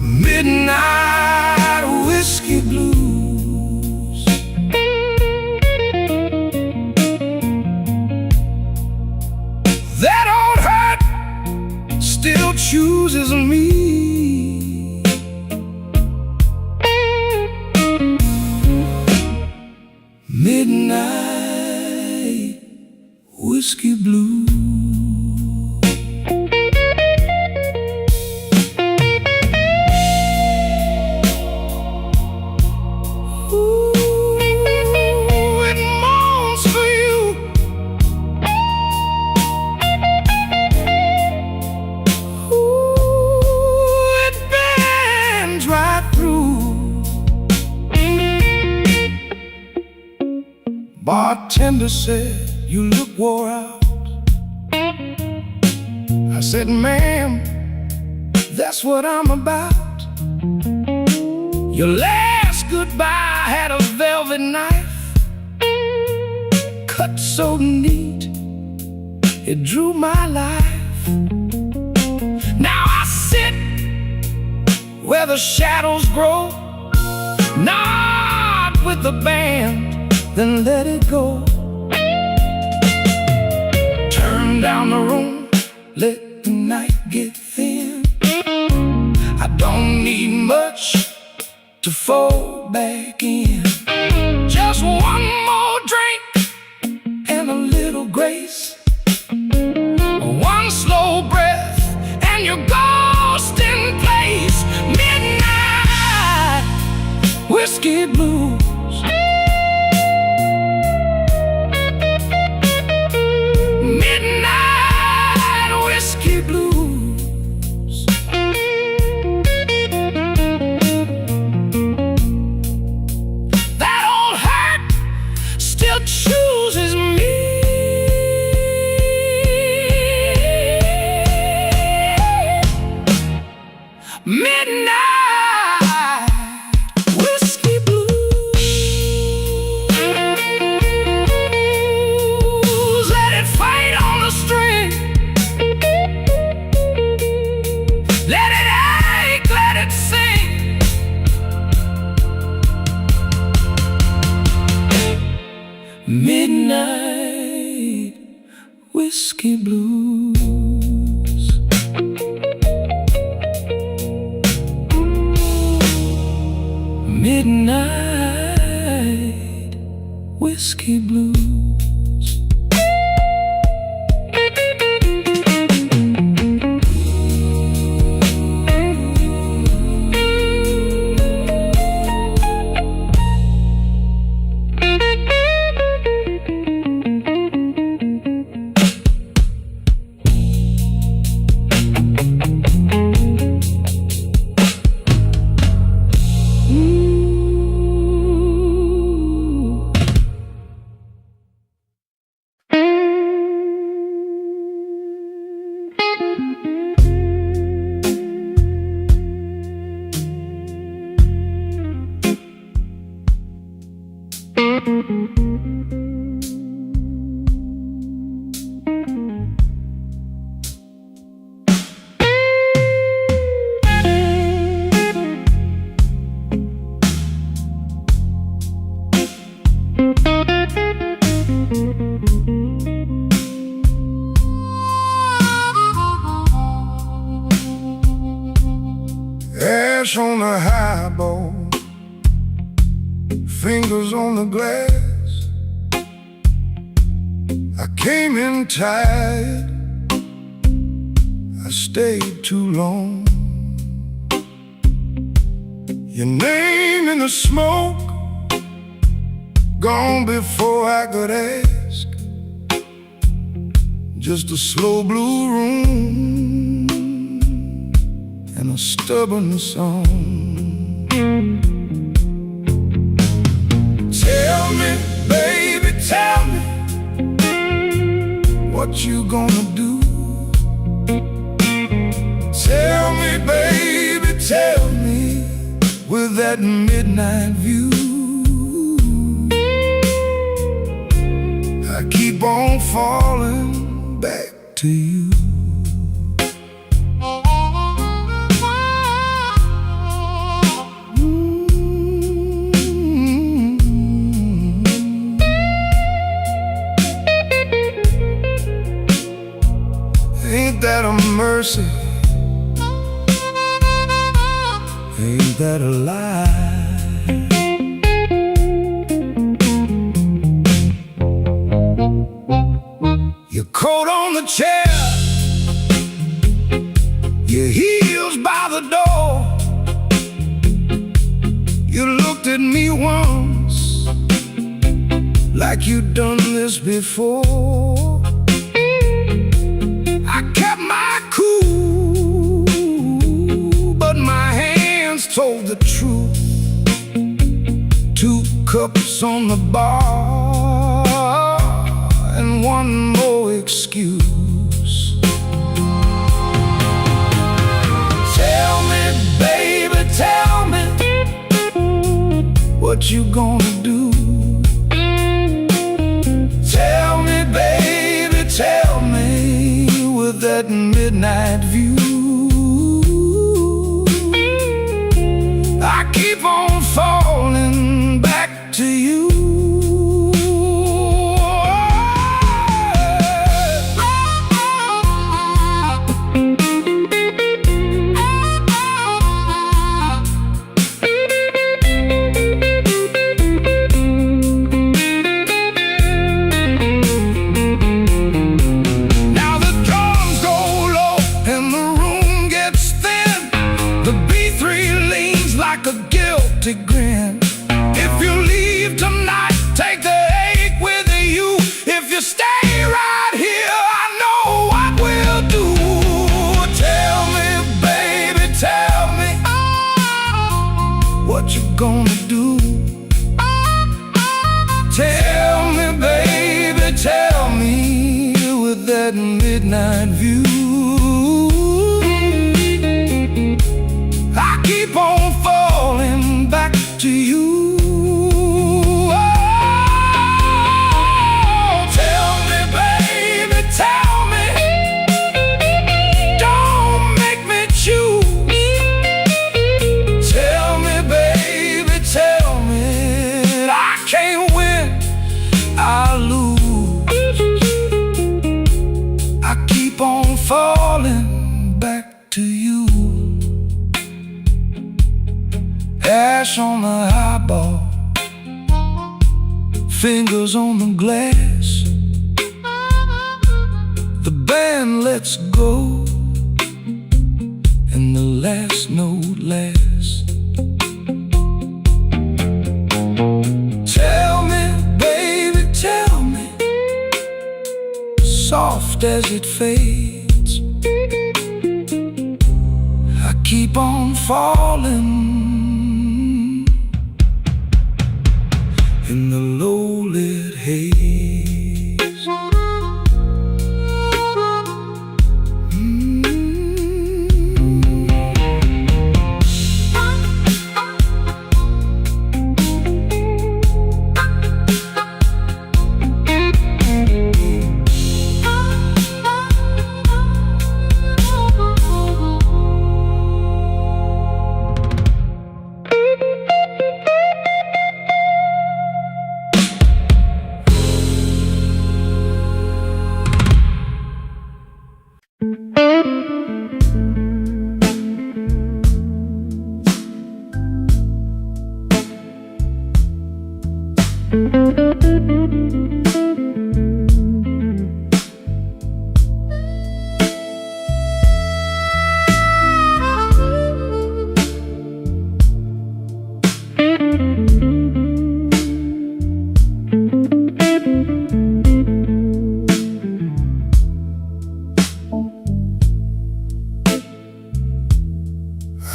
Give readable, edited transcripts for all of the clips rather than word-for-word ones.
Midnight whiskey blues. That old heart still chooses me. Midnight whiskey blues. Bartender said, "You look wore out." I said, "Ma'am, that's what I'm about." Your last goodbye had a velvet knife, cut so neat, it drew my life. Now I sit where the shadows grow, not with the band, then let it go. Turn down the room, let the night get thin. I don't need much to fold back in. Just one more drink and a little grace, one slow breath and you're ghost in place. Midnight whiskey blues. Chooses me. Midnight whiskey blues. Let it fight on the string. Let it ache, let it sing. Midnight whiskey blues. Midnight whiskey blues. Ash on the highball, fingers on the glass. I came in tired, I stayed too long. Your name in the smoke, gone before I could ask. Just a slow blue room and a stubborn song. Tell me, baby, tell me, what you gonna do? Tell me, baby, tell me, with that midnight view. I keep on falling back to you. that are alive. Your coat on the chair, your heels by the door. You looked at me once like you'd done this before. I kept my cool, but my hands told the truth. 2 cups on the bar and one more excuse. Tell me, baby, tell me, what you gonna do? Tell me, baby, tell me, with that midnight view. I keep on falling back to you. Grin. If you leave tonight, take the ache with you. If you stay right here, I know what we'll do. Tell me, baby, tell me, what you gonna do? Tell me, baby, tell me, with that midnight view. I keep on falling back to you. Oh, tell me, baby, tell me, don't make me choose. Tell me, baby, tell me, I can't win, I lose. I keep on falling back to you. Ash on the highball, fingers on the glass. The band lets go, and the last note lasts. Tell me, baby, tell me, soft as it fades, I keep on falling in the low-lit haze.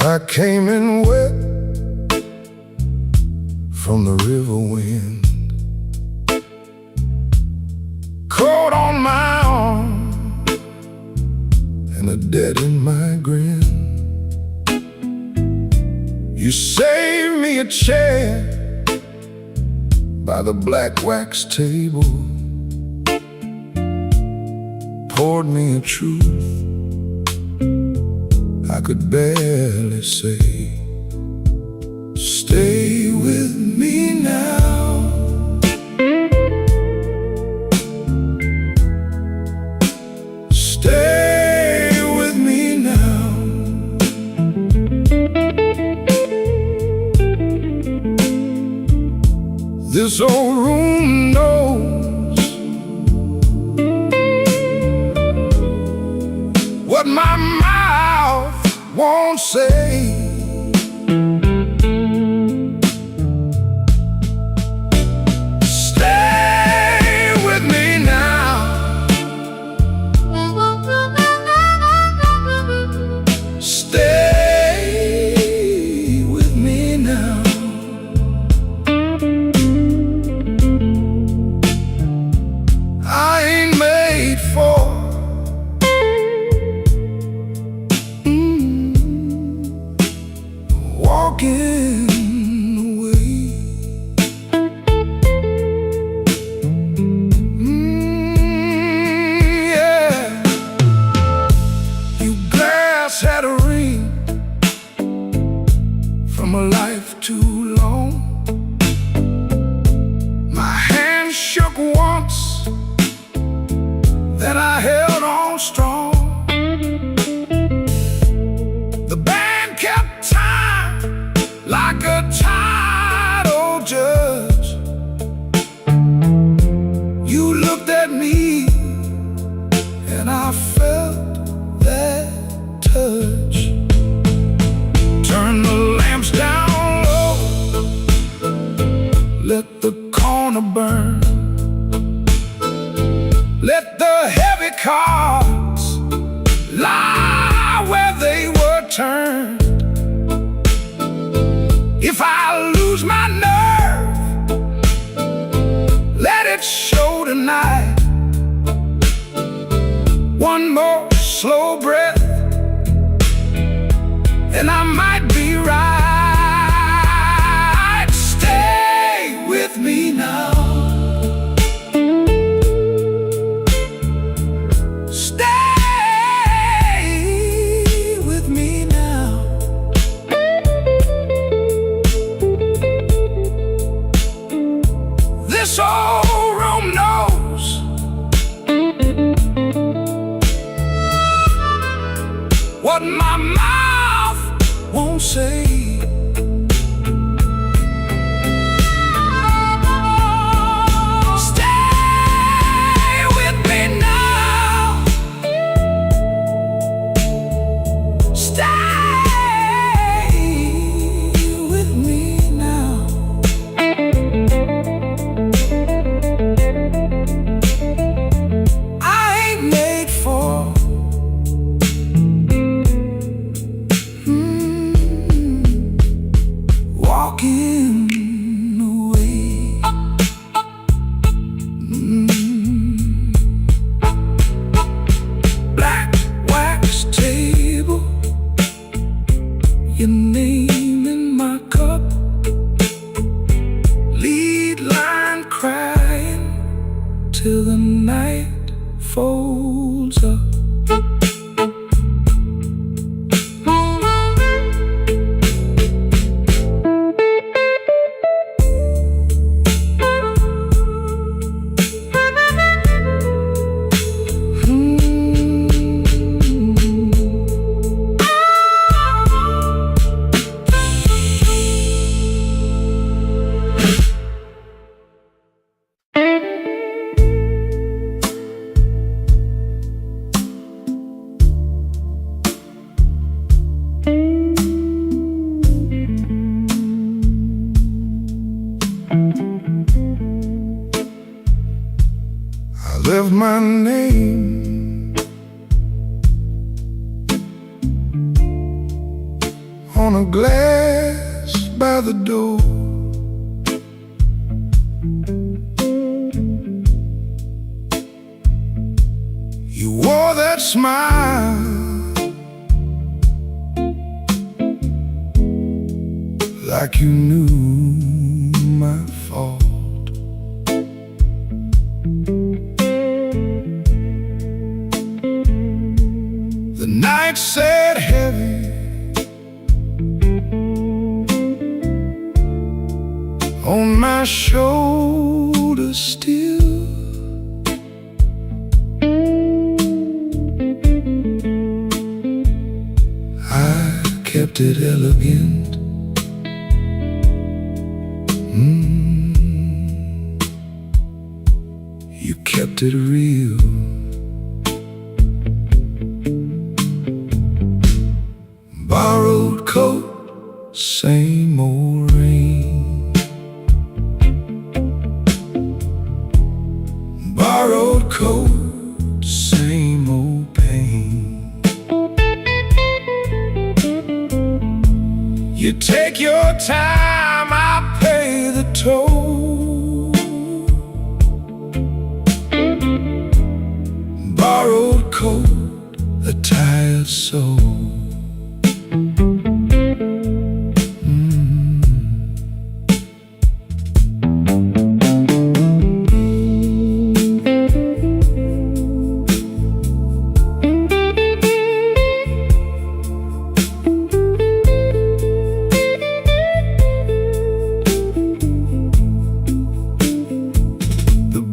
I came in wet from the river wind, cold on my arm and a debt in my grin. You saved me a chair by the black wax table, poured me a truth I could barely say. Stay with me now. Stay with me now. This old room knows what my mouth won't say. Stay with me now. Stay with me now. I ain't made for walking away. Yeah. You glass had a ring from a life too long. My hand shook once, then I held on strong. The band kept time like a tired old judge. You looked at me and I felt that touch. Turn the lamps down low, let the corner burn. Let the heavy cards lie where they were turned. If I lose my nerve, let it show tonight. One more slow breath and I might be right. Stay with me now. This old room knows what my mouth won't say. Stay with me now. Stay with me now. Walking away. Black wax table, your name in my cup. Lead line crying till the night folds up. I left my name on a glass by the door. You wore that smile like you knew my fault. The night sat heavy on my shoulders still. I kept it elegant. you kept it real. Borrowed coat, same old rain. Borrowed coat, same old pain. You take your time, I pay the toll. Borrowed coat, a tired soul.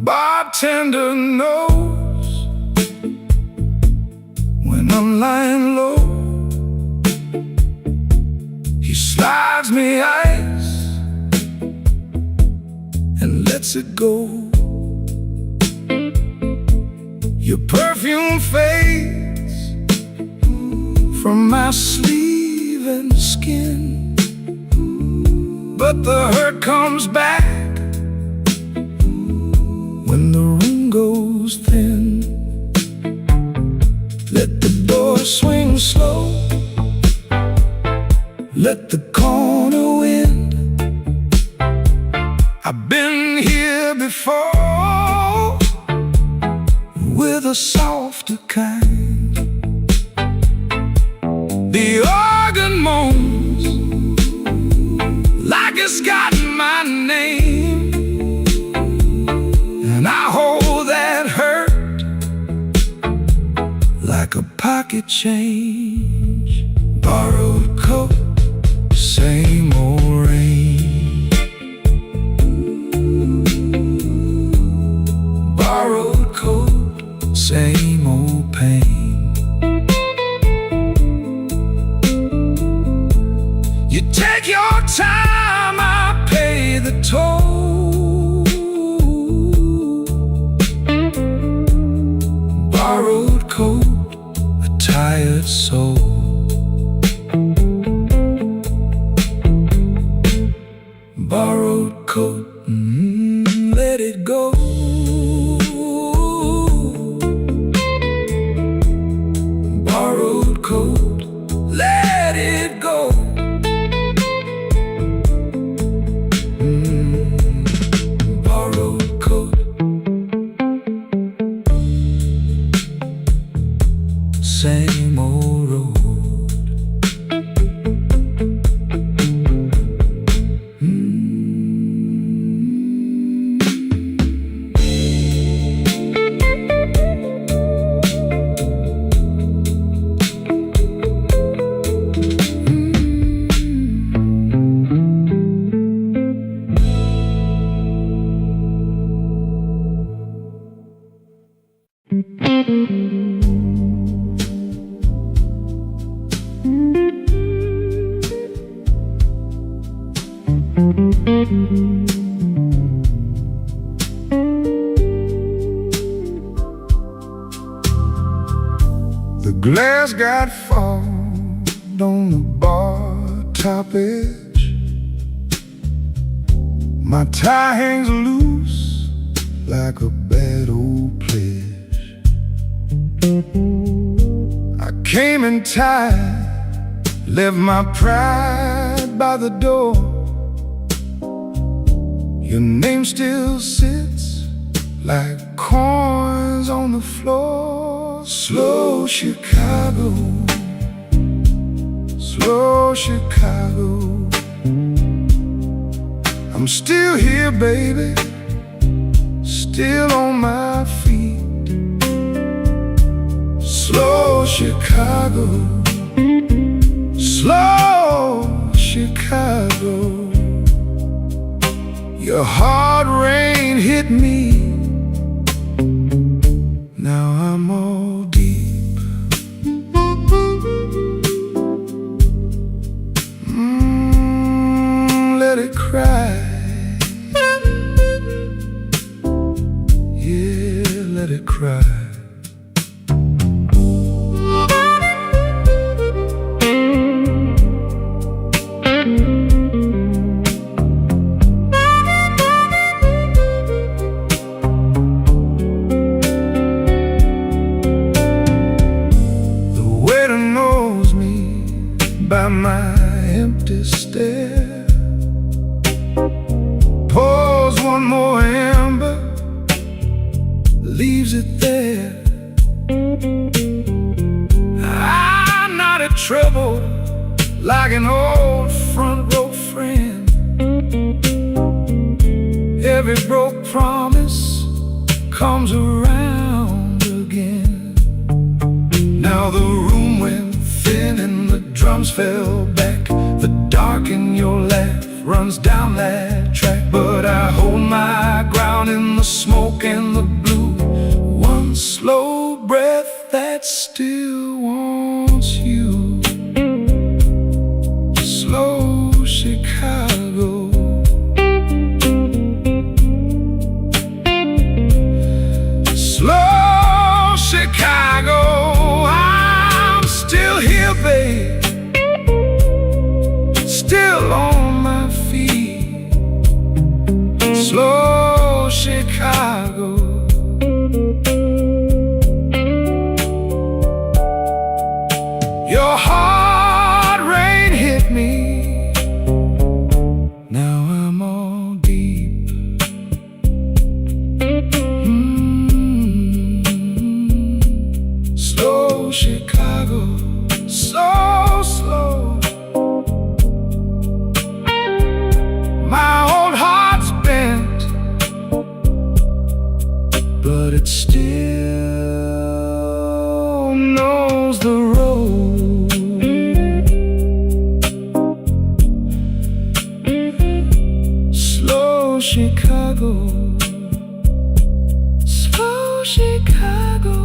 Bartender knows when I'm lying low. He slides me ice and lets it go. Your perfume fades from my sleeve and skin, but the hurt comes back when the room goes thin. Let the door swing slow, let the corner wind. I've been here before with a softer kind. The organ moans like it's got my name, and I hold that hurt like a pocket change. Borrowed coat, same old rain. Borrowed coat, same old pain. You take your time, I pay the toll. Borrowed coat, a tired soul. Borrowed coat, let it go. Borrowed coat, let it go. Borrowed coat, same old road. The glass got fogged on the bar top edge. My tie hangs loose like a bad old pledge. I came in tired, left my pride by the door. Your name still sits like coins on the floor. Slow Chicago, slow Chicago. I'm still here, baby, still on my feet. Slow Chicago, slow Chicago. Your hard rain hit me, now I'm all deep. Let it cry, yeah. empty stare. Pours one more ember, leaves it there. I nodded trouble like an old front row friend. Every broke promise comes around again. Now the room went thin and the drums fell back. The dark in your laugh runs down that track. But I hold my ground in the smoke and the blue. One slow breath that still wants you. Slow Chicago. Slow Chicago. I'm still here, babe, still on my feet. Slow Chicago. Your heart rain hit me. Now I'm all deep. Slow Chicago, so slow. My old heart's bent, but it still knows the road. Slow Chicago, slow Chicago.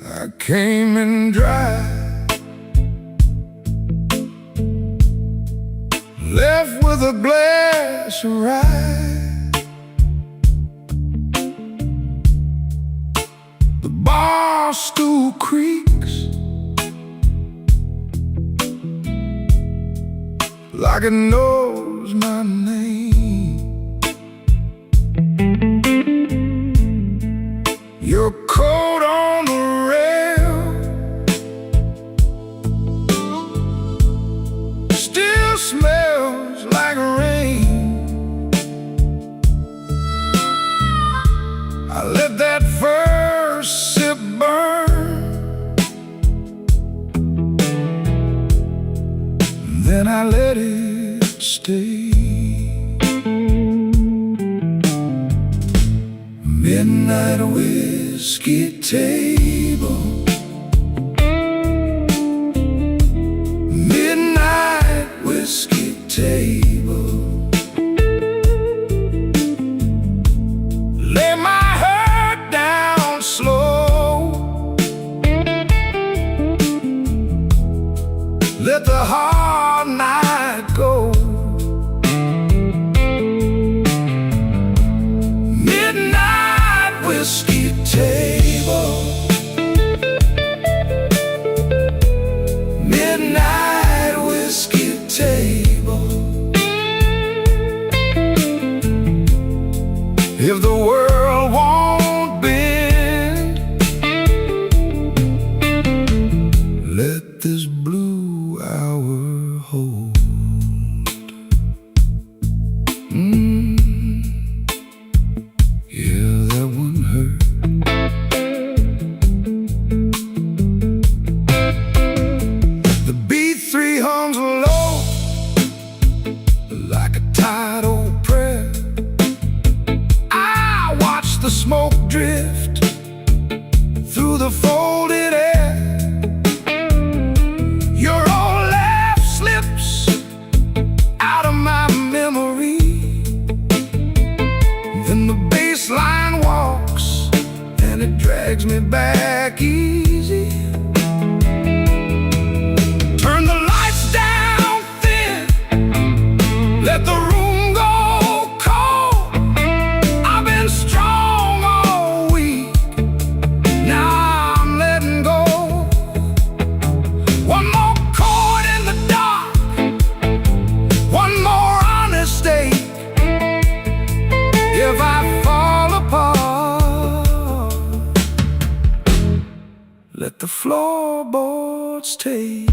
I came in dry, left with a glass of rye. The bar stool creaks like it knows my name. Your coat on the rail still smells like rain. I let that first sip burn, then I let it stay. Midnight whiskey table, midnight whiskey table. Lay my head down slow, let the hard night go. Midnight whiskey table, midnight whiskey table. If the world won't bend, let this blue hour hold. Yeah, that one hurt. The B3 hums low like a tired old prayer. I the smoke drift through the folded air. Your old laugh slips out of my memory. Then the bass line walks and it drags me back easy. Turn the lights down thin, let the room go cold. I've been strong all week, now I'm letting go. One more chord in the dark, one more honest ache. If I fall apart, let the floorboards take.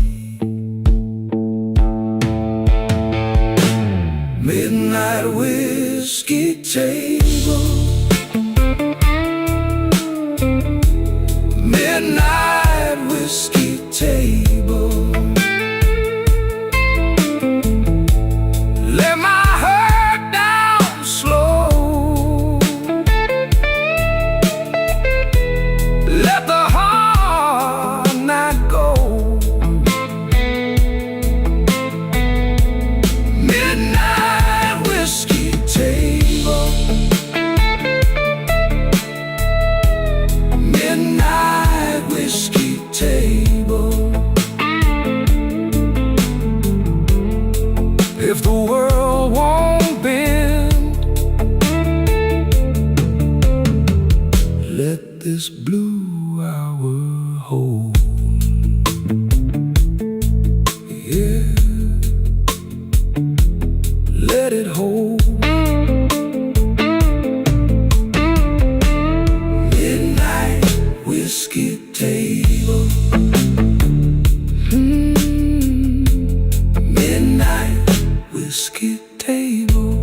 Midnight whiskey table, midnight whiskey table. Let my heart down slow, let the hard night go. Midnight whiskey table, midnight whiskey table. If the world won't bend, let this blue hour hold. Yeah, let it hold. Midnight whiskey table, midnight whiskey table.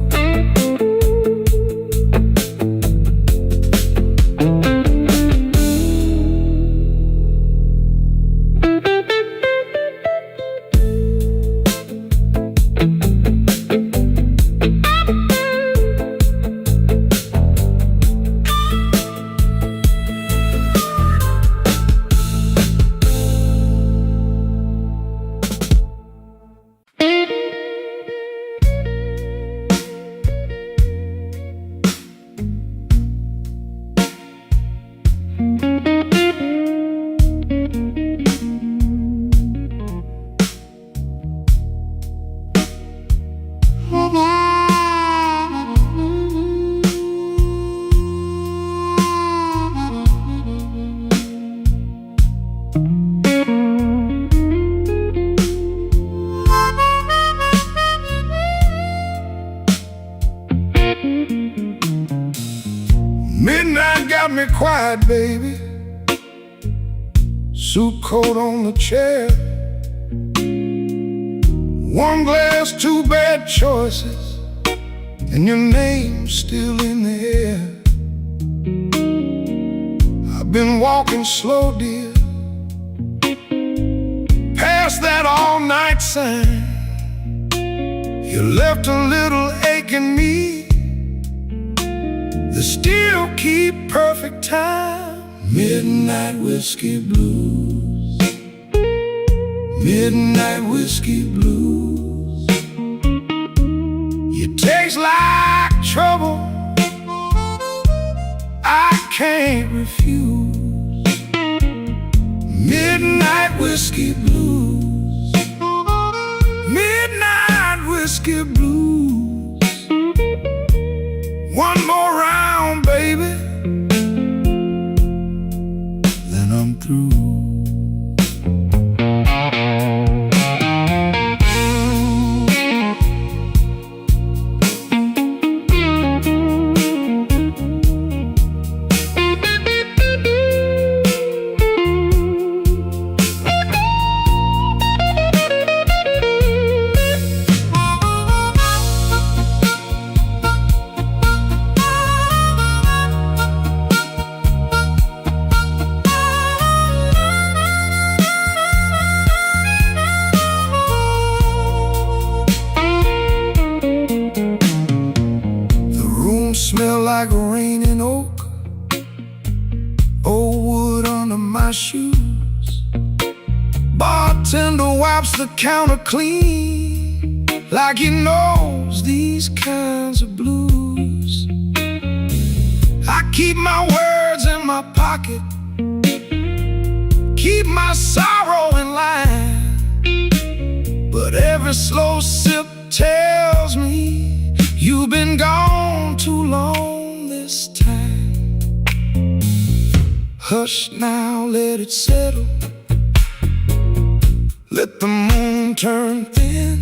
Midnight got me quiet, baby. Suit coat on the chair. One glass, two bad choices, and your name's still in the air. I've been walking slow, dear, past that all-night sign. You left a little ache in me that still keep perfect time. Midnight whiskey blues, midnight whiskey blues. You taste like trouble, I can't refuse. Midnight whiskey blues, midnight whiskey blues. One more round, baby, then I'm through. Smell like rain and oak, my shoes. Bartender wipes the counter clean, like he knows these kinds of blues. I keep my words in my pocket, keep my sorrow in line, but every slow sip tells me you've been gone too long this time. Hush now, let it settle, let the moon turn thin,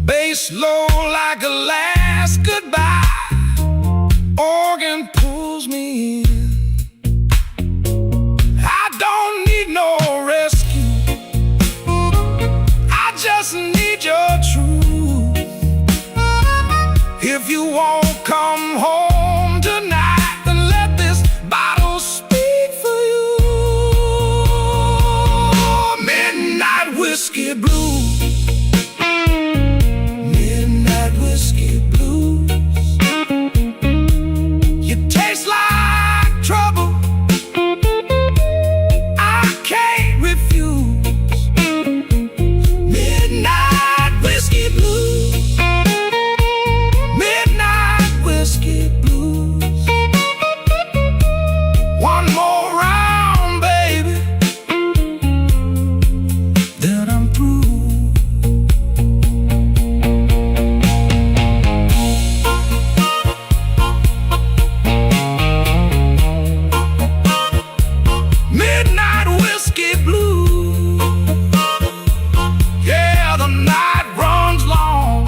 bass low like a last goodbye, organ pulls me in. I don't need no rescue, I just need your truth. If you won't come home tonight, then let this bottle speak for you. Midnight whiskey blues, midnight whiskey blues. You taste like trouble, I can't refuse. Midnight whiskey blues, midnight whiskey blues. One more round, baby, then I'm through. Midnight whiskey blues, yeah, the night runs long.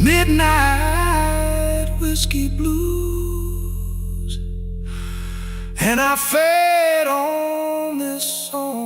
Midnight whiskey blues, and I fed on this song.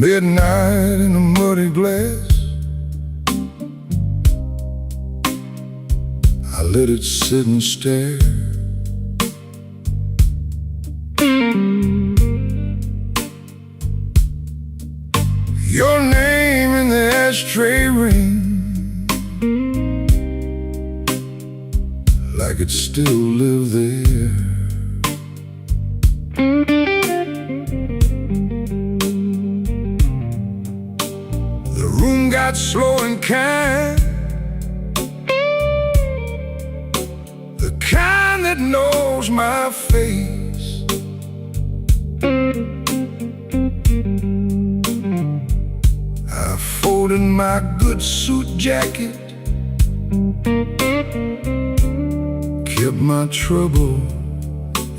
Midnight in a muddy glass, I let it sit and stare. Your name in the ashtray ring, like it still lived there. The room got slow and kind, the kind that knows my face. I folded my good suit jacket, kept my trouble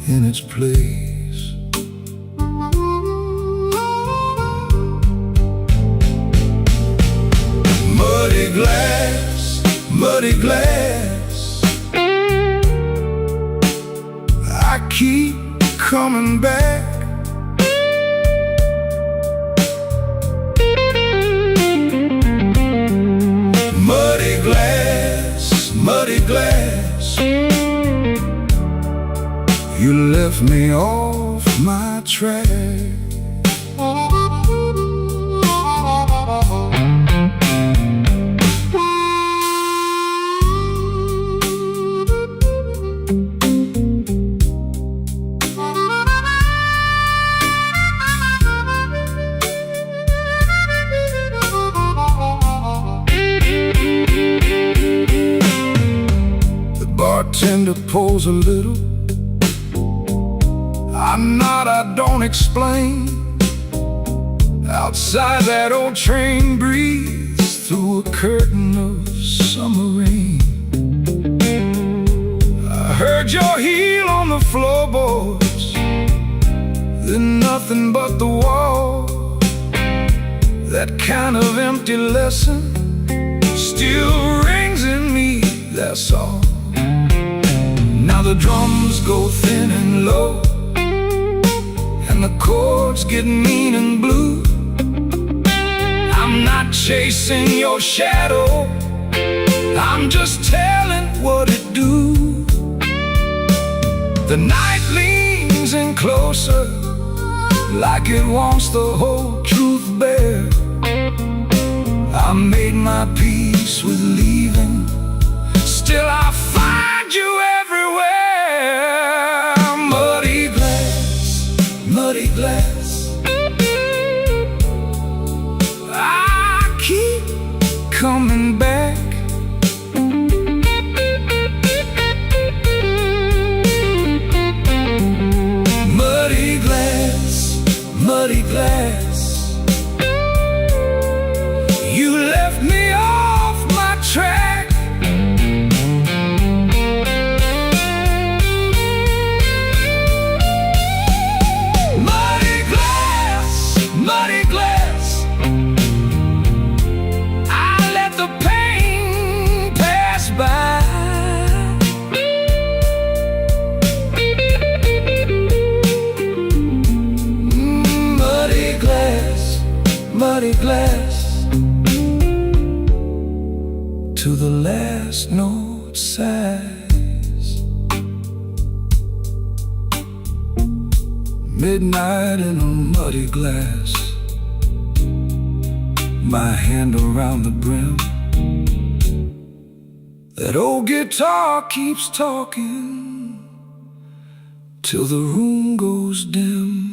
in its place. Muddy glass, muddy glass, I keep coming back. Muddy glass, muddy glass, you left me off my track. bartender pours a little. I nod, I don't explain. Outside that old train breathes through a curtain of summer rain. I heard your heel on the floorboards, then nothing but the wall. That kind of empty lesson still rings in me, that's all. Now the drums go thin and low, and the chords get mean and blue. I'm not chasing your shadow, I'm just telling what it do. The night leans in closer, like it wants the whole truth bare. I made my peace with leaving, still I find you everywhere. Muddy glass, muddy glass, I keep coming back. Muddy glass, muddy glass, you left me off my track. Muddy glass, muddy glass, I let the pain pass by. Muddy glass, muddy glass, to the last note sighs. Midnight in a muddy glass, my hand around the brim. That old guitar keeps talking till the room goes dim.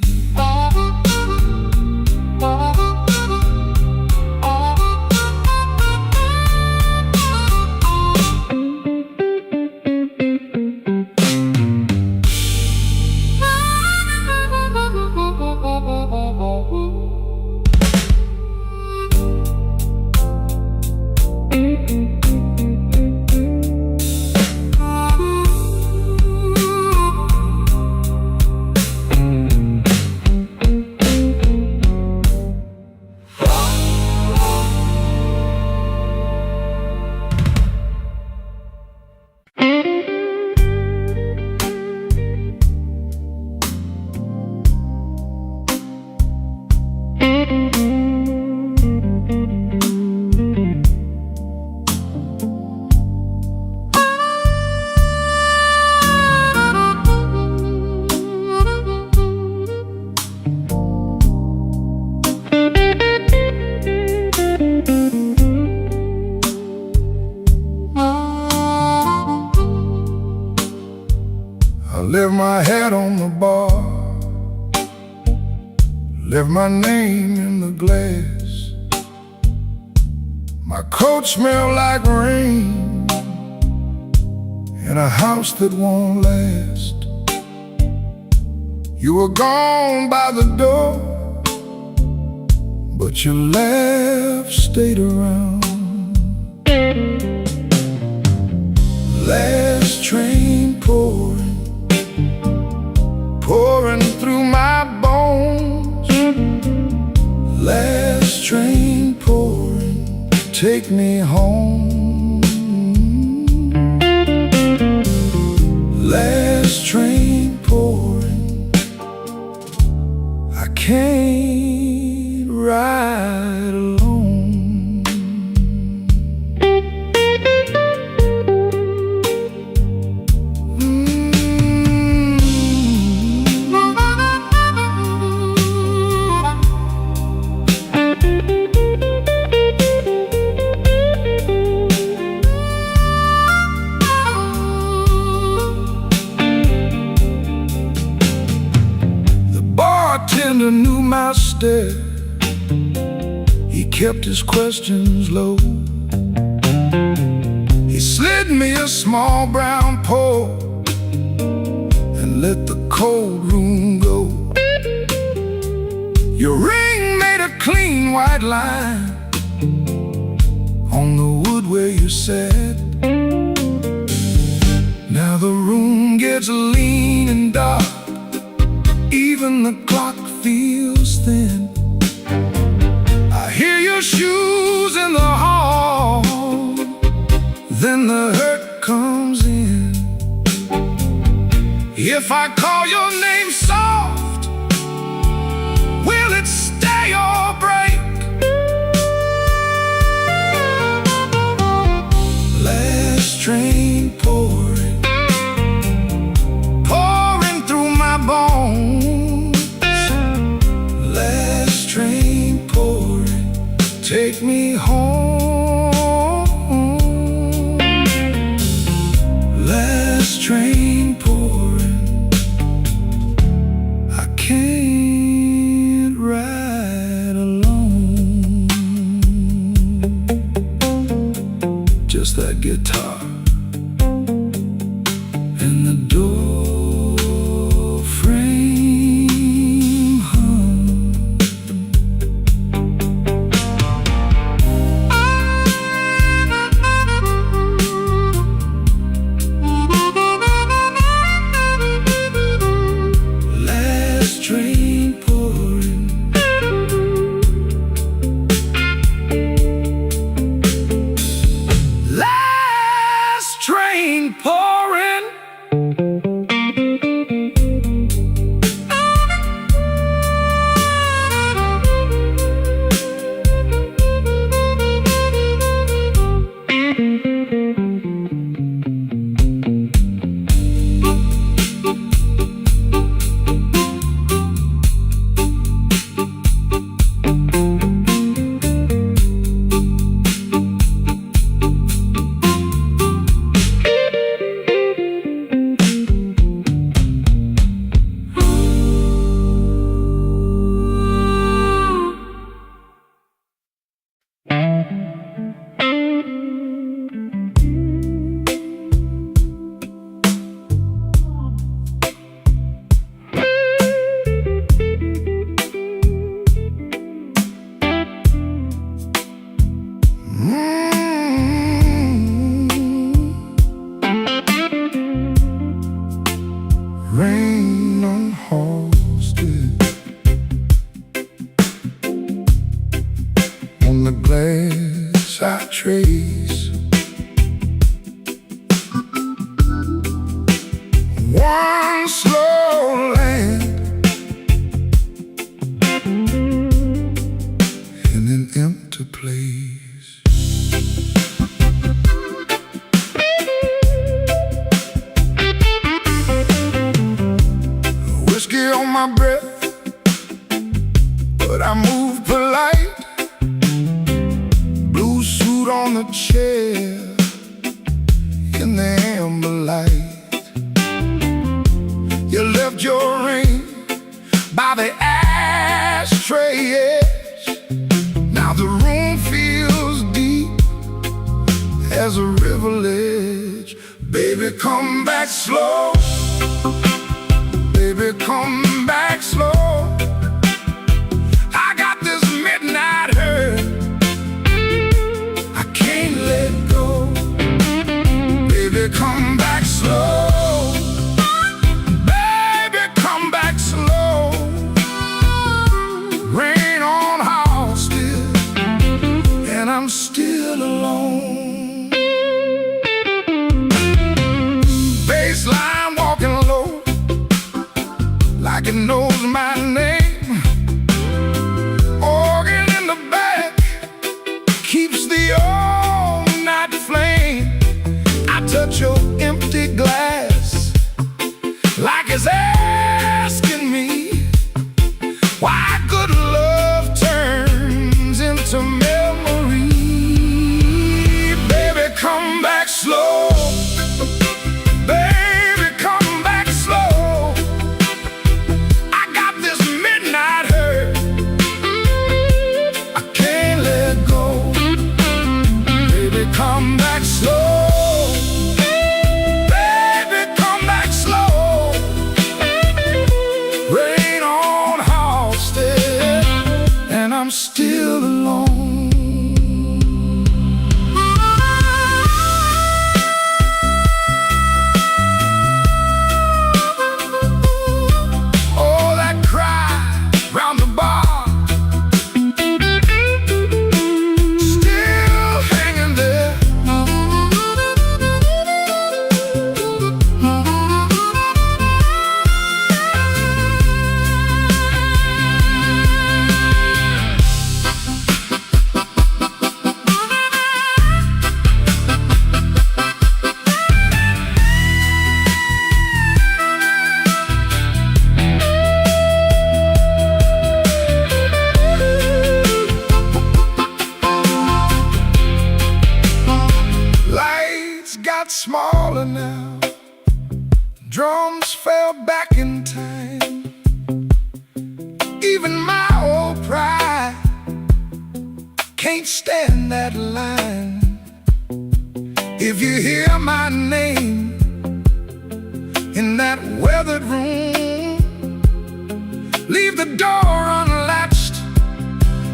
I left my hat on the bar, left my name in the glass. My coat smelled like rain in a house that won't last. You were gone by the door, but your laugh stayed around. Last train pouring through my bones. Last train pouring, take me home. Last train pouring, I can't ride alone. Bartender knew my stare, he kept his questions low. He slid me a small brown pole and let the cold room go. Your ring made a clean white line on the wood where you sat. Now the room gets lean and dark, even the clock feels thin. I hear your shoes in the hall, then the hurt comes in. If I call your name soft, will it stay or break? Last train pouring through my bones. Last train pouring, take me home. Last train pouring, I can't ride alone. Just that guitar and the door frame hum. Last train pouring, last train pouring. Rain on horses on the glass I trace. One slow land in an empty place. Whiskey on my breath, but I move polite. Blue suit on the chair in the amber light. You left your ring by the ashtray edge. Now the room feels deep as a river ledge. Baby, come back slow. Baby, come back slow. I got this midnight hurt, I can't let go. Baby, come back slow. Baby, come back slow. Rain on house still, and I'm still alone. Baseline walking low, like it knows my name. Organ in the back keeps the all-night flame. I touch your empty glass like it's asking me why good love turns into memory. Baby, come back slow. Baby, come back slow. I got this got smaller now. Drums fell back in time. Even my old pride can't stand that line. If you hear my name in that weathered room, leave the door unlatched,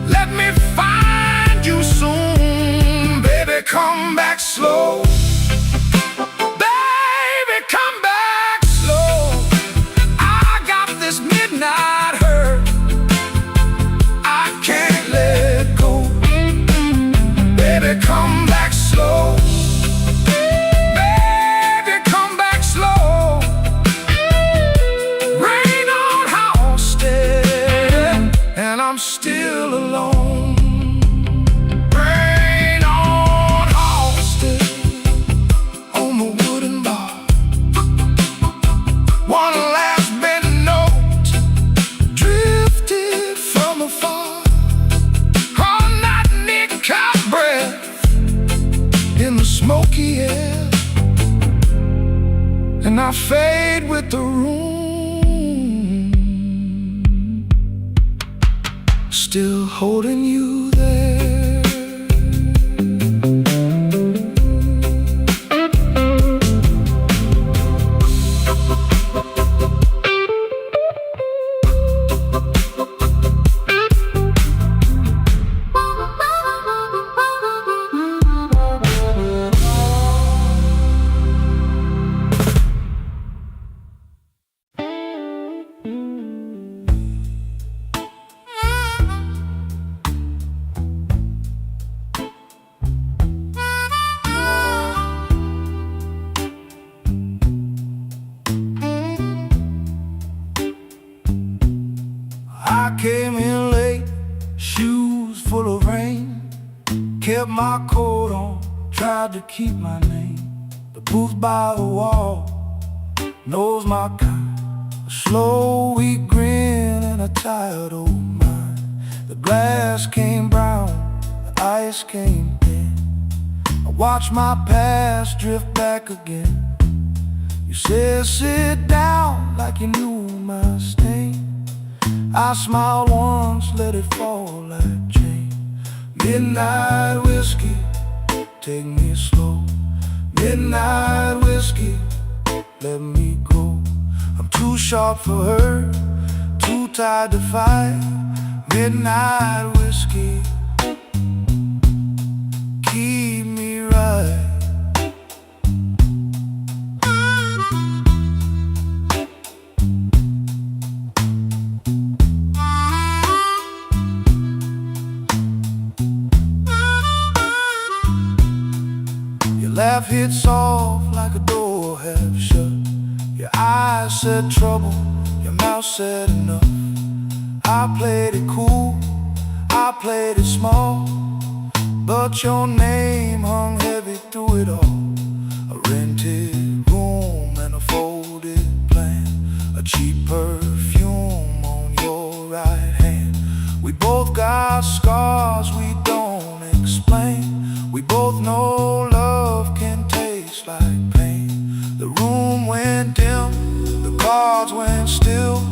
let me find you soon. Baby, come back slow. Baby, come back slow. I got this midnight hurt, I can't let go. Baby, come back slow. Baby, come back slow. Rain on Halstead, and I'm still alone. Rain on Halstead, on the wooden bar. One last bent note drifted from afar. On that nick-out breath in the smoky air, and I fade with the room, still holding you there. I came in late, shoes full of rain, kept my coat on, tried to keep my name. The booth by the wall knows my kind, a slow, weak grin and a tired old mind. The glass came brown, the ice came thin. I watched my past drift back again. You said sit down like you knew my stain. I smiled once, let it fall like chain. Midnight whiskey, take me slow. Midnight whiskey, let me go. I'm too sharp for her, too tired to fight. Midnight whiskey, keep me right. Laugh hit soft like a door half shut. Your eyes said trouble, your mouth said enough. I played it cool, I played it small, but your name hung heavy through it all. A rented room and a folded plan, a cheap perfume on your right hand. We both got scars we don't explain. We both know love can taste like pain. The room went dim, the cards went still,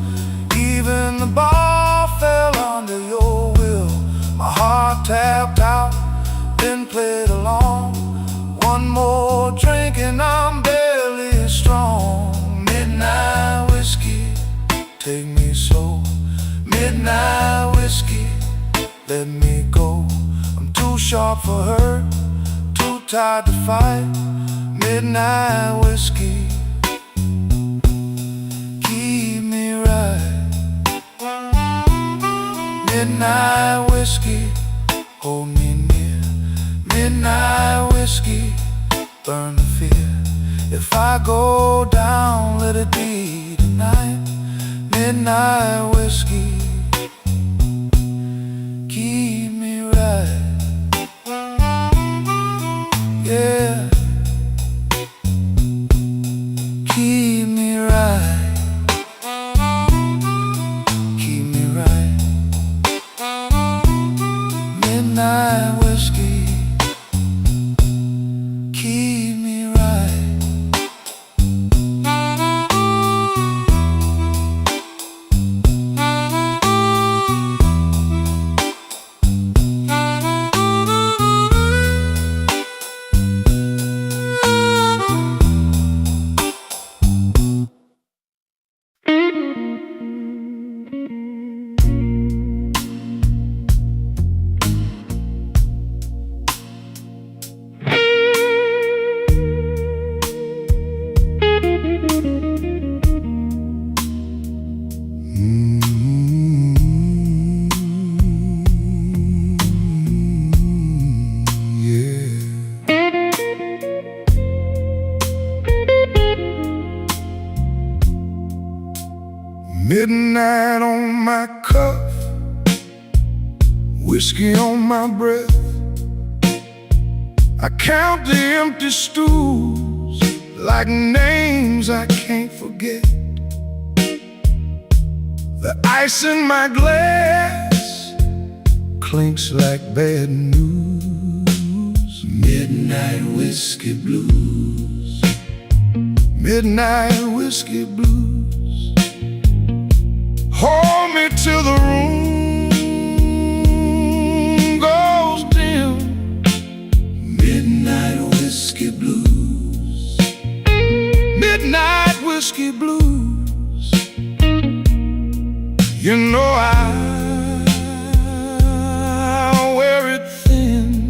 even the bar fell under your will. My heart tapped out, then played along. One more drink and I'm barely strong. Midnight whiskey, take me slow. Midnight whiskey, let me go. I'm too sharp for her, too tired to fight. Midnight whiskey, keep me right. Midnight whiskey, hold me near. Midnight whiskey, burn the fear. If I go down, let it be tonight. Midnight whiskey, keep me right. Yeah, keep me right. Keep me right. Midnight whiskey, keep me right. Midnight on my cuff, whiskey on my breath. I count the empty stools like names I can't forget. The ice in my glass clinks like bad news. Midnight whiskey blues. Midnight whiskey blues. Hold me till the room goes dim. Midnight whiskey blues. Midnight whiskey blues. You know I'll wear it thin.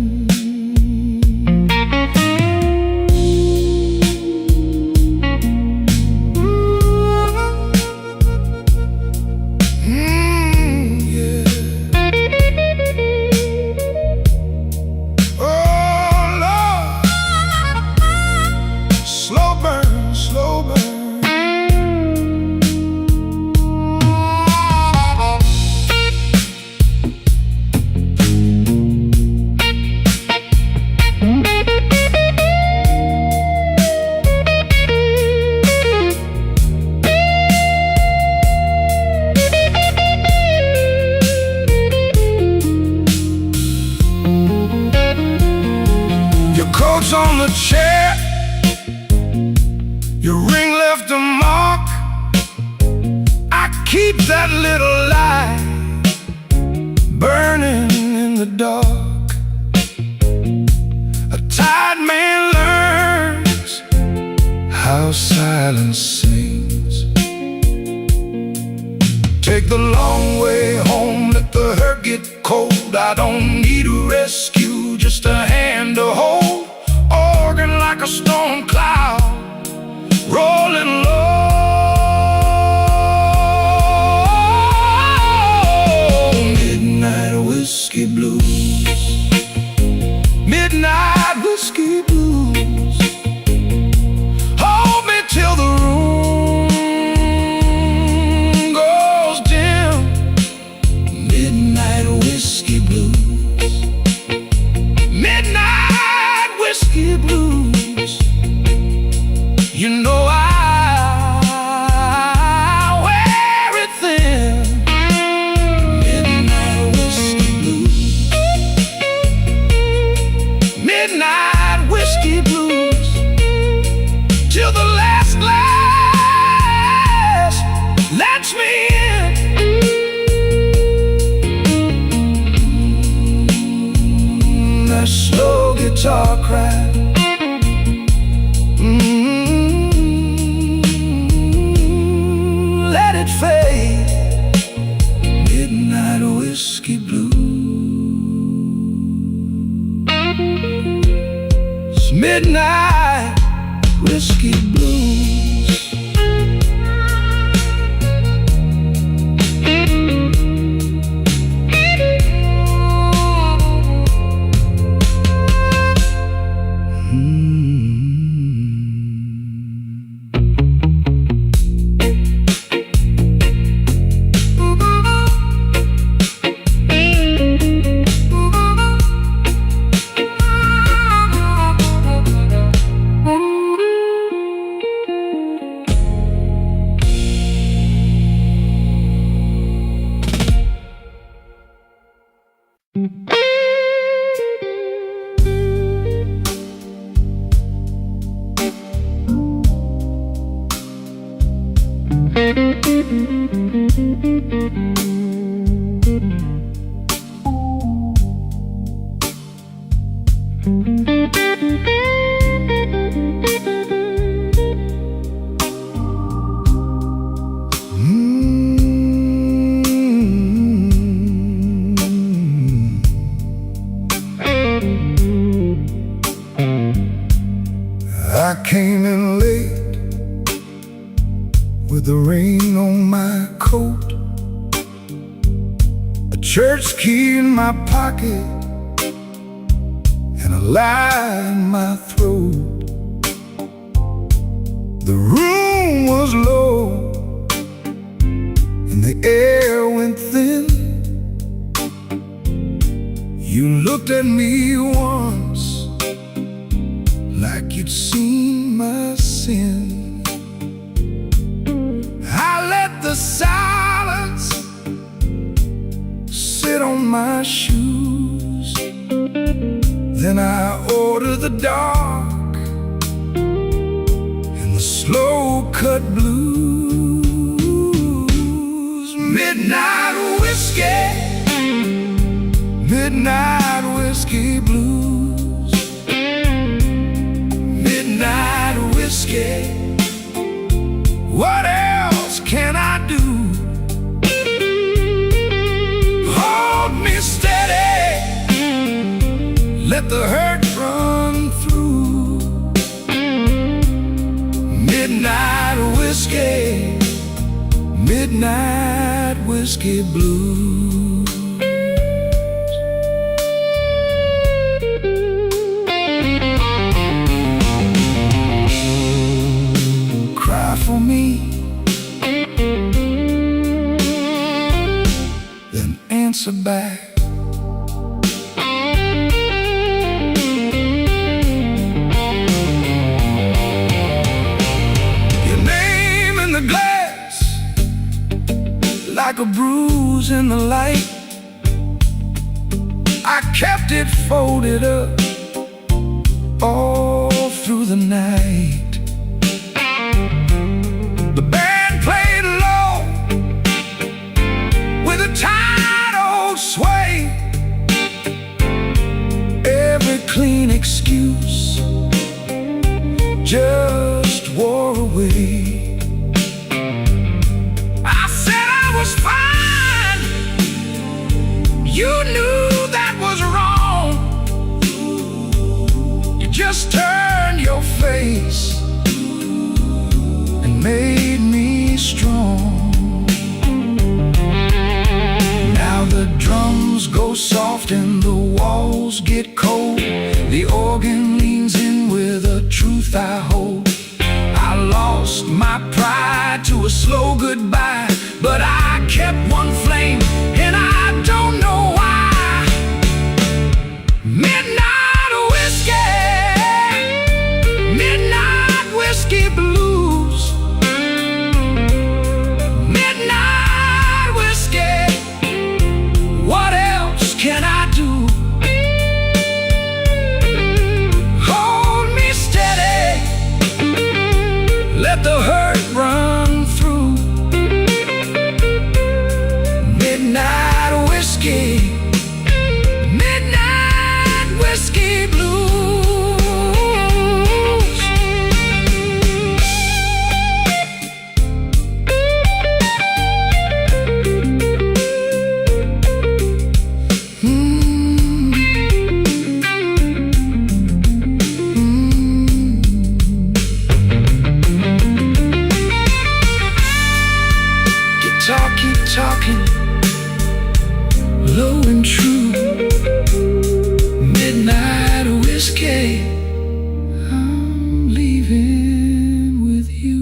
Coats on the chair, your ring left a mark. I keep that little light burning in the dark. A tired man learns how silence sings. Take the long way home, let the hurt get cold. I don't need a rescue, just a hand to hold. Organ like a storm cloud, rolling low. Midnight whiskey blues. Midnight whiskey blues. Hold me till the room goes dim. Midnight whiskey blues. Midnight whiskey blues. You know I'll wear it thin. Midnight whiskey blues. Midnight whiskey blues. Till the last glass lets me in. That slow guitar cry. Let it fade. Midnight whiskey blues. Midnight whiskey blues. I came in late with the rain on my coat, a church key in my pocket, and a lie in my throat. The room was low air went thin. You looked at me once like you'd seen my sin. I let the silence sit on my shoes. Then I ordered the dark and the slow-cut blues. Midnight whiskey, midnight whiskey blues. Midnight whiskey, what else can I do? Hold me steady, let the hurt run through. Midnight whiskey, midnight whiskey blues. Cry for me, then answer back. Like a bruise in the light, I kept it folded up all through the night. The band played low with a tight old sway. Every clean excuse just wore away. Was fine. You knew that was wrong. You just turned your face and made me strong. Now the drums go soft and the walls get cold. The organ leans in with a truth I hold. I lost my pride to a slow goodbye, but I kept one flame, and I don't know why. Midnight whiskey, midnight whiskey blues. Midnight whiskey, what else can I do? Hold me steady, let the hurt run through. Midnight whiskey, midnight whiskey blues. Keep talking, low and true. Midnight whiskey, I'm leaving with you.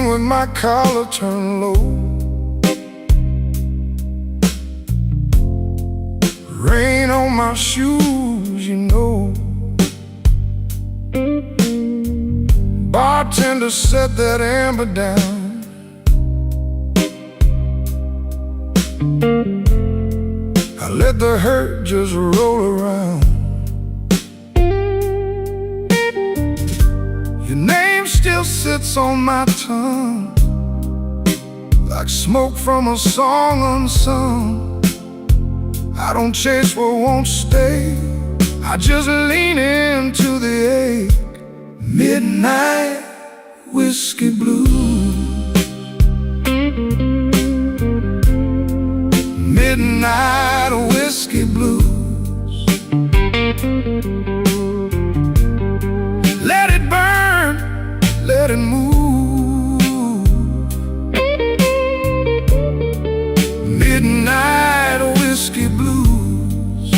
With my collar turned low, rain on my shoes, you know. Bartender set that amber down. I let the hurt just roll around. Your name still sits on my tongue, like smoke from a song unsung. I don't chase what won't stay, I just lean into the ache. Midnight whiskey blues. Midnight whiskey blues. Let it burn, let it move. Midnight whiskey blues.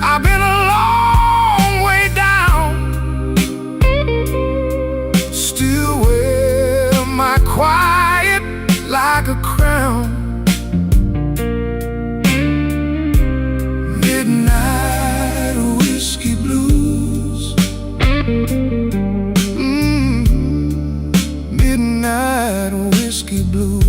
I've been a long way down, still wear my quiet like a crown. Midnight whiskey blues. Midnight whiskey blues.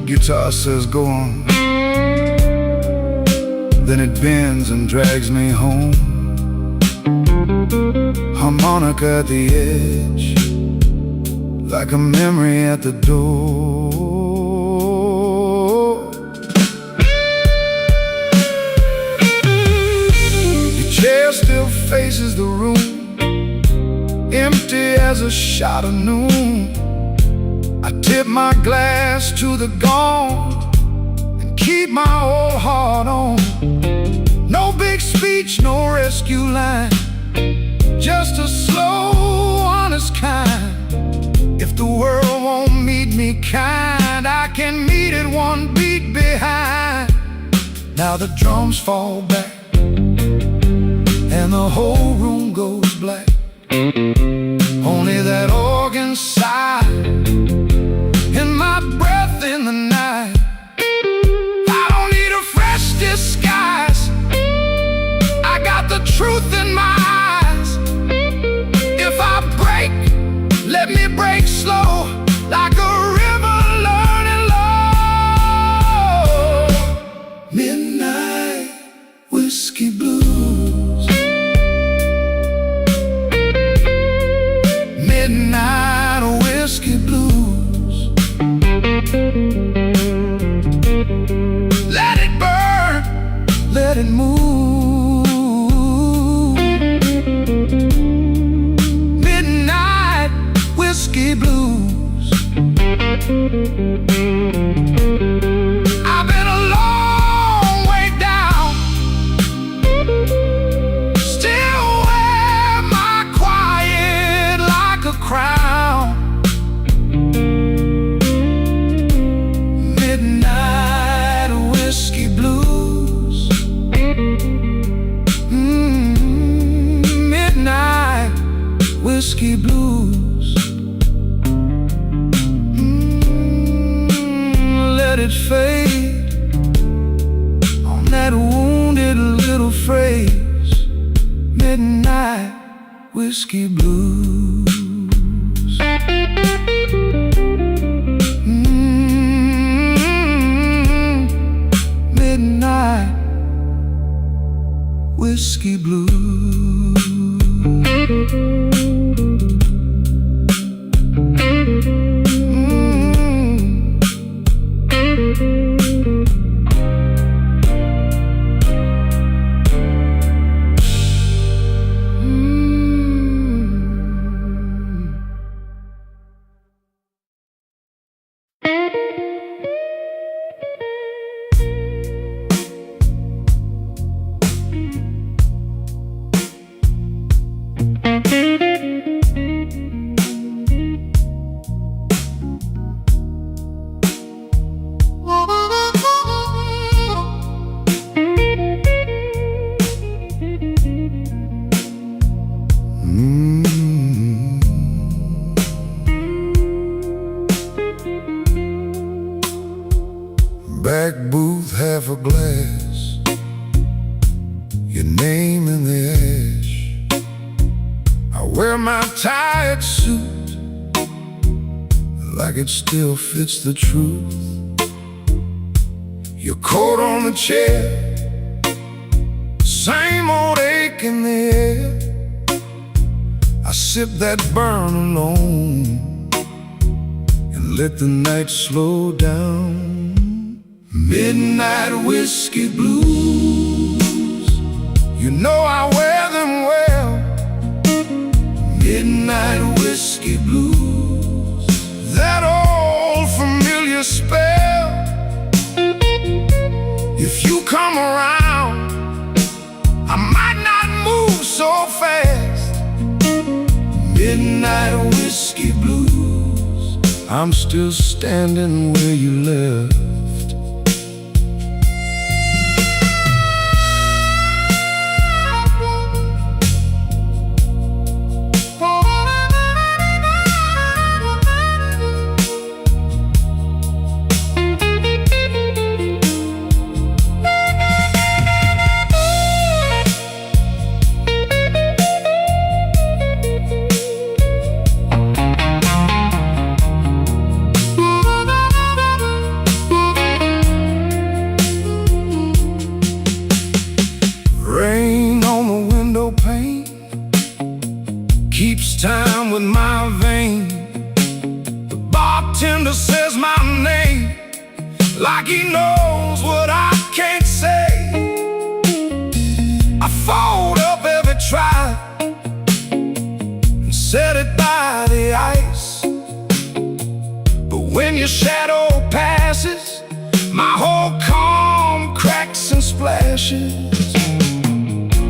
Guitar says go on, then it bends and drags me home. Harmonica at the edge, like a memory at the door. Your chair still faces the room, empty as a shot of noon. I tip my glass to the gone and keep my old heart on. No big speech, no rescue line, just a slow, honest kind. If the world won't meet me kind, I can meet it one beat behind. Now the drums fall back and the whole room goes black. Only that organ sigh and my breath in the night. I don't need a fresh disguise, I got the truth in my eyes. If I break, let me break slow, like a river learning low. Midnight whiskey blues. Midnight whiskey blues. Let it burn, let it move. Midnight whiskey blues. I've been a long way down, still wear my quiet like a crown. Midnight whiskey blues. Midnight whiskey blues. Let it fade on that wounded little phrase. Midnight whiskey blues. Midnight whiskey blues. booth, half a glass, your name in the ash. I wear my tired suit like it still fits the truth. Your coat on the chair, same old ache in the air. I sip that burn alone and let the night slow down. Midnight whiskey blues, you know I wear them well. Midnight whiskey blues, that old familiar spell. If you come around, I might not move so fast. Midnight whiskey blues, I'm still standing where you left. Keeps time with my vein. The bartender says my name like he knows what I can't say. I fold up every try and set it by the ice. But when your shadow passes, my whole calm cracks and splashes.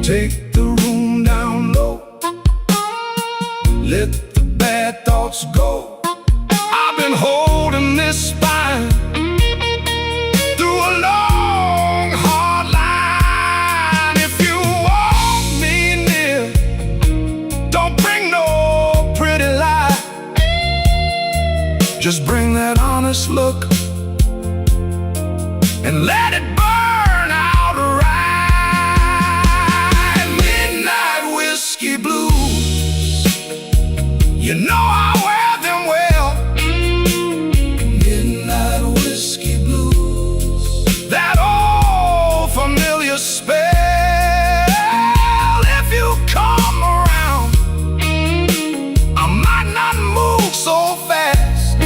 Take the room down low, let the bad thoughts go. I've been holding this spine through a long, hard line. If you want me near, don't bring no pretty lie. Just bring that honest look and let it burn out right. Midnight whiskey blues, you know I wear them well. Midnight whiskey blues, that old familiar spell. If you come around, I might not move so fast.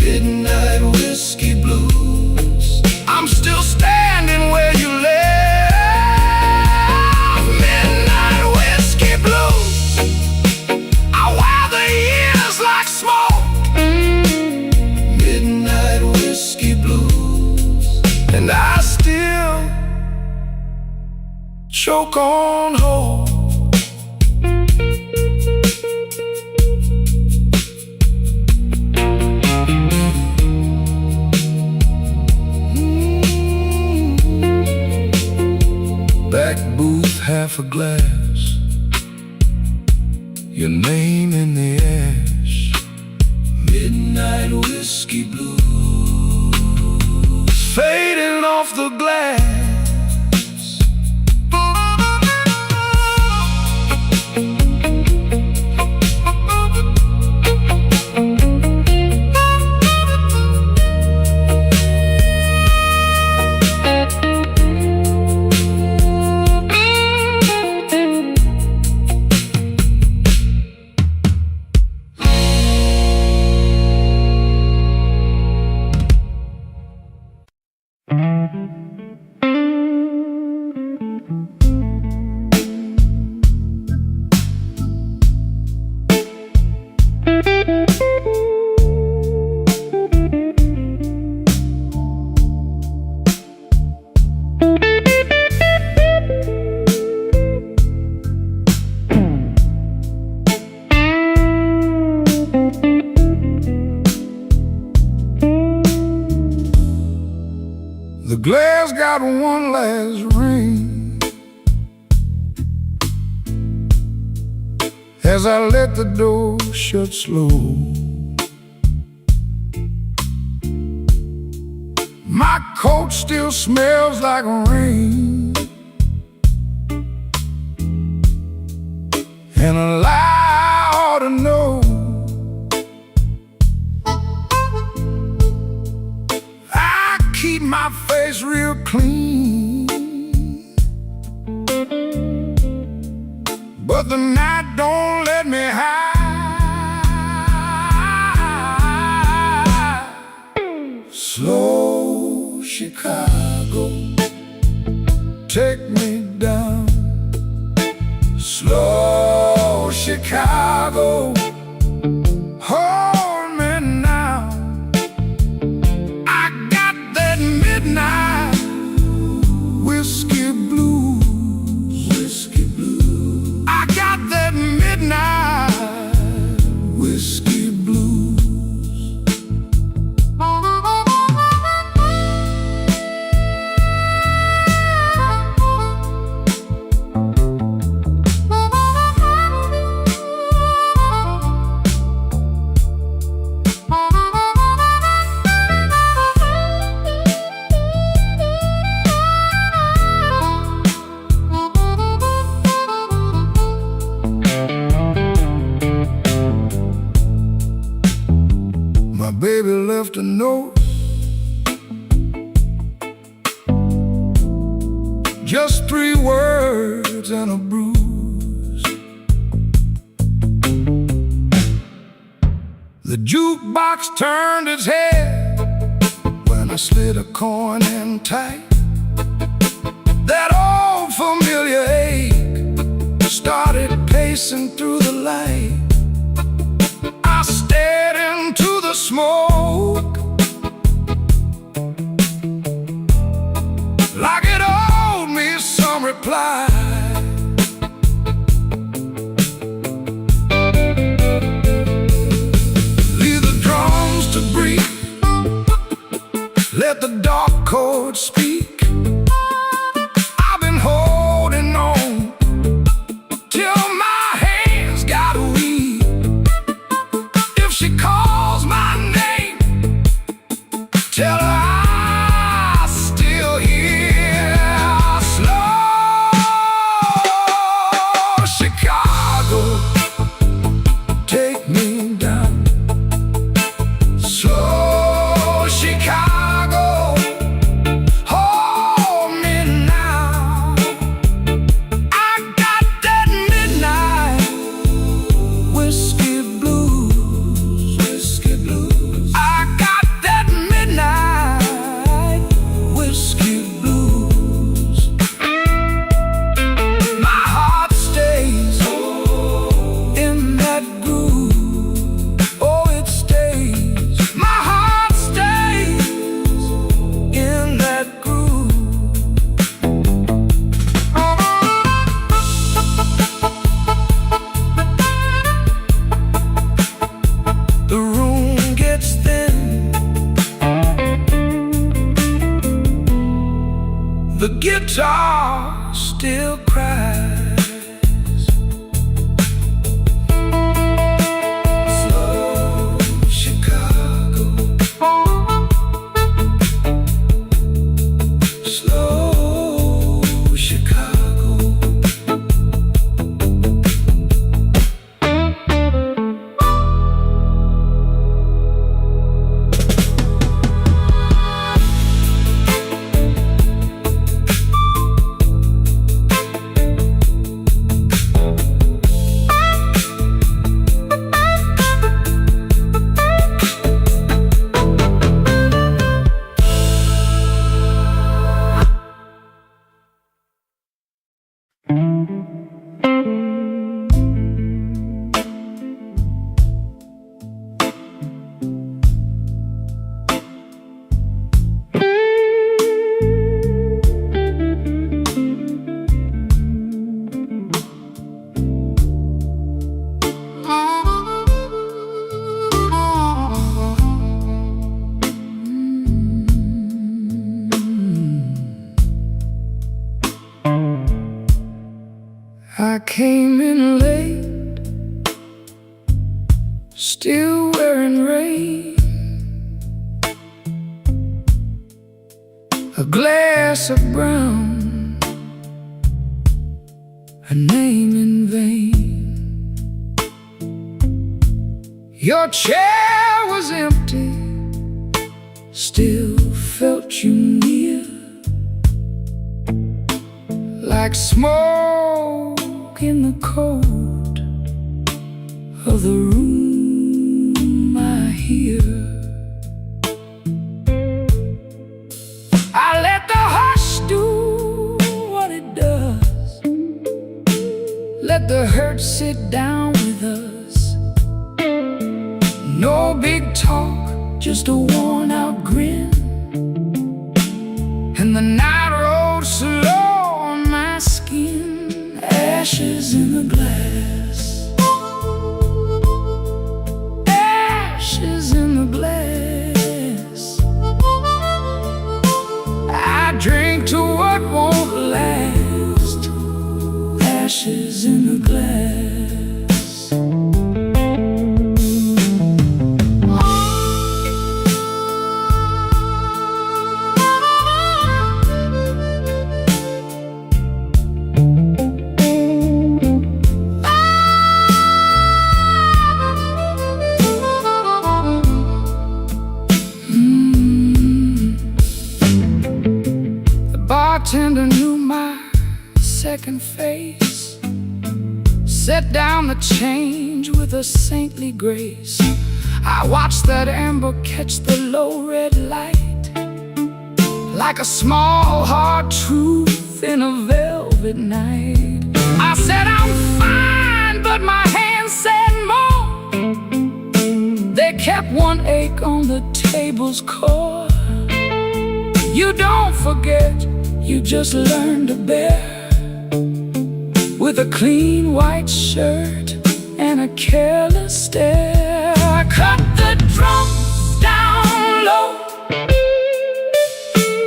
Midnight whiskey blues, I'm still standing where you left. Midnight whiskey blues, I wear the years like smoke. Midnight whiskey blues, and I still choke on hope. Back booth, half a glass, your name in the ash. Midnight whiskey blues, fading off the glass. The glass got one last ring as I let the door shut slow. My coat still smells like rain, and a lie ought to know. I keep my face real clean, but the night don't let me hide. Slow Chicago, take me down. Slow Chicago, hold me now. I got that midnight whiskey blues. Whiskey blues. I got that midnight whiskey blues. My baby left a note, just 3 words and a bruise. The jukebox turned its head when I slid a coin in tight. That old familiar ache started pacing through the light. I stared into the smoke like it owed me some reply. Leave the drums to breathe, let the dark chords speak. I've been holding on till my hands got weak. If she calls my name, tell her I'm still here. Slow Chicago, take me down. Slow Chicago, hold me now. I got that midnight whiskey blues. Whiskey blues. I got that midnight whiskey blues. My heart stays in that groove. Oh, it stays. My heart stays in that groove. The room gets thin, the guitar still cries. Slow Chicago, slow Chicago. I came in late, still wearing rain. a glass of brown, a name in vain. Your chair was empty, still felt you near, like smoke in the cold of the room I hear. I let the hush do what it does, let the hurt sit down with us. No big talk, just a worn-out grin, and the night rolled slow on my skin. Ashes in the glass, ashes in the glass. I drink to what won't last, ashes in the glass. Bartender knew my second face, set down the change with a saintly grace. I watched that amber catch the low red light, like a small hard truth in a velvet night. I said I'm fine, but my hands said more. They kept one ache on the table's core. You don't forget, you just learn to bear, with a clean white shirt and a careless stare. I cut the drums down low,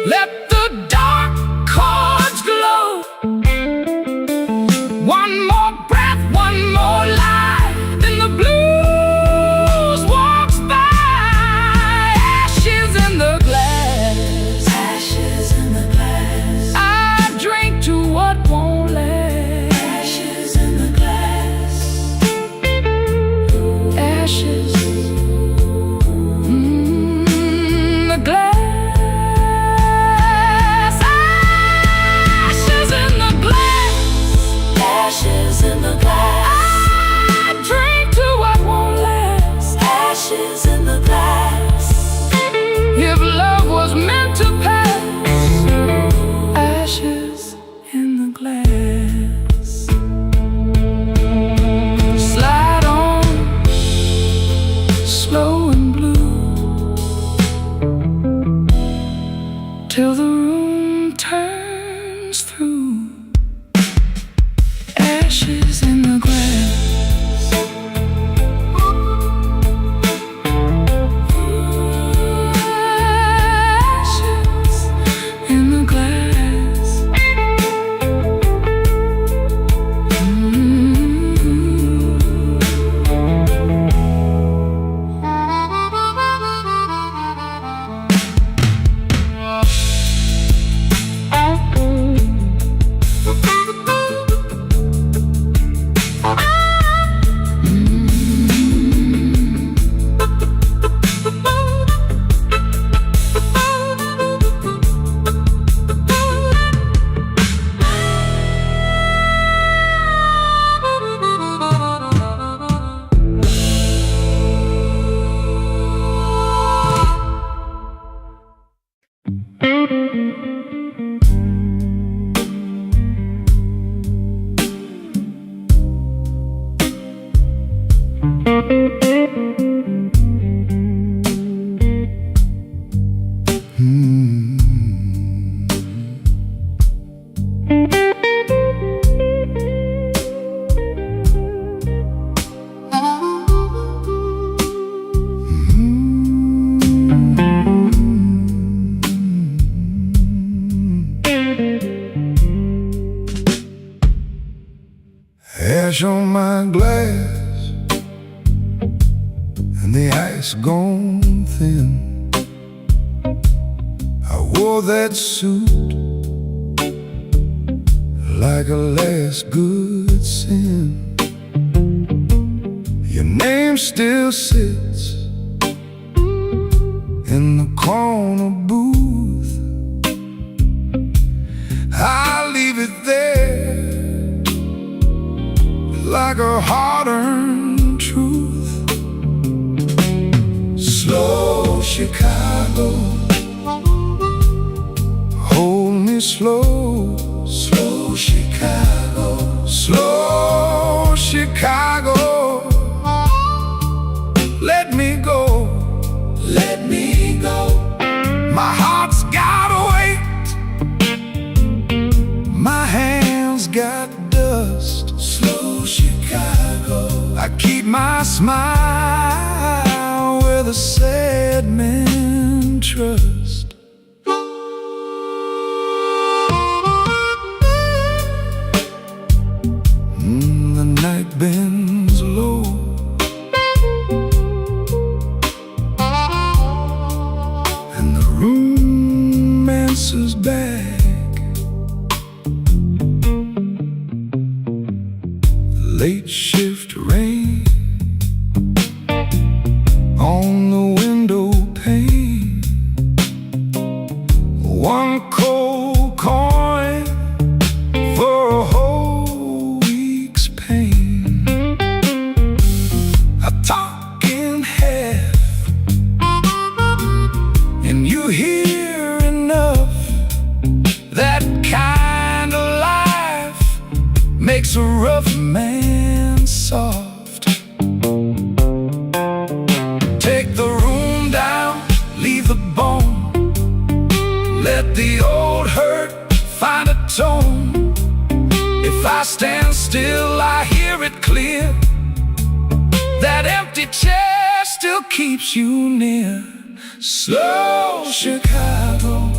let the dark chords glow. One more breath, one more lie, then the blues walks by. Ashes in the glass, ashes in the glass. I drink to what won't last, ashes in the glass. Ashes, the glass. Ashes in the glass, ashes in the glass. I drink to what won't last, ashes in the glass. If love was meant to pass, ashes in the glass. Slide on, slow and blue, till the room turns through. Ashes in the glass. Ashes in the glass. Ash on my glass, and the ice gone thin. I wore that suit like a last good sin. Your name still sits in the corner booth. I leave it there like a hard-earned truth. Slow Chicago, hold me slow. Slow Chicago, slow Chicago, let me go, let me go. My heart's gotta wait, my hands got dust. Slow Chicago, I keep my smile where the sad men trust. The night bends low, and the room answers back. Late shift rain on the window pane. One cold coin for a whole week's pain. I talk in half, and you hear enough. That kind of life makes a rough man soft. Take the room down, leave the bone. Let the old hurt find a tone. If I stand still, I hear it clear. That empty chair still keeps you near. Slow Chicago,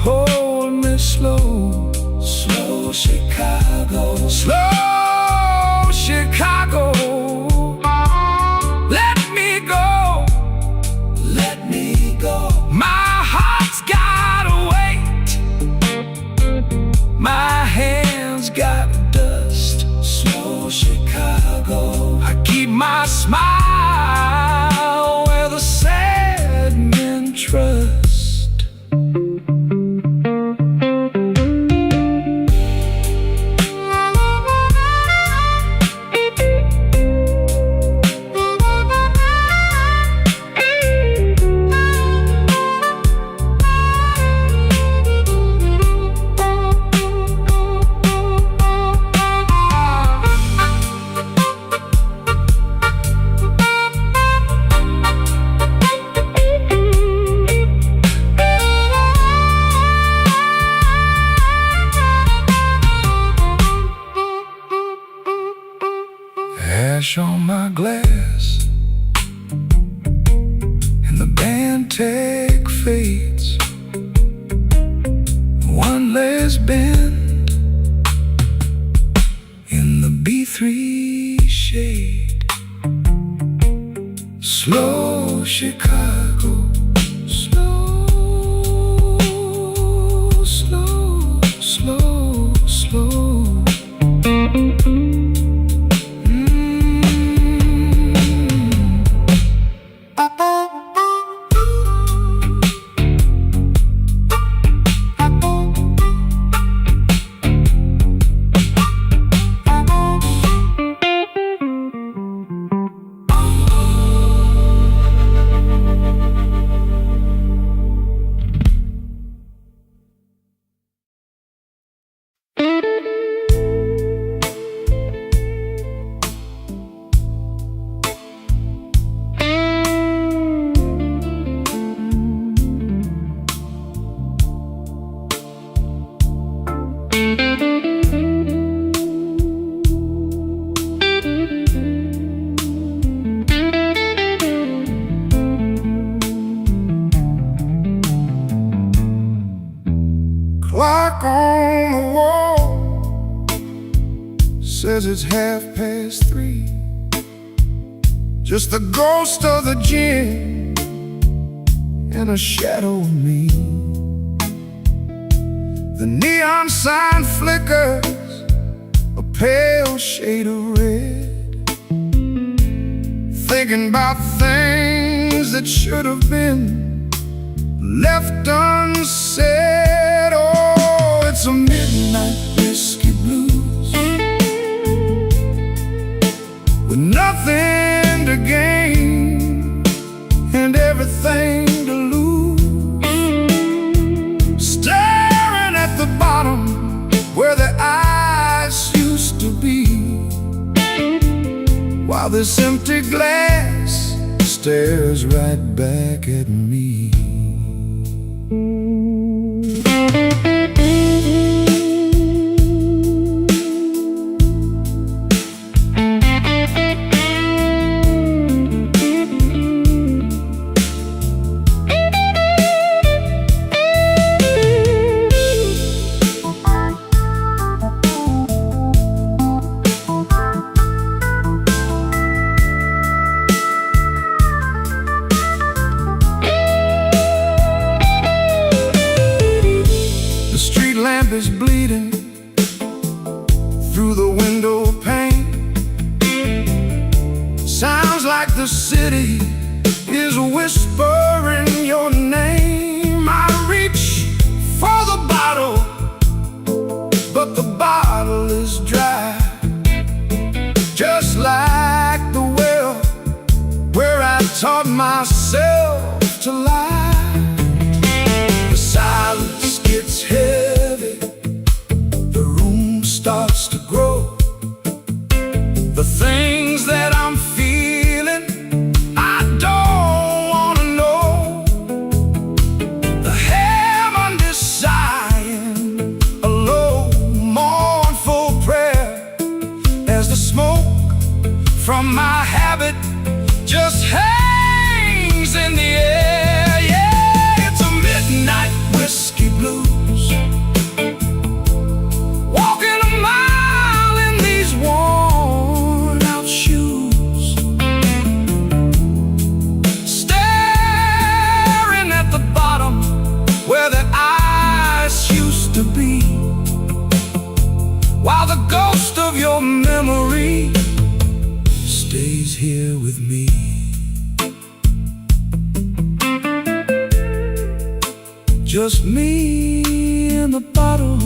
hold me slow. Slow Chicago, slow Chicago, let me go, let me go. My heart's gotta wait, my hands got dust. Slow Chicago, I keep my smile where the sad men trust. Ash on my glass, and the band tag fades. One last bend in the B3 shade. Slow Chicago, slow, slow, slow, slow. Clock on the wall says it's 3:30. Just the ghost of the gin and a shadow of me. The neon sign flickers a pale shade of red, thinking about things that should have been left unsaid. Oh, it's a midnight whiskey blues with nothing to gain and everything to lose, staring at the bottom where the eyes used to be, while this empty glass stares right back at me. Lamp is bleeding through the window pane. Sounds like the city is whispering your name. I reach for the bottle, but the bottle is dry, just like the well where I taught myself to lie. The silence gets heavy, the room starts to grow. The things that I'm feeling, I don't wanna know. The heaven is sighing a low, mournful prayer as the smoke from my habit just hangs in the air. Yeah, it's a midnight whiskey blues. While the ghost of your memory stays here with me. Just me and the bottle.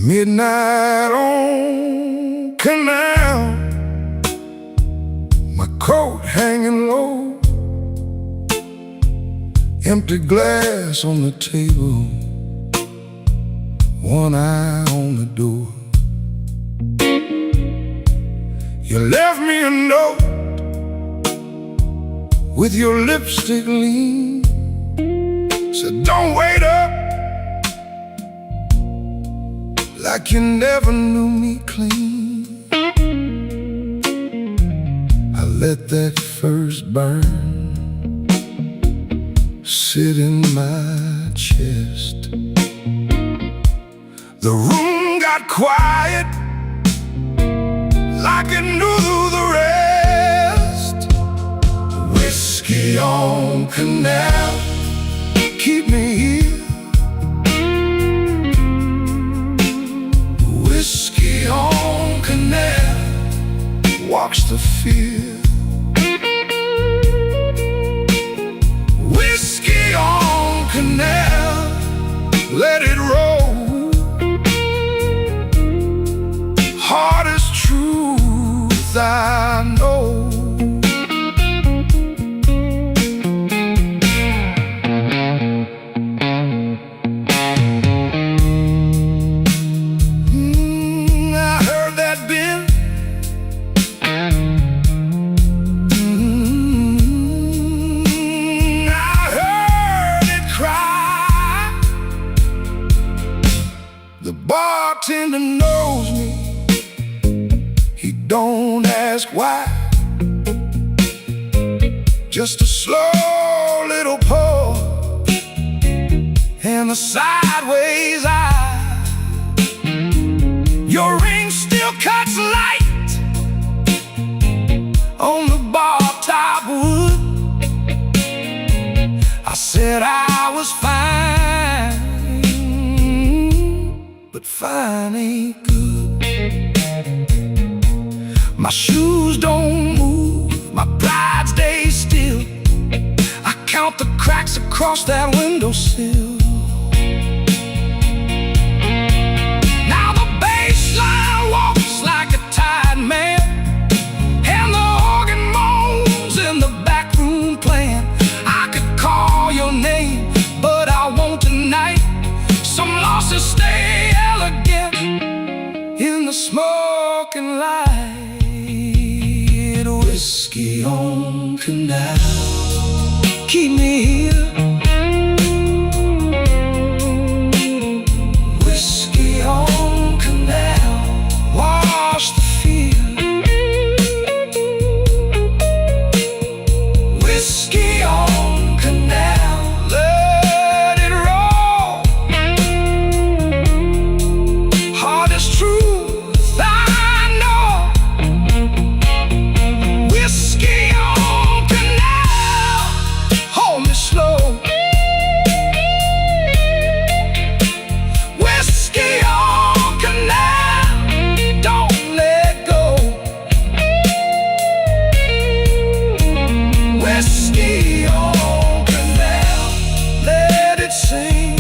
Midnight on Canal, my coat hanging low, empty glass on the table, one eye on the door. You left me a note with your lipstick lean, said don't wait up, like you never knew me clean. I let that first burn sit in my chest. The room got quiet, like it knew the rest. Whiskey on Canal, keep me here. Whiskey on Canal, walks the fear. Whiskey on Canal, let it roll. Hardest truth I know. bartender knows me. He don't ask why. Just a slow little pull and a sideways eye. Your ring still cuts light on the bar top wood. I said I was fine, but fine ain't good. My shoes don't move, my pride stays still. I count the cracks across that windowsill. Now the bass line walks like a tired man, and the organ moans in the back room playing. I could call your name, but I won't tonight. Some losses stay elegant in the smoking light. Whiskey on canal, keep me here. Whiskey on canal, wash the field. Whiskey on canal, let it roll. Hardest truth I know. Whiskey on canal, hold me slow. Whiskey on canal, don't let go. Whiskey on canal, let it sing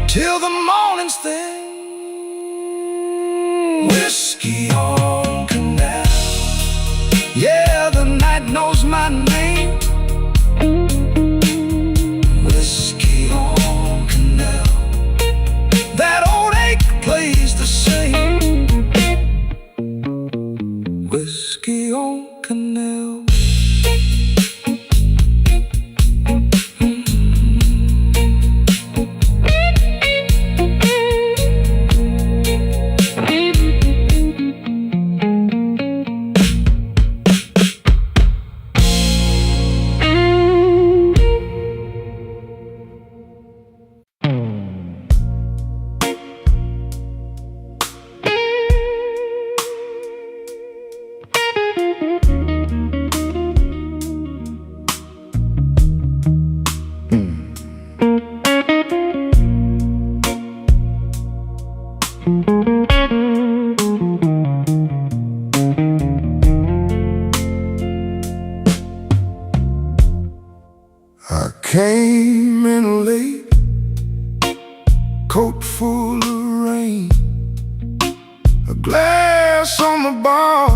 till the morning's thing. Whiskey on canal, yeah, the night knows my name. Whiskey on canal, that old ache plays the same. Whiskey on canal. I came in late, coat full of rain, a glass on the bar,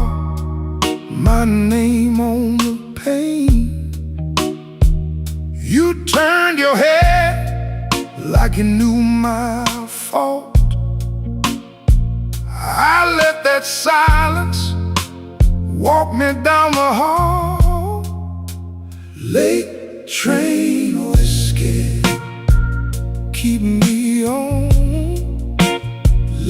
my name on the pane. You turned your head like you knew my fault. I let that silence walk me down the hall. Late train whiskey, keep me on.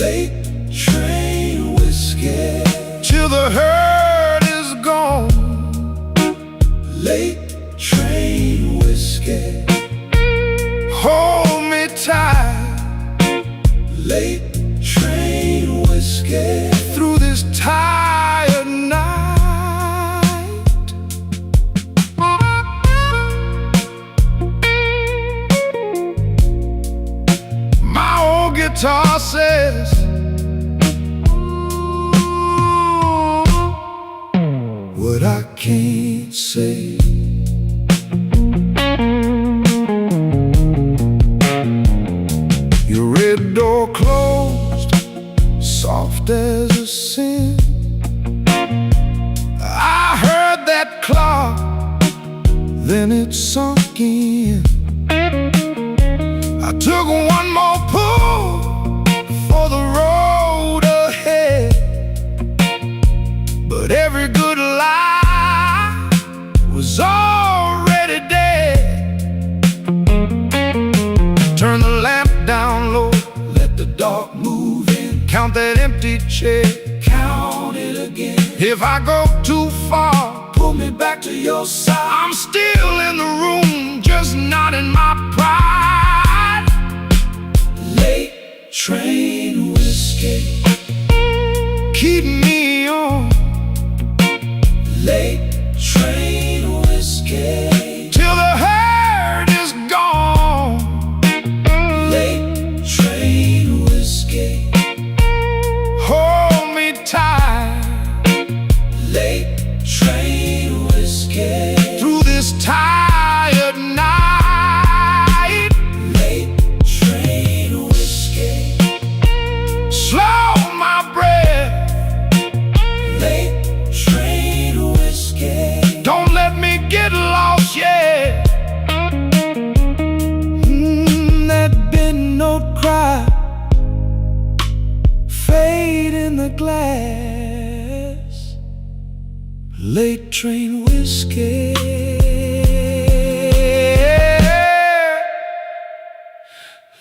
Late train whiskey, till the hurt is gone. Late train whiskey, hold me tight. Late train whiskey, through this tired night. Guitar says, what I can't say. Your red door closed, soft as a sin. I heard that clock, then it sunk in. I took one more pull for the road ahead, but every good lie was already dead. Turn the lamp down low, let the shed. Count it again. If I go too far, Pull me back to your side. I'm still in the room, just not in my pride. Late train whiskey, Keep me on late train whiskey, till the hurt is gone. late train whiskey, Hold me tight late train whiskey, through this tired night. late train whiskey, Slow my breath, late train whiskey, don't let me get lost yet. That big note cry, fade in the glass. Late train whiskey,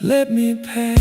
let me pass.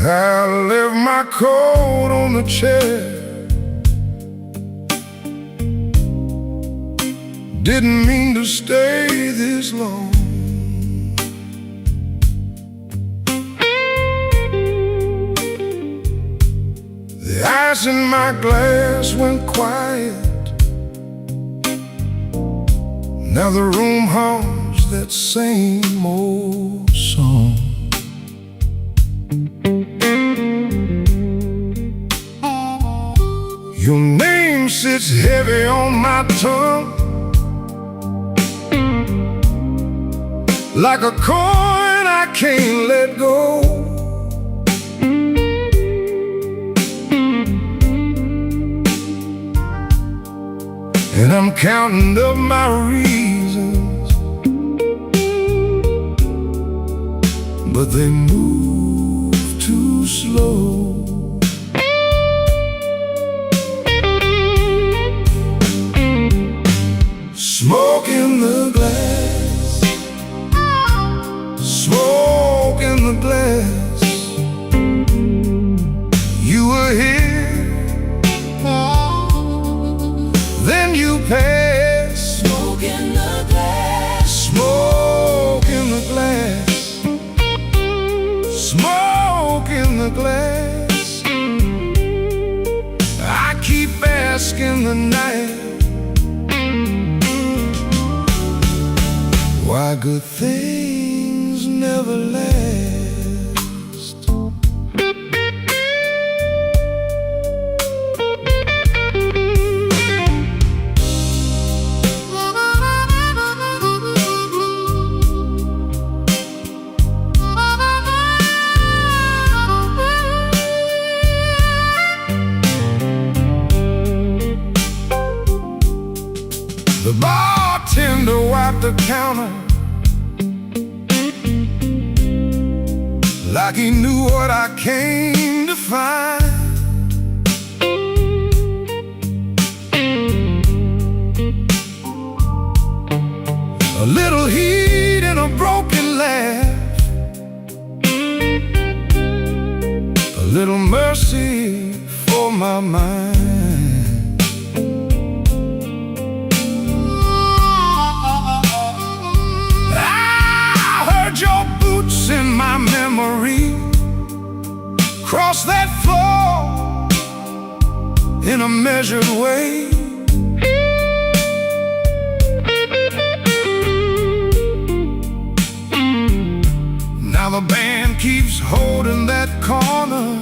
I left my coat on the chair. Didn't mean to stay this long. The ice in my glass went quiet. Now the room hums that same old song. Your name sits heavy on my tongue, like a coin I can't let go. And I'm counting up my reasons, but they move too slow. Smoke in the glass, smoke in the glass. You were here, then you passed. smoke in the glass, Smoke in the glass, smoke in the glass. I keep asking the night why good things never last. The bartender wiped the counter like he knew what I came to find. a little heat and a broken laugh, a little mercy for my mind. I heard your boots in my memory cross that floor in a measured way. Now the band keeps holding that corner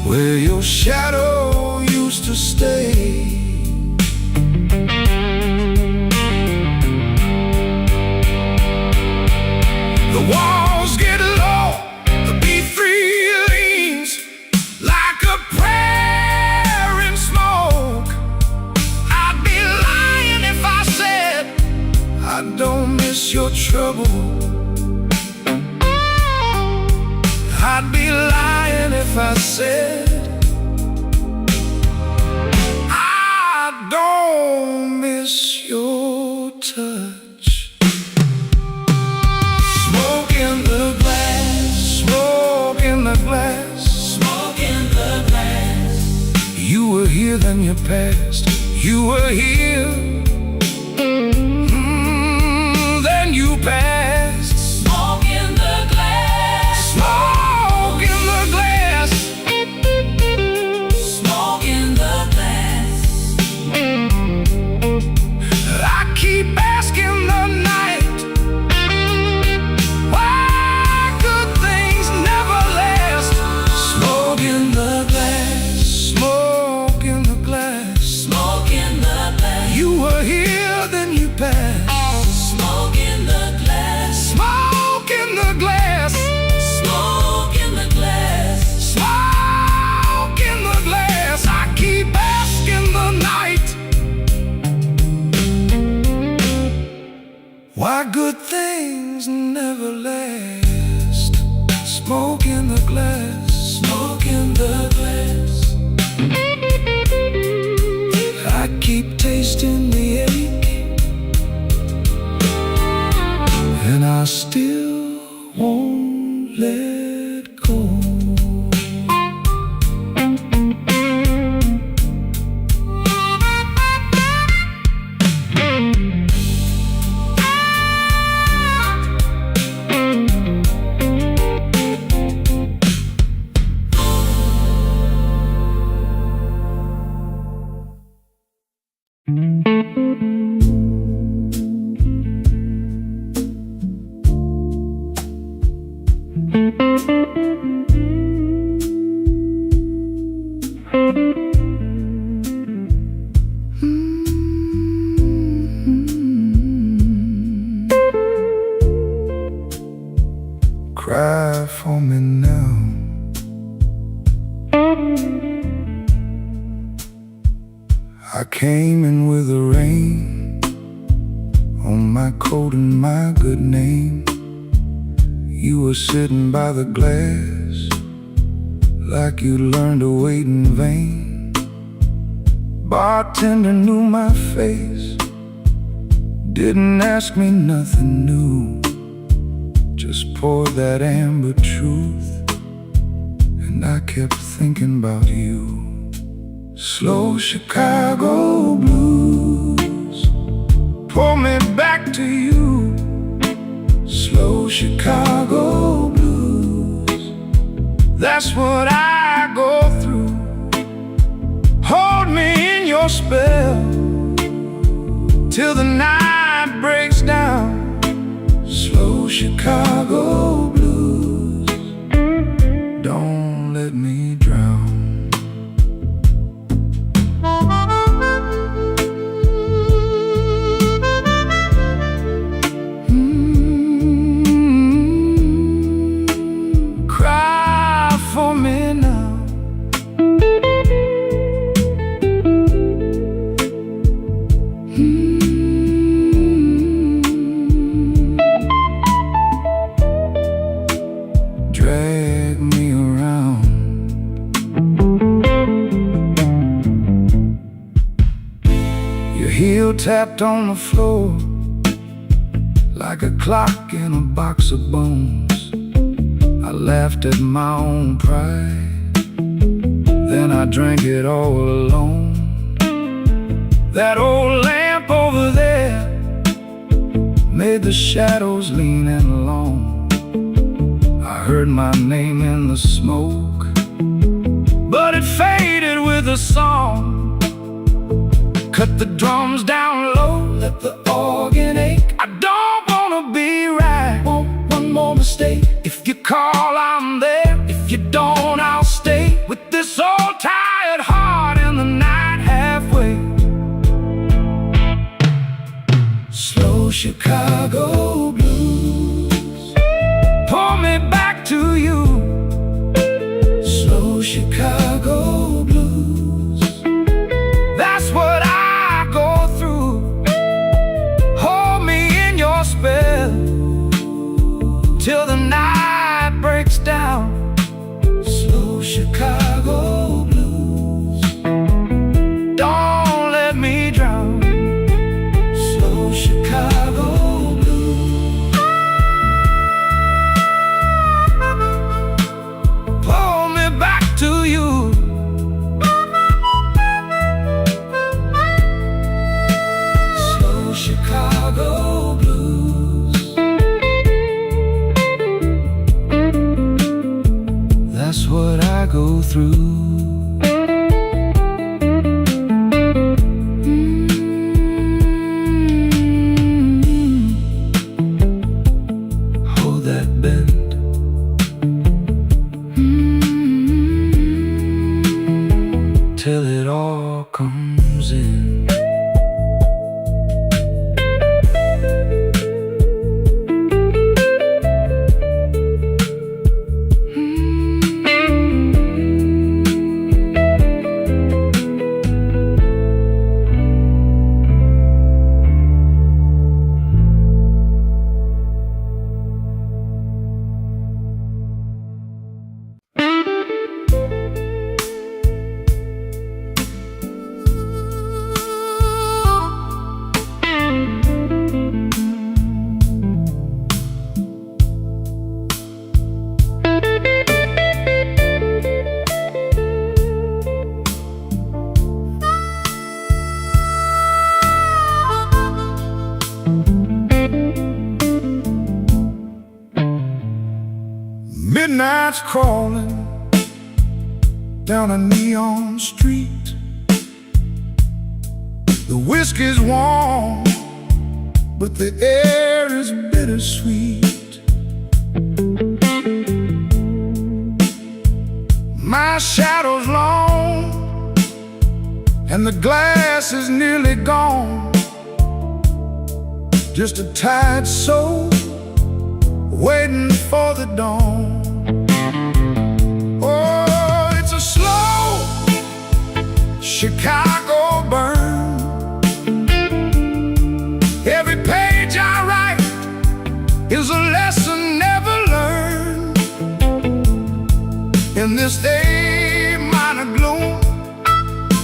where your shadow used to stay. The walls get low, the B3 leans like a prayer in smoke. I'd be lying if I said I don't miss your trouble. I'd be lying if I said I don't miss your touch. Smoke in the glass, smoke in the glass, smoke in the glass. You were here, then you passed. You were here, then you passed. Smoke in the glass, Smoke in the glass, smoke in the glass. I keep asking the night why good things never last. Smoke in the glass, smoke in the glass, Smoke in the glass, you were here, then you passed. smoke in the glass, Smoke in the glass, smoke in the glass. smoke in the glass. I keep asking the night why good things never last. Smoke in the glass, smoke in the glass. I keep tasting the ache, and I still won't let go. Cry for me now. I came in with the rain on my coat and my good name. You were sitting by the glass like you learned to wait in vain. Bartender knew my face, didn't ask me nothing new, just poured that amber truth, and I kept thinking about you. Slow Chicago blues pull me back to you. Slow Chicago blues, that's what I go through. Hold me in your spell till the night breaks down. Slow Chicago blues, don't let me drown. Cry for me now. heel tapped on the floor like a clock in a box of bones. I laughed at my own pride, then I drank it all alone. That old lamp over there made the shadows lean and long. I heard my name in the smoke, but it faded with a song. Cut the drums down low, let the organ ache. I don't wanna be right, want one more mistake. If you call, I'm there. If you don't, I'll stay with this old tired heart in the night halfway. Slow Chicago blues, pull me back to you. Slow Chicago blues, that's what I go through. Hold me in your spell till the night breaks down. Slow Chicago blues, don't let me drown. Slow Chicago blues, pull me back to you. Slow Chicago blues, that's what I go through. Hold that bend. Till it all comes in. Midnight's crawling down a neon street. The whiskey's warm, but the air is bittersweet. My shadow's long, and the glass is nearly gone. Just a tired soul waiting for the dawn. Oh, it's a slow Chicago burn. Every page I write is a lesson never learned. In this A minor gloom,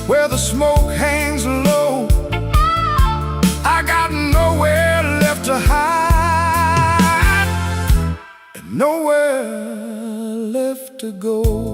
where the smoke hangs low, I got nowhere left to hide, and nowhere left to go.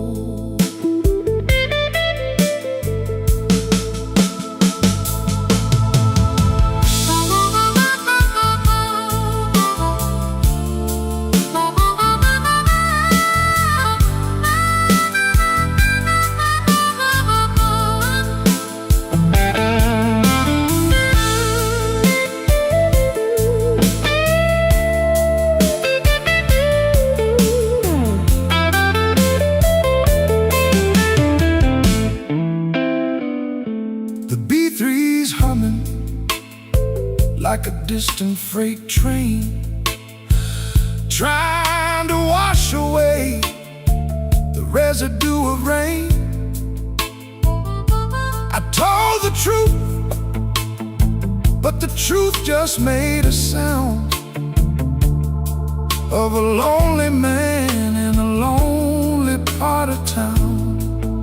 Like a distant freight train, trying to wash away the residue of rain. I told the truth, but the truth just made a sound of a lonely man in a lonely part of town.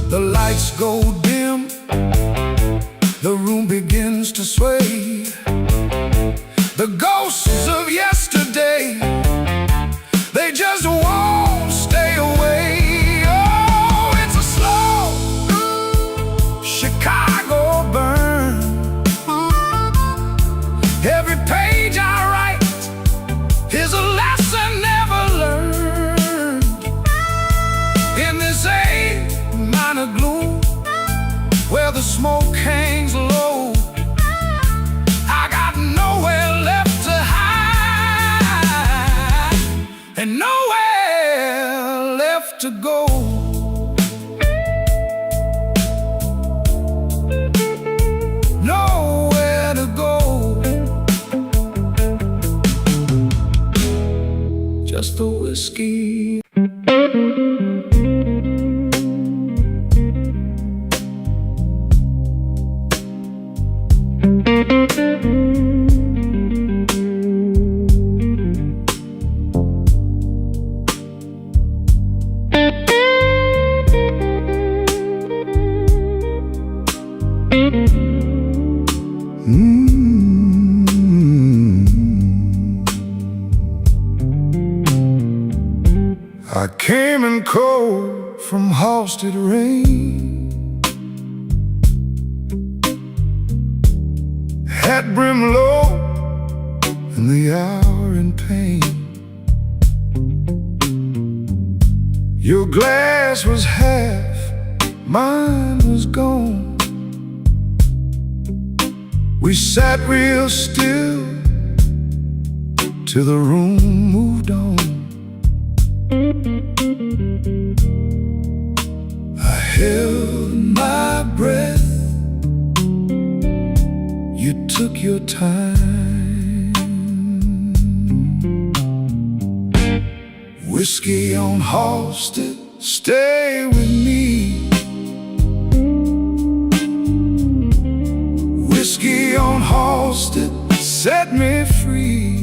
The lights go dim The room begins to sway. The ghosts of yesterday, they just won't stay away. Oh, it's a slow Chicago burn. Every page I write is a lesson never learned. In this A-minor gloom, where the smoke hangs low, I got nowhere left to hide and nowhere left to go. Nowhere to go. Just the whiskey. I came in cold from Halstead rain, hat brim low in the hour in pain. Your glass was half, mine was gone. We sat real still till the room moved on. I held my breath. You took your time. Whiskey on Halstead, stay with me. Whiskey on Halstead, set me free.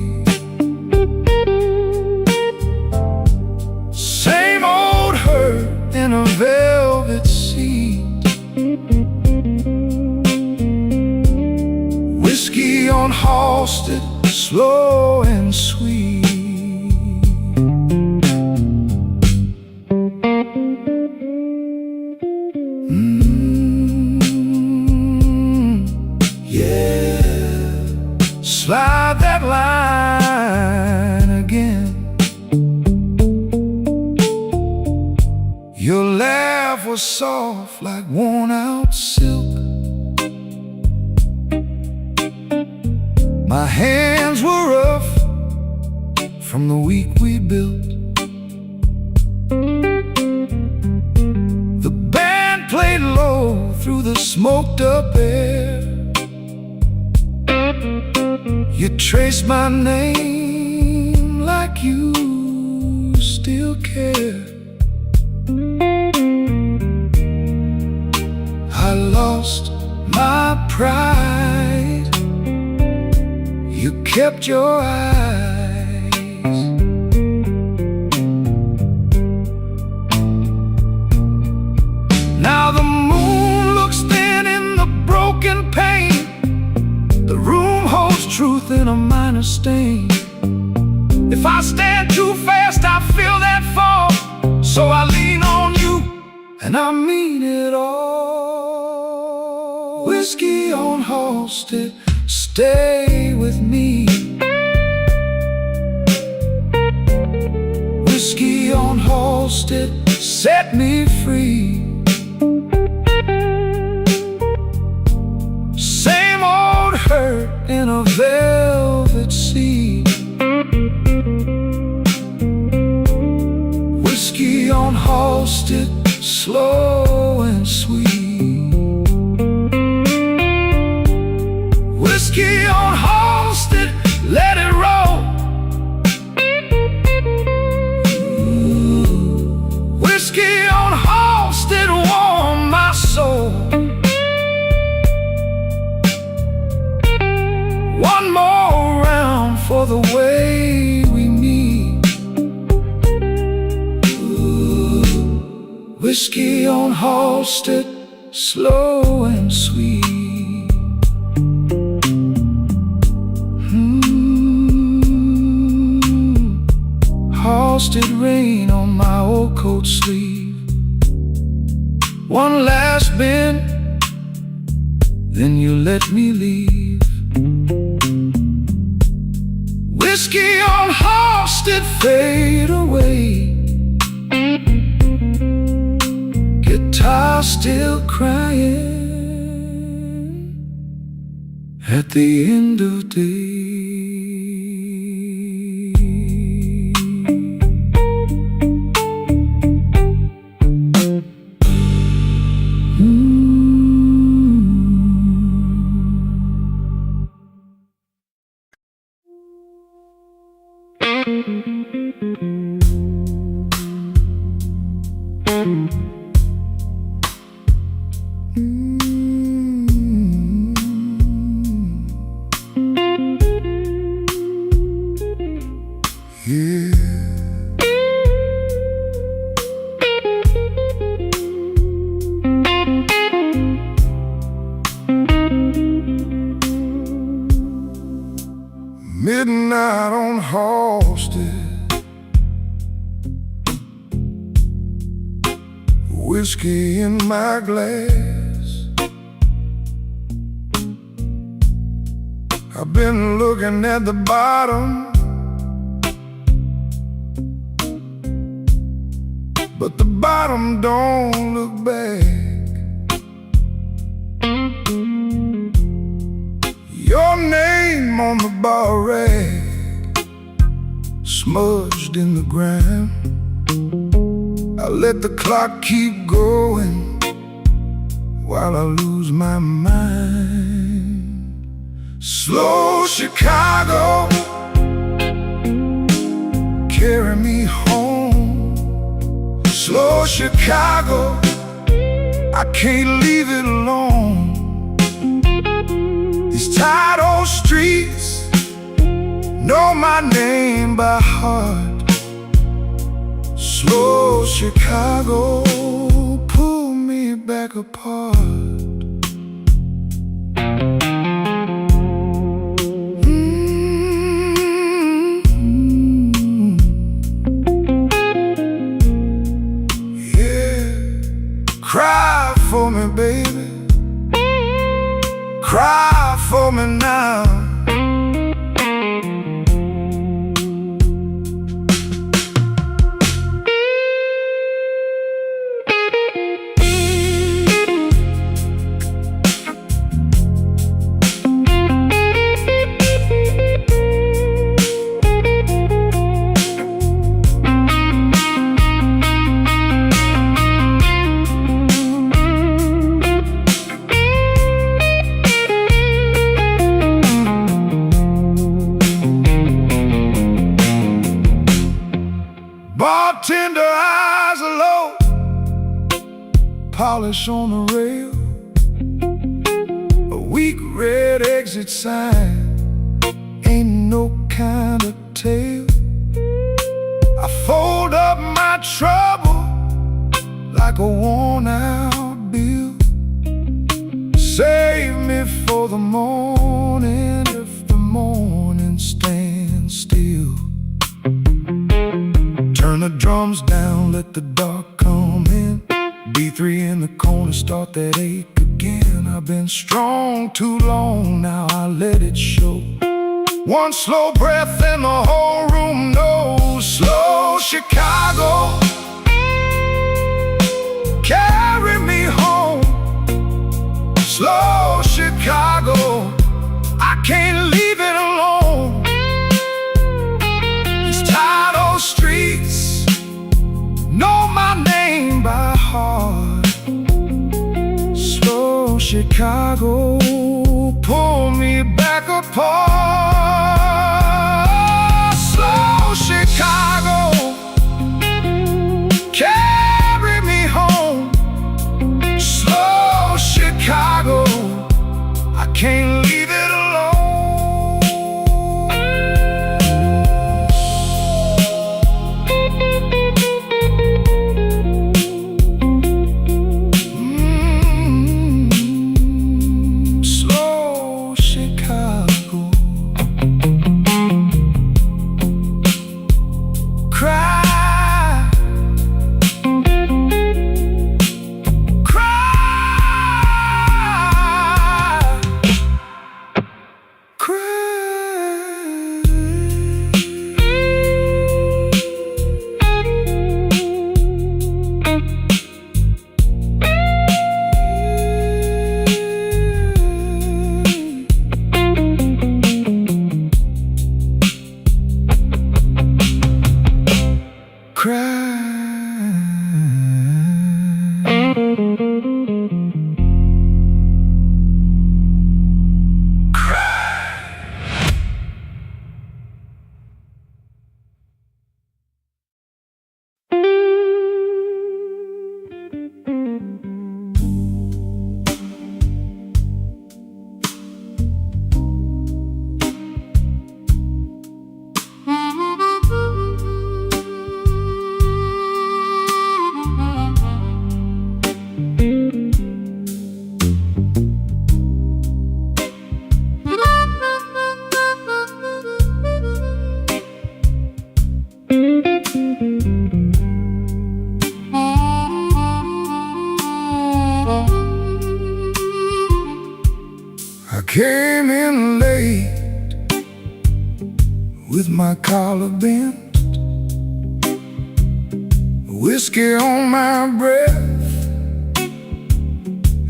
Same old hurt in a velvet seat. Whiskey on Halstead, slow and sweet. Yeah, slide that line again. Your laugh was soft like worn-out silk. My hands were rough from the week we built. The band played low through the smoked-up air. You traced my name like you still care. I lost my pride. You kept your eyes. Now the moon looks thin in the broken pane. The room holds truth in a minor stain. If I stand too fast, I feel that fall. So I lean on you, and I mean it all. Whiskey on Halstead, stay with me. Whiskey on Halstead, set me free. Same old hurt in a velvet seat. Whiskey on Halstead, slow and sweet. Whiskey on Halstead, let it roll. Whiskey on Halstead, warm my soul. One more round for the way we meet. Whiskey on Halstead, slow and sweet. frosted rain on my old coat sleeve. One last bend, then you let me leave. Whiskey on horse did fade away, guitar still crying at the end of day. Midnight on Halsted, whiskey in my glass. I've been looking at the bottom, but the bottom don't look back. Your name on the bar rack, smudged in the grime. I let the clock keep going while I lose my mind. Slow Chicago, carry me home. Slow Chicago, I can't leave it alone. These tired old streets know my name by heart. Slow Chicago, pull me back apart. Yeah, cry for me, baby. Cry for me now. Bartender eyes are low, polish on the rail, a weak red exit sign, ain't no kind of tale. I fold up my trouble like a worn out bill. Save me for the morning if the morning stands still. Turn the drums down, let the dark come in. B3 in the corner, start that ache again. I've been strong too long, now I let it show. One slow breath and the whole room knows. Slow Chicago, carry me home. Slow Chicago, I can't leave it alone. These tired old streets know my name by heart. Slow Chicago, pull me back apart. Slow Chicago, carry me home. Slow Chicago, I can't leave it alone. Slow Chicago. came in late with my collar bent, whiskey on my breath,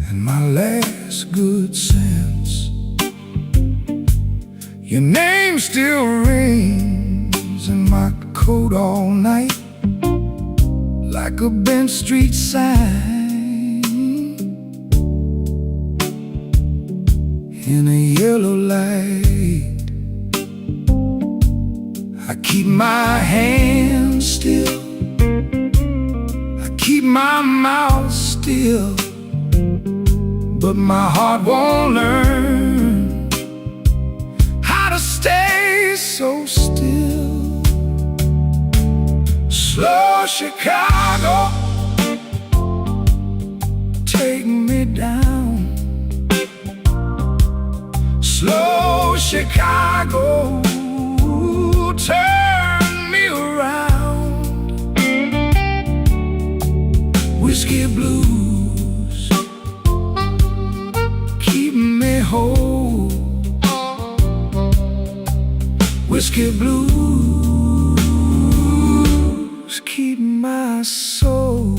and my last good sense. Your name still rings in my coat all night, like a bench street sign in a yellow light. I keep my hands still, I keep my mouth still, but my heart won't learn how to stay so still. Slow Chicago, take me down. Slow Chicago, turn me around. Whiskey blues, keep me whole. Whiskey blues, keep my soul.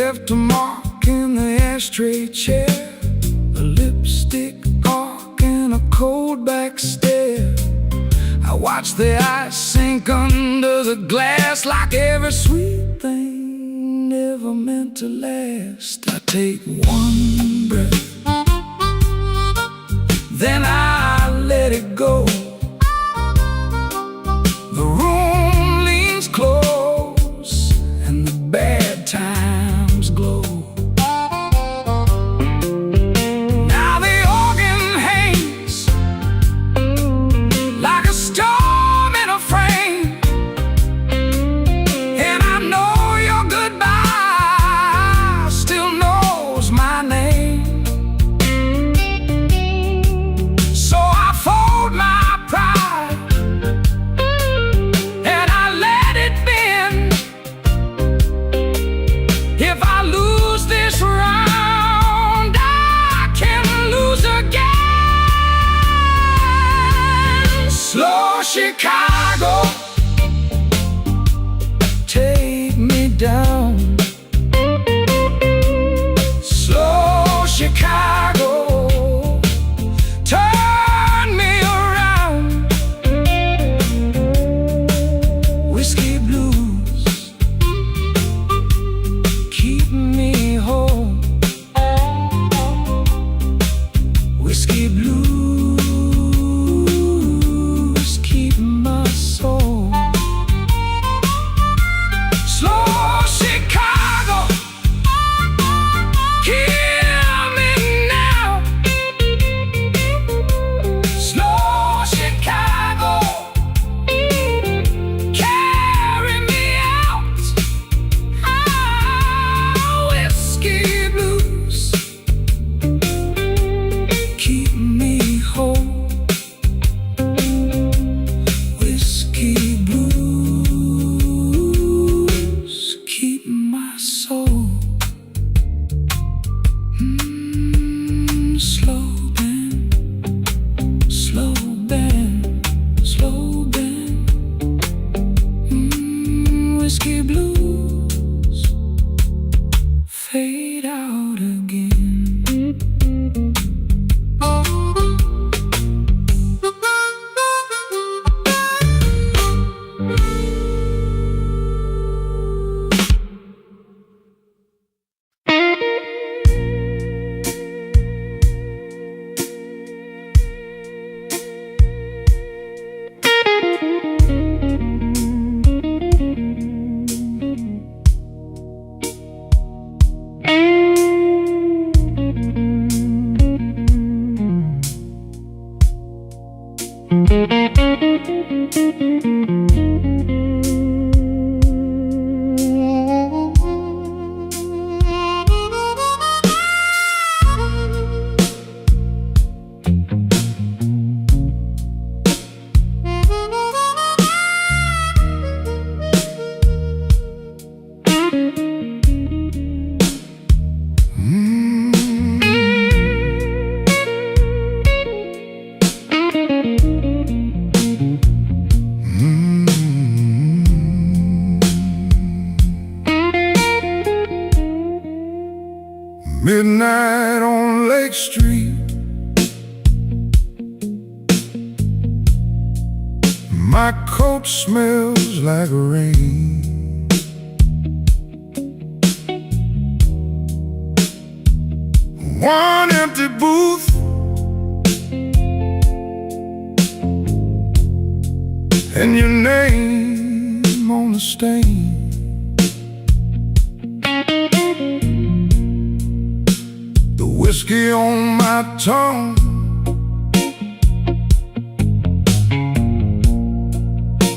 Left a mark in the ashtray chair, a lipstick mark and a cold back stare. I watch the ice sink under the glass, like every sweet thing never meant to last. I take one breath, then I let it go. The room leans close and the bad times glow. Now the organ hangs like a storm in a frame, and I know your goodbye still knows my name. So I fold my pride and I let it bend. If I lose this round, I can lose again. Slow Chicago, take me down. Slow Chicago, turn me around. Whiskey blues, keep me home. Whiskey blues, keep my soul. Slow Chicago. Midnight on Lake Street, my coat smells like rain. One empty booth, and your name on the stain. The whiskey on my tongue,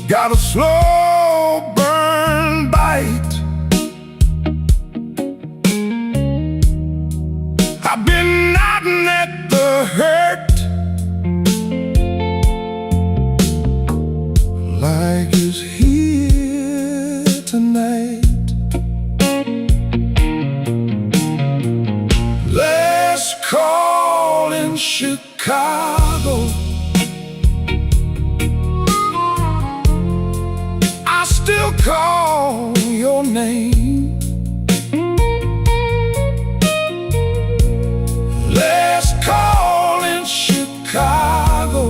got a slow burn bite. I've been nodding at the hurt, like it's here tonight. Let's call in Chicago. I still call your name. Let's call in Chicago.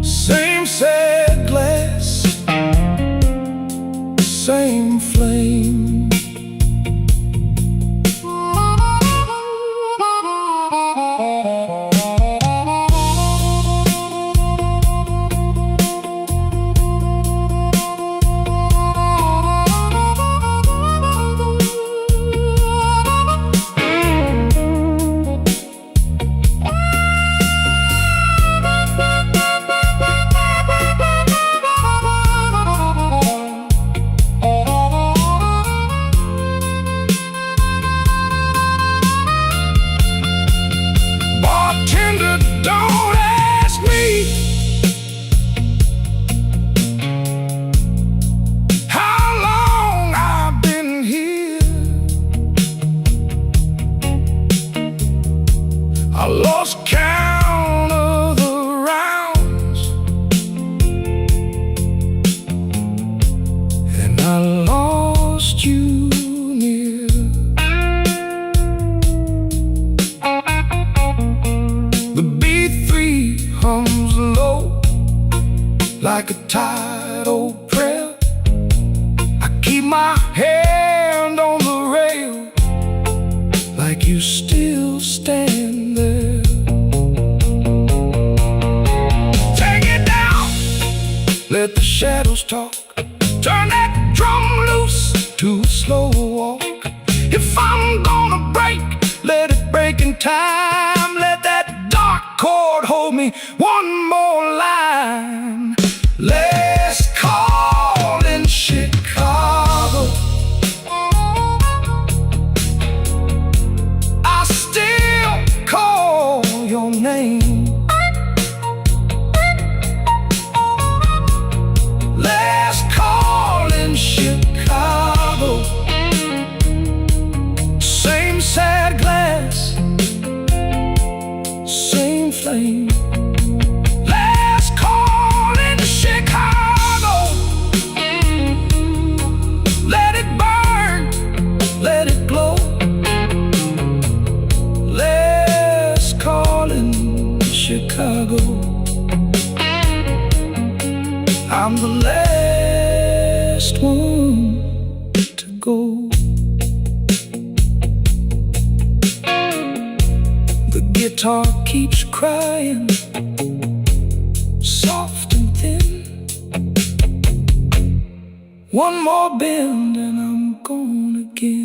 Same sad glass, same flame. Bartender, don't ask me how long I've been here. I lost count of the rounds, and I lost you near. The B3 hums low like a tidal prayer. I keep my hand on the rail, like you still stand there. Take it down, let the shadows talk. Turn that drum loose to a slow walk. If I'm gonna break, let it break in time. Let that dark chord hold me one more line. Let's call in Chicago. I still call your name. Let's call in Chicago. Same sad glass, same flame. Let's call in Chicago. Let it burn, let it glow. Let's call in Chicago. I'm the last one to go. The guitar keeps crying, soft and thin. One more bend and I'm gone again.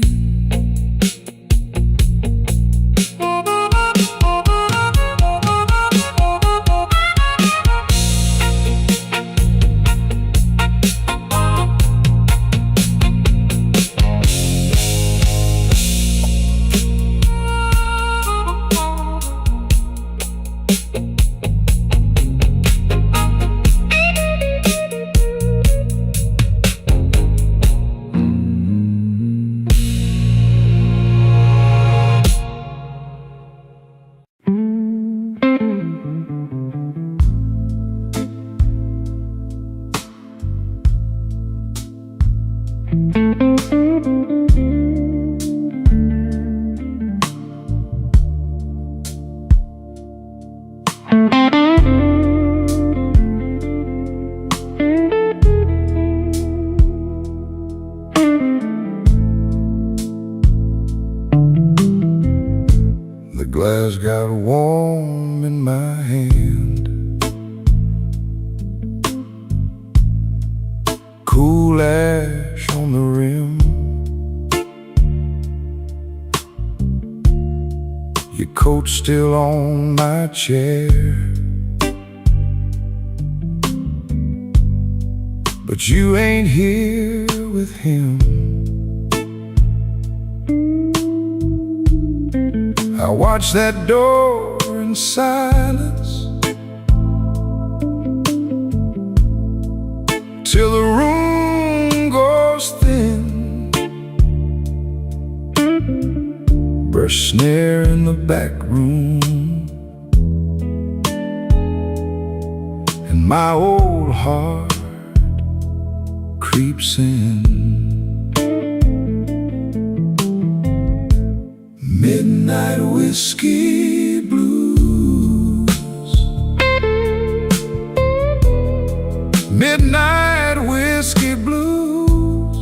glass got warm in my hand. Cool ash on the rim. Your coat's still on my chair, but you ain't here with him. I watch that door in silence till the room goes thin. Brush snare in the back room, and my old heart creeps in. Midnight whiskey blues. Midnight whiskey blues.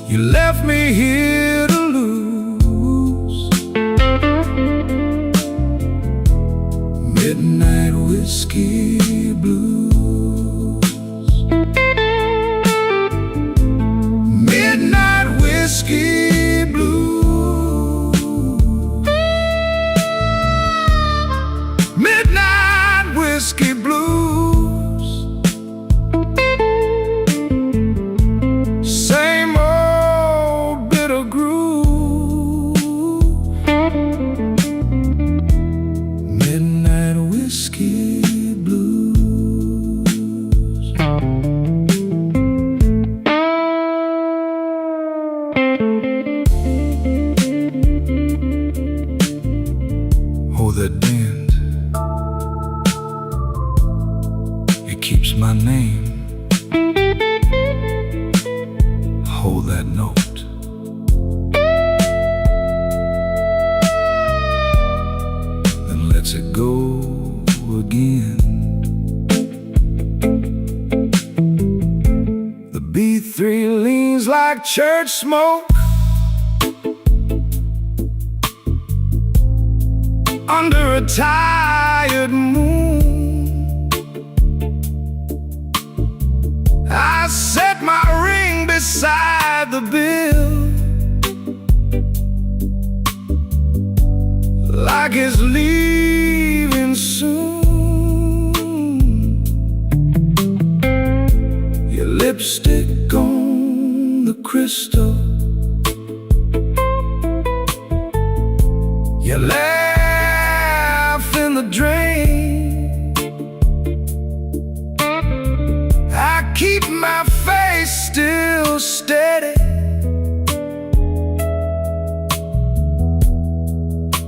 You left me here to lose. Midnight whiskey blues. Midnight whiskey blues. Midnight whiskey blues. Same old bitter groove. Midnight whiskey blues. Oh, that bend, it keeps my name. Hold that note, then lets it go again. The B3 leans like church smoke under a tired moon. I set my ring beside the bill, like it's leaving soon. Your lipstick on the crystal, you laugh in the drain. I keep my face still steady,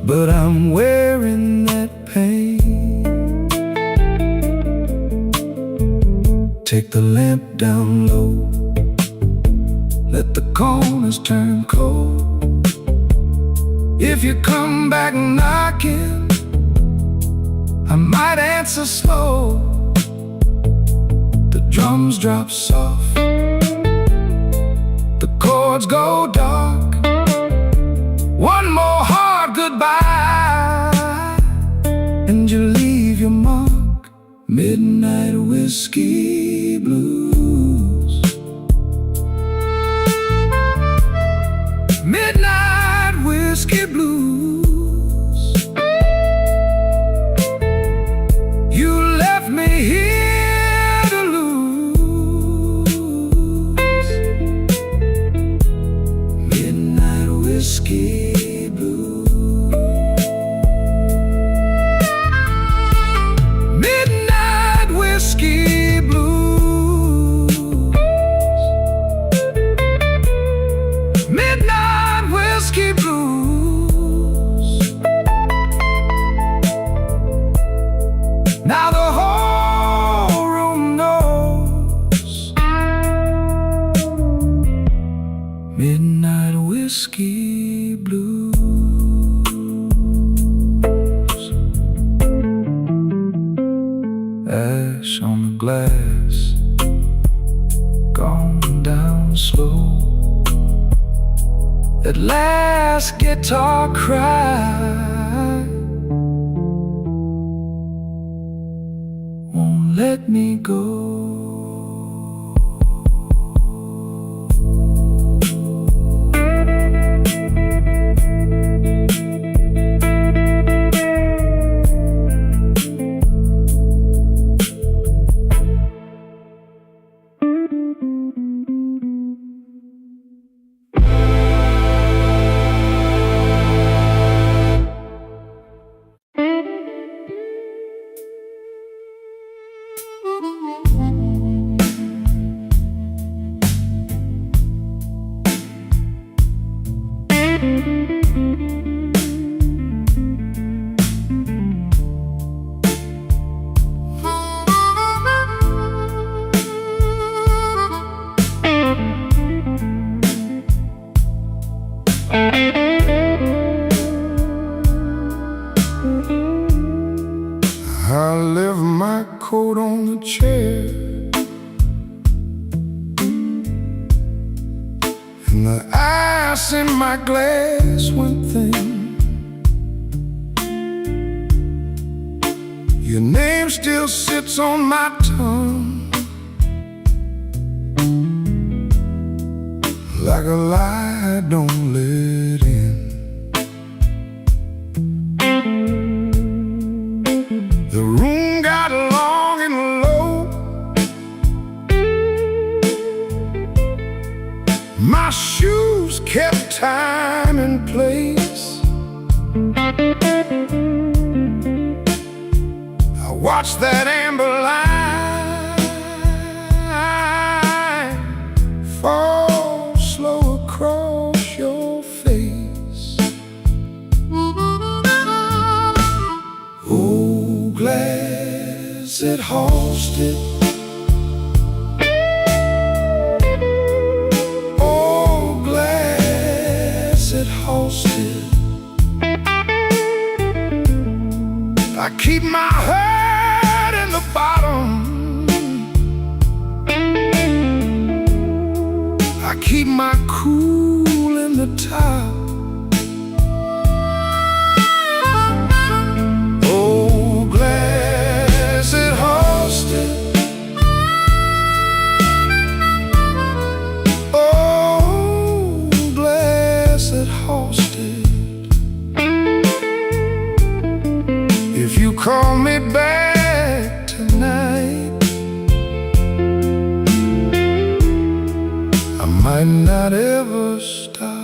but I'm wearing that pain. Take the lamp down low, let the corners turn cold. If you come back knocking, I might answer slow. The drums drop soft, the chords go dark. One more hard goodbye, and you leave your mark. Midnight whiskey blues. Midnight whiskey blues. You left me here to lose. Midnight whiskey blues. Midnight whiskey blues. Midnight whiskey blues. Now the whole room knows. Midnight whiskey blues. Ash on the glass, gone down slow. that last guitar cry won't let me go. I left my coat on the chair, and the ice in my glass went thin. Your name still sits on my tongue like a lie I don't let in. The room got long and low. My shoes kept time and place. I watched that amber line fall slow across your face. Oh, glass that holds it. Oh, glass that holds it. I keep my heart in the bottom. I keep my cool in the top. Oh, glass it holds it. Oh, glass it holds it. If you call me back tonight, I might not ever stop.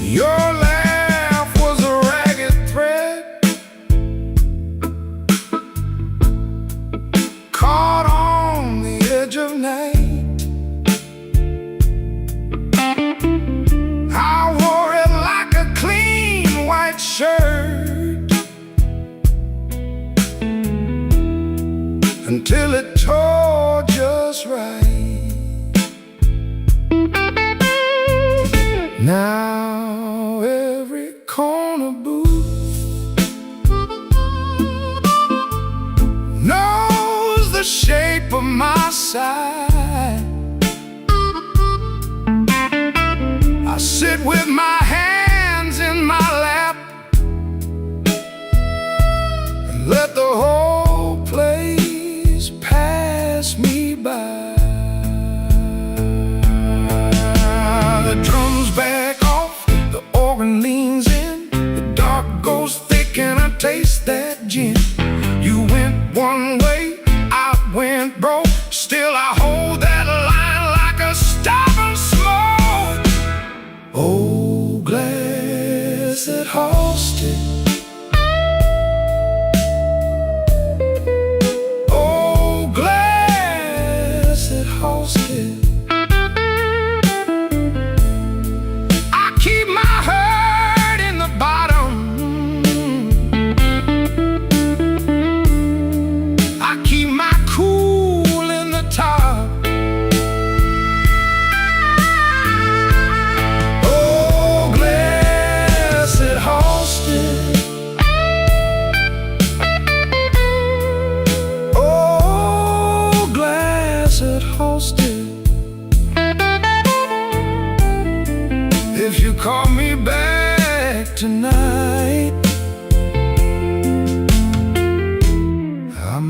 Your laugh was a ragged thread caught on the edge of night. I wore it like a clean white shirt until it tore just right. Now every corner booth knows the shape of my side. I sit with my hands in my lap and let the whole place pass me by. The drums back off, the organ leans in, the dark goes thick and I taste that gin. You went one way, I went broke, still I hold that line like a stubborn smoke. Oh, glass that holds it. Oh, glass that holds it.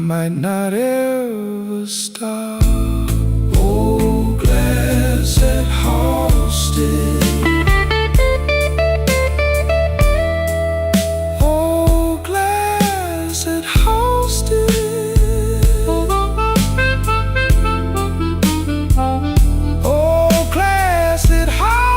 might not ever stop. Oh, glass that hosted. Oh, glass that hosted. Oh, glass that hosted.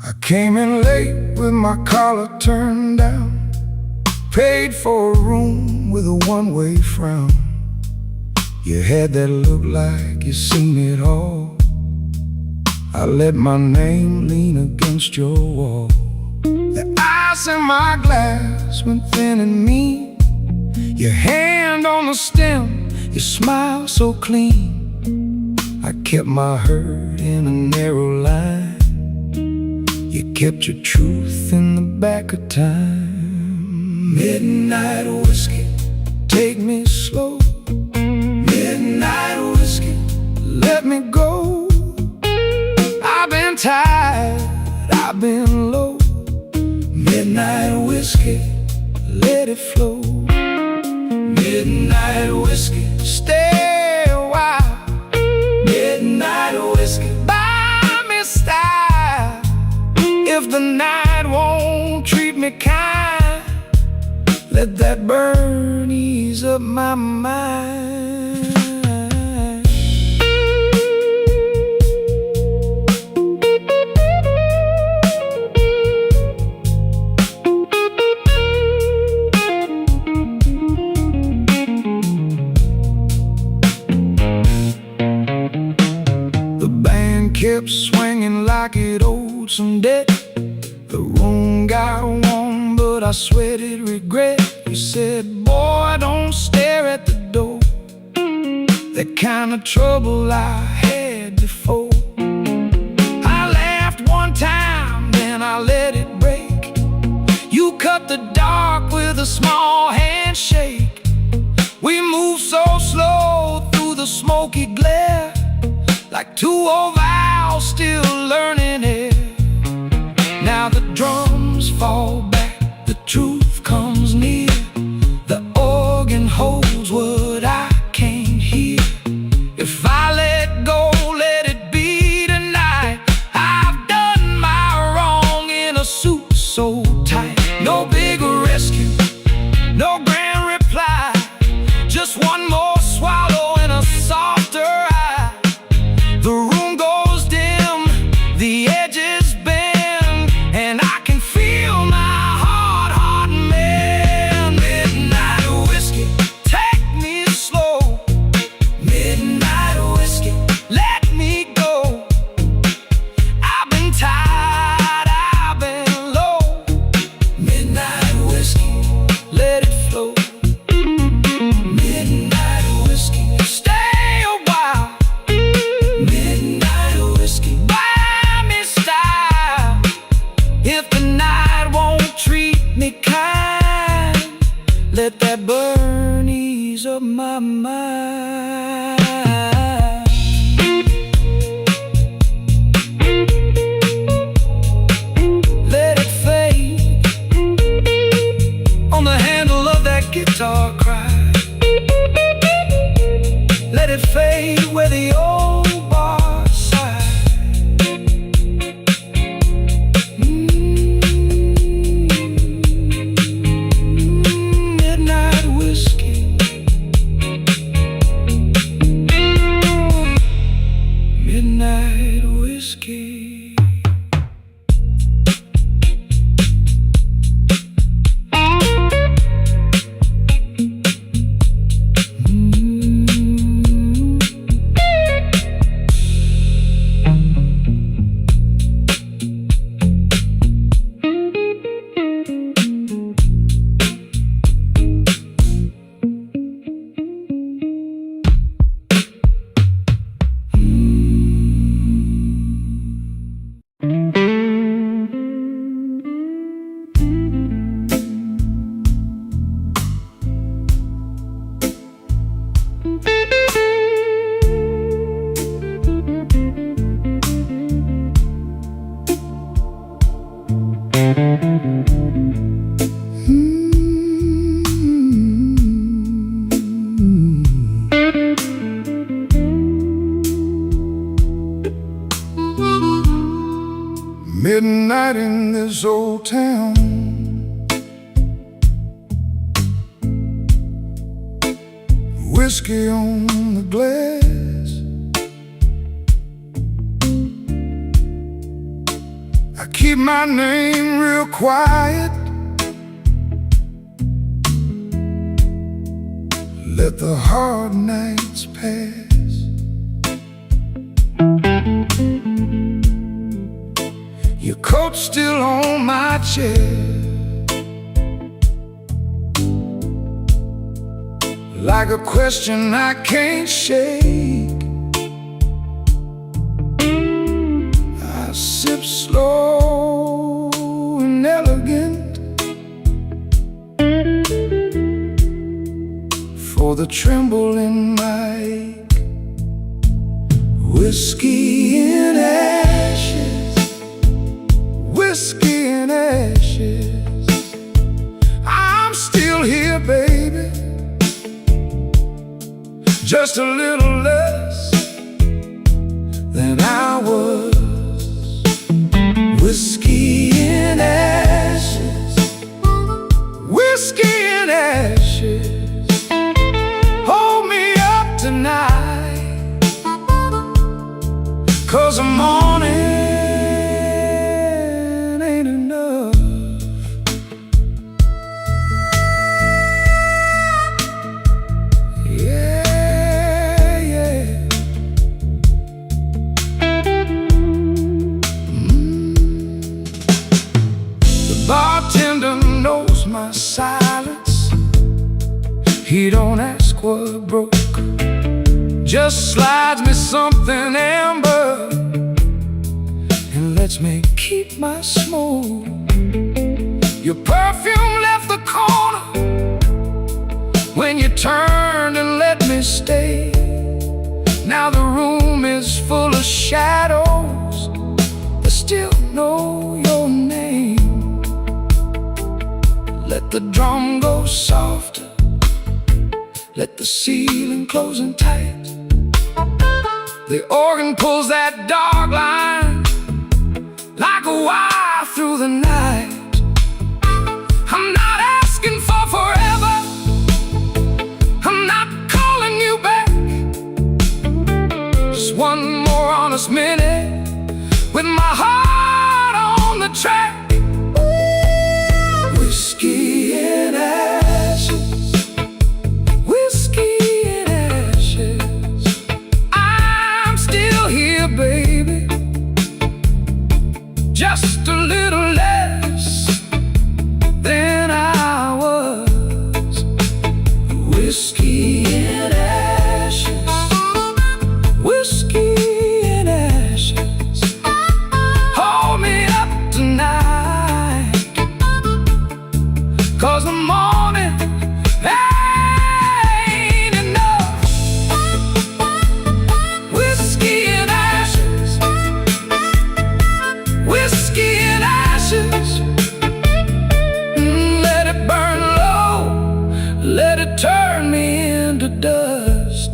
I came in late with my collar turned down, paid for a room with a one-way frown. You had that look like you seen it all. I let my name lean against your wall. The ice in my glass went thin and mean. Your hand on the stem, your smile so clean. I kept my hurt in a narrow line. You kept your truth in the back of time. Midnight whiskey, take me slow. Midnight whiskey, let me go. I've been tired, I've been low. Midnight whiskey, let it flow. Midnight whiskey, stay a while. Midnight whiskey, buy me style. If the night won't treat me kind, let that burn ease up my mind. The band kept swinging like it owed some debt. The room got warm, but I sweated regret. You said, boy, don't stare at the door. That kind of trouble I had before. I laughed one time, then I let it break. You cut the dark with a small handshake. We moved so slow through the smoky glare, like two old vows still learning it. Now the drums fall back, the truth comes near. The organ holds what I can't hear. If I let go, let it be tonight. I've done my wrong in a suit so tight. No big rescue, no grand reply. Just one more swallow and a softer eye. The room goes dim, the edges bend, and I can feel my heart mend. Midnight whiskey, take me slow. Midnight whiskey, let me go. I've been tired, I've been low. Midnight whiskey, let it flow. Midnight whiskey, stay a while. Midnight whiskey, buy me style. If the night won't treat me kind, let that burn ease up my mind. Let it fade on the handle of night in this old town. Whiskey on the glass, I keep my name real quiet. Let the hard nights pass. Your coat's still on my chair, like a question I can't shake. I sip slow and elegant for the tremble in my ache. Whiskey in ashes, whiskey in ashes. I'm still here, baby, just a little less than I was. Whiskey in ashes, whiskey in ashes. Hold me up tonight, 'cause the morning ain't enough. Bartender knows my silence. He don't ask what broke, just slides me something amber and lets me keep my smoke. Your perfume left the corner when you turned and let me stay. Now the room is full of shadows that still know your name. Let the drum go softer, let the ceiling close in tight. The organ pulls that dark line like a wire through the night. I'm not asking for forever, I'm not calling you back. Just one more honest minute with my heart on the track. Whiskey in ashes, whiskey in ashes. I'm still here, baby, just a little less than I was. Whiskey in ashes, whiskey in ashes. Hold me up tonight, 'cause the morning ain't enough. Whiskey in ashes, whiskey in ashes. Let it burn low, let it turn me into dust.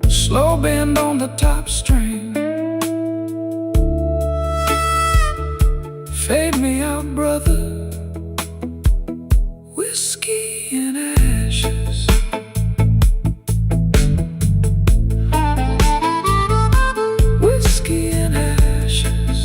Slow bend on the top string, fade me out, brother. Whiskey in ashes. Whiskey in ashes.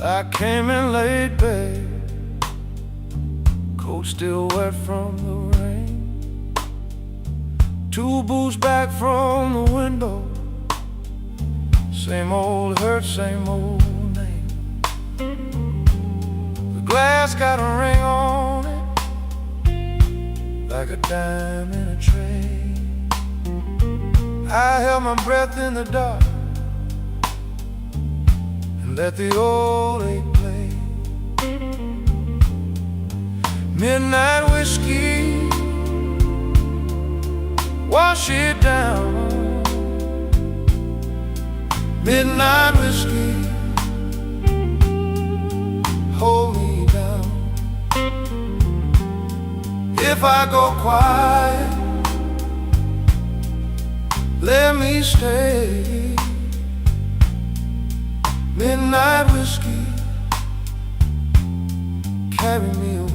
I came in late, babe, coat still wet from the rain. Two boots back from the window. Same old hurt, same old name. The glass got a ring on it, like a dime in a tray. I held my breath in the dark and let the old ache play. Midnight whiskey, wash it down. Midnight whiskey, hold me down. If I go quiet, let me stay. Midnight whiskey, carry me away.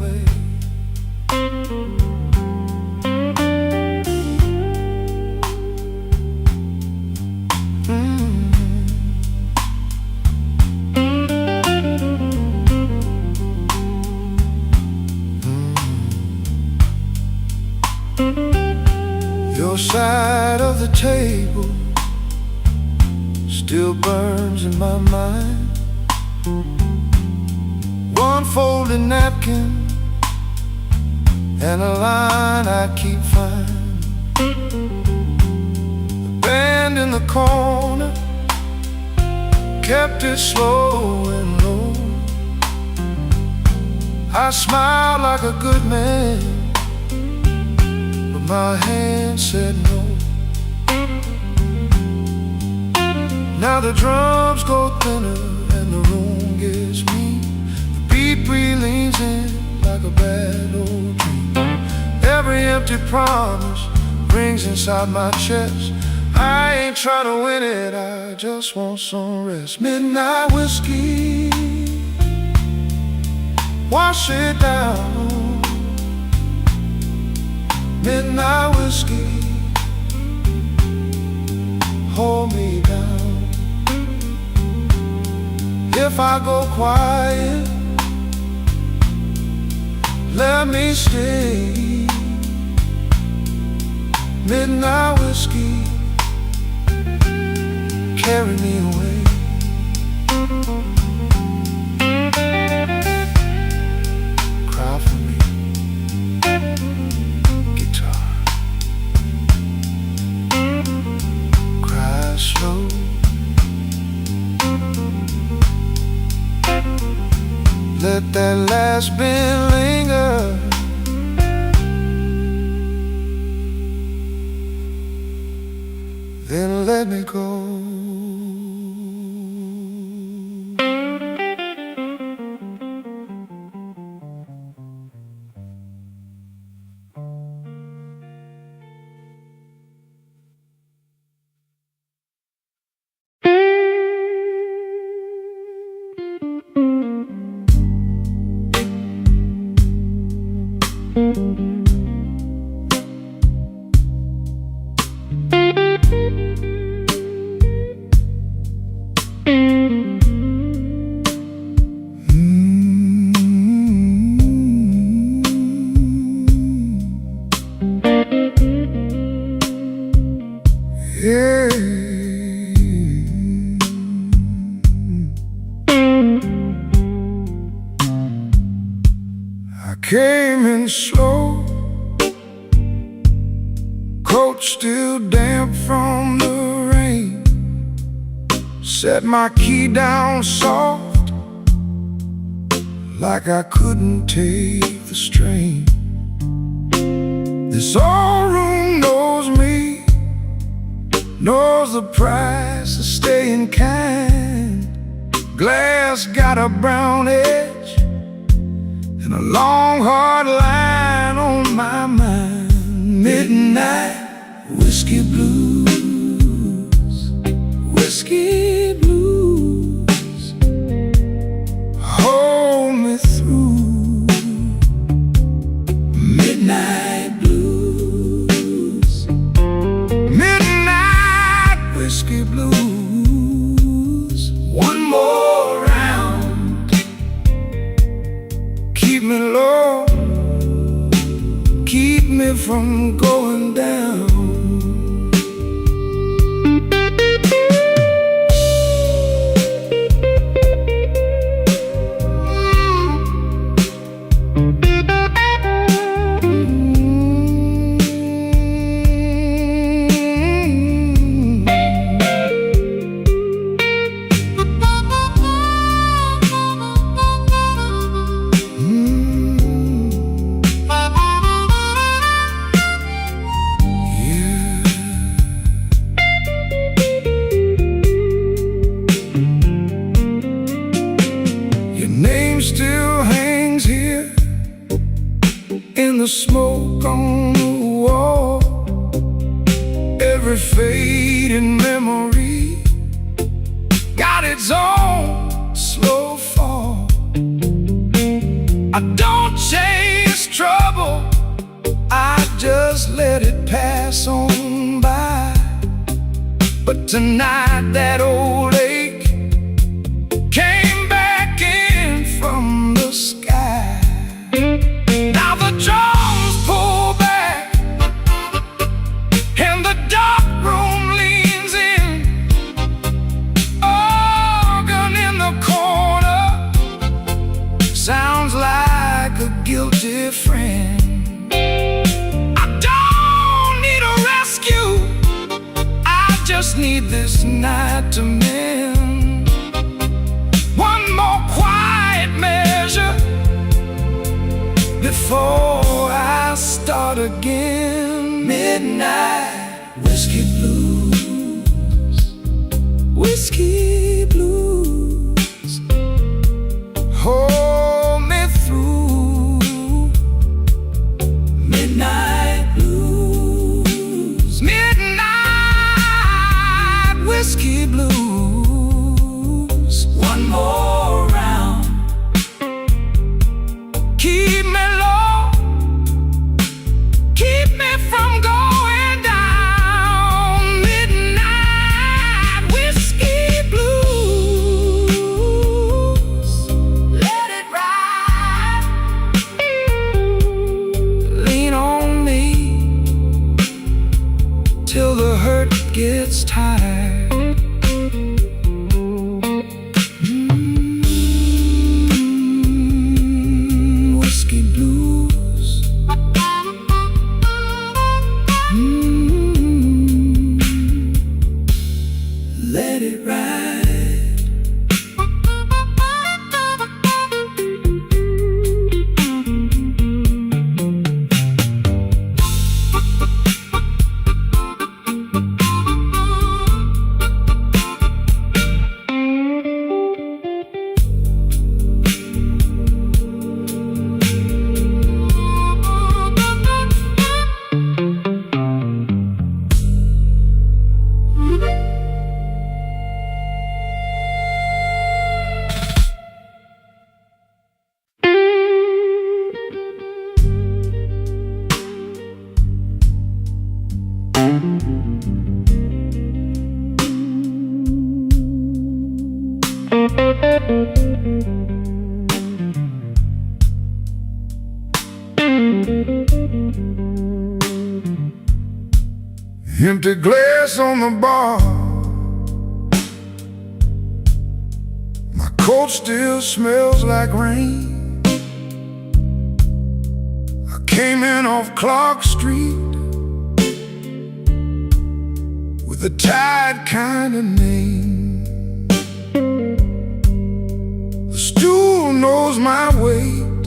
Your side of the table still burns in my mind. One folded napkin and a line I keep fine. The band in the corner kept it slow and low. I smiled like a good man, but my hand said no. Now the drums go thinner and the room gets mean. The beat leans in like a bad old dream. Every empty promise rings inside my chest. I ain't trying to win it, I just want some rest. Midnight whiskey, wash it down. Midnight whiskey, hold me down. If I go quiet, let me stay. Midnight whiskey, carry me away. Cry for me, guitar. Cry slow. Let that last bit linger. Then let me go. Yeah. I came in slow, coat still damp from the rain. Set my key down soft, like I couldn't take the strain. This old room knows me, knows the price of staying kind. Glass got a brown edge and a long hard line on my mind. Midnight whiskey blues, whiskey blues, hold me through. Midnight blues, midnight whiskey blues. One more round, keep me low. from going down. Still hangs here in the smoke on the wall. Every fading memory got its own slow fall. I don't chase trouble, I just let it pass on by. But tonight that old ache came back in from the sky. Now the drums pull back and the dark room leans in. Organ in the corner sounds like a guilty friend. I don't need a rescue, I just need this night to mend. One more quiet measure before I start again. Midnight whiskey blues, whiskey blues, hold me through. Midnight blues, midnight whiskey blues. One more round, keep me low, keep me from going down. Midnight whiskey blues, let it ride. Lean on me till the hurt gets tired. Whiskey blues. Let it ride. Empty glass on the bar, my coat still smells like rain. I came in off Clark Street with a tired kind of name. The stool knows my weight,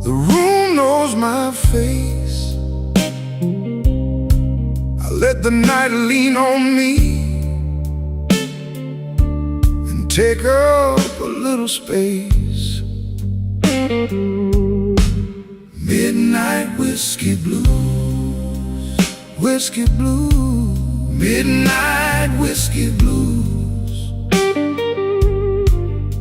the room knows my face. I let the night lean on me and take up a little space. Midnight whiskey blues, whiskey blues, midnight whiskey blues.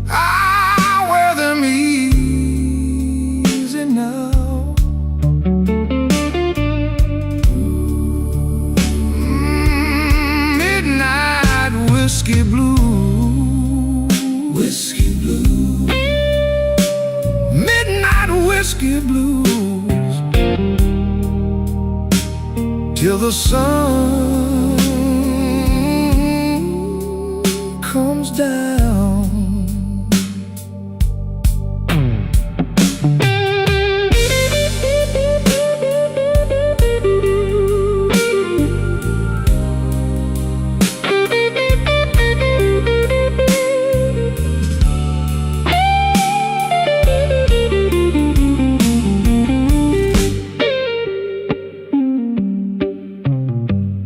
I wear them easy now. Midnight whiskey blues, whiskey blues, midnight whiskey blues. till the sun comes down.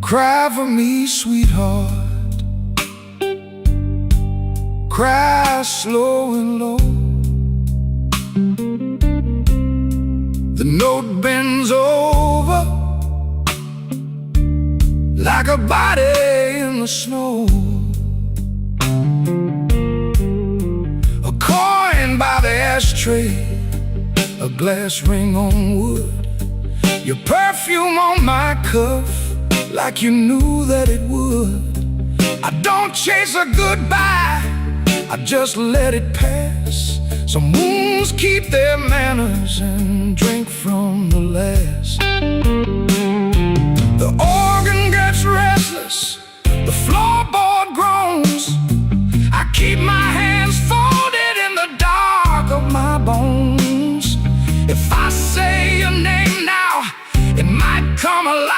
Cry for me, sweetheart. Cry slow and low. The note bends over like a body in the snow. A coin by the ashtray, a glass ring on wood, your perfume on my cuff, like you knew that it would. I don't chase a goodbye, I just let it pass. Some wounds keep their manners and drink from the last. The organ gets restless, the floorboard groans. I keep my hands folded in the dark of my bones. If I say your name now, it might come alive.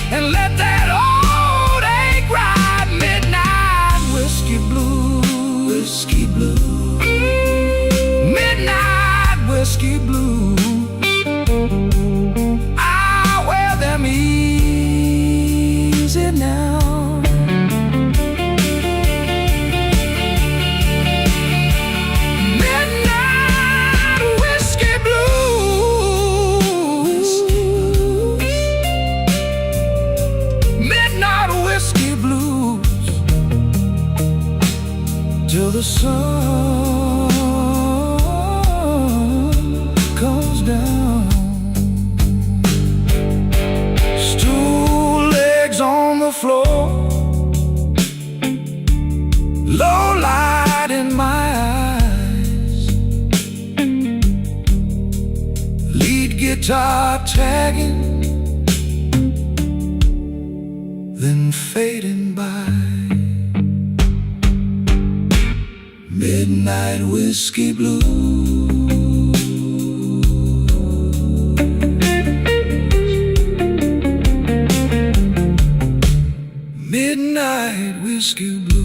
And let that old ache ride. Midnight whiskey blues, whiskey blues, midnight whiskey blues. I wear them easy now. Midnight whiskey blues, midnight whiskey blues, till the sun comes down. Stool legs on the floor, low light in my eyes, lead guitar tagging, then fading by. Midnight whiskey blues, midnight whiskey blues.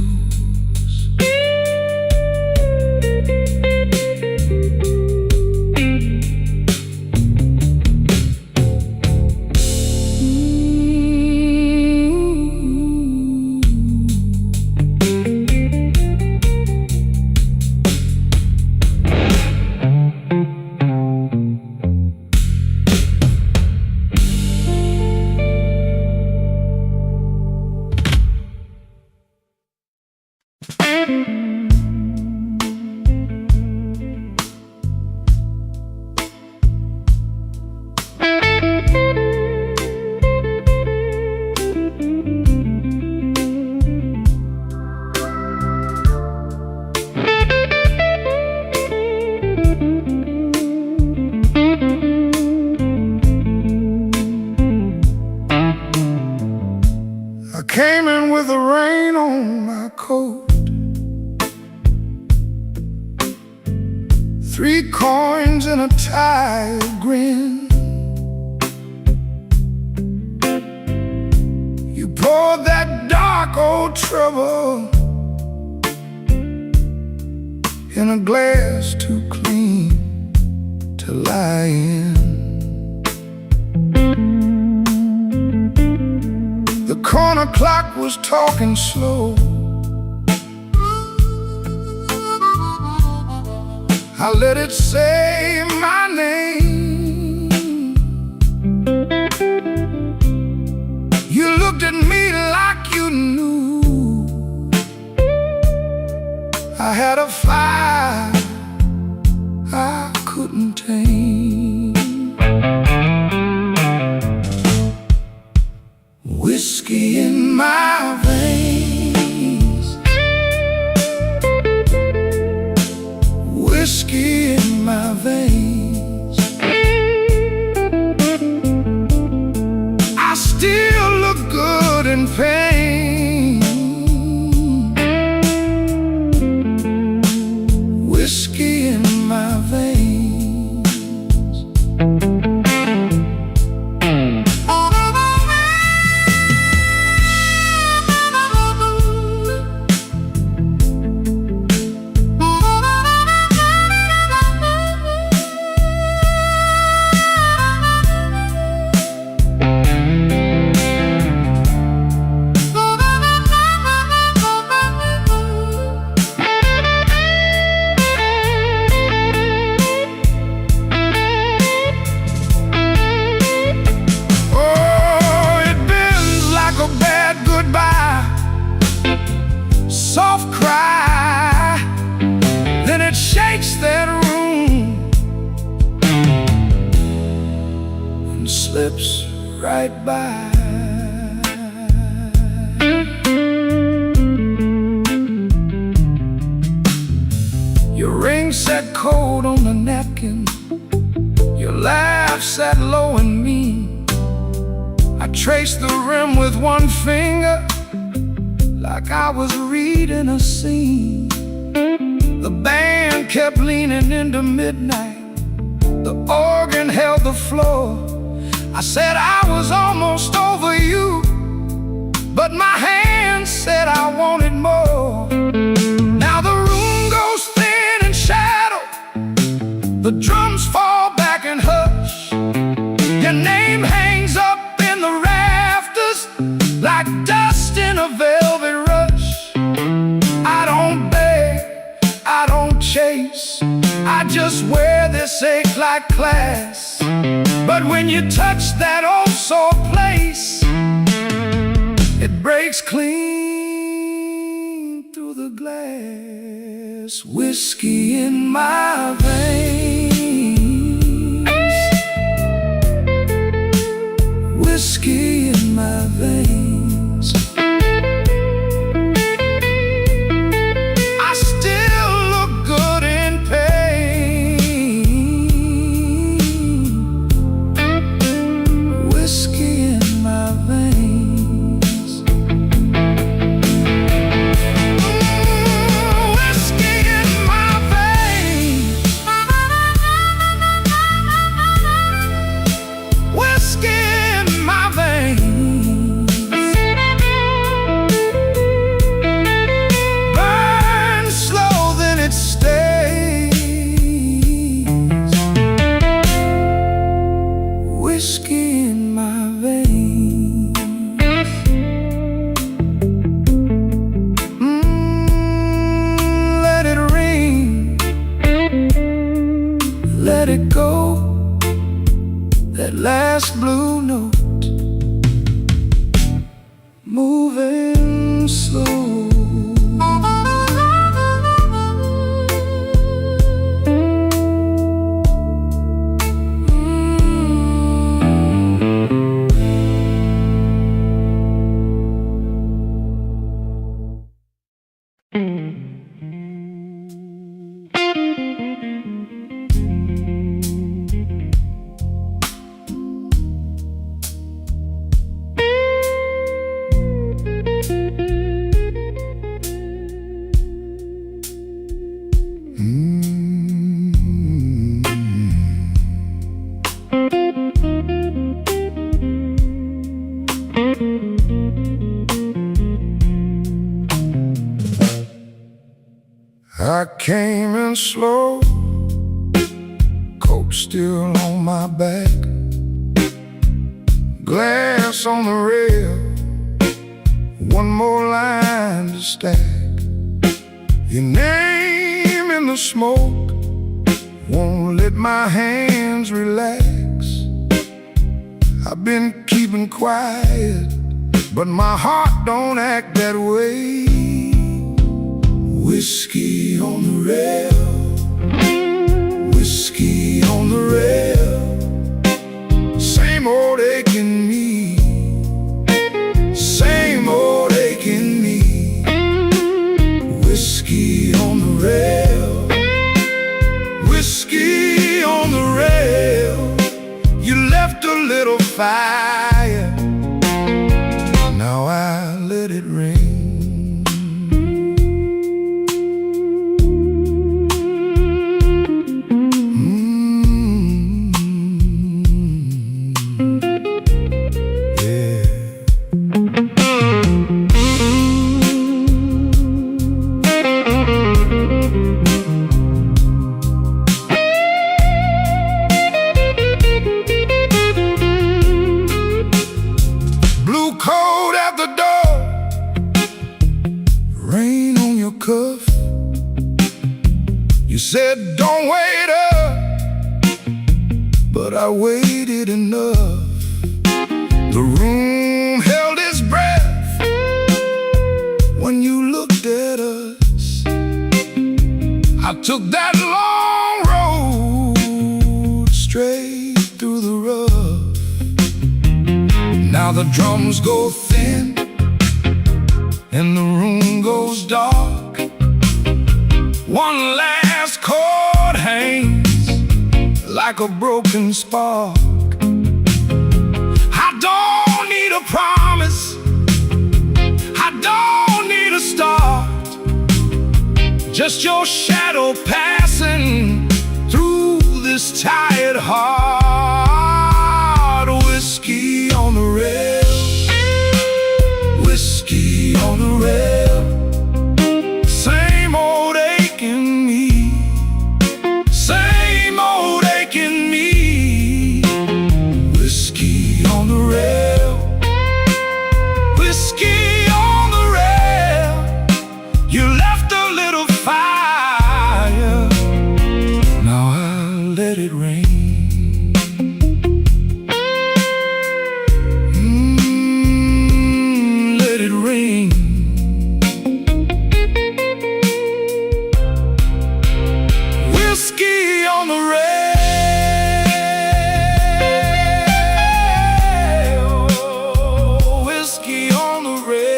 I came in with the rain on my coat, 3 coins and a tired grin. You poured that dark old trouble in a glass too clean to lie in. The corner clock was talking slow. I let it say my name. You looked at me like you knew I had a fire I couldn't tame. Whiskey in my veins, whiskey in my veins. and slips right by. Your ring sat cold on the napkin, your laugh sat low and mean. I traced the rim with one finger, like I was reading a scene. The band kept leaning into midnight, the organ held the floor. I said I was almost over you, but my hand said I wanted more. Now the room goes thin and shadow, the drums fall back and hush. Your name hangs up in the rafters like dust in a velvet rush. I don't beg, I don't chase, I just wear this ache like class. But when you touch that old sore place, it breaks clean through the glass. Whiskey in my veins, whiskey in my veins. I still look good in pain. Whiskey in my veins. Whiskey in my veins. Whiskey in my veins. Burn slow, then it stays. Whiskey in my veins. Let it ring, let it go, that last blue note, moving slow. I came in slow, coat still on my back, glass on the rail, one more line to stack. Your name in the smoke won't let my hands relax. I've been keeping quiet, but my heart don't act that way. Whiskey on the rail, whiskey on the rail, same old aching me, same old aching me. Whiskey on the rail, whiskey on the rail. You left a little fire, now I let it ring. You said don't wait up, but I waited enough. The room held its breath when you looked at us. I took that long road straight through the rough. Now the drums go thin and the room goes dark. One last chord hangs like a broken spark. I don't need a promise, I don't need a start, just your shadow passing through this tired heart. Whiskey on the rail, whiskey on the rail. Same old ache in me, same old ache in me. Whiskey on the rail, whiskey on the rail. You left a little fire, now I'll let it rain. Let it rain. Whiskey on the rail, whiskey on the rail.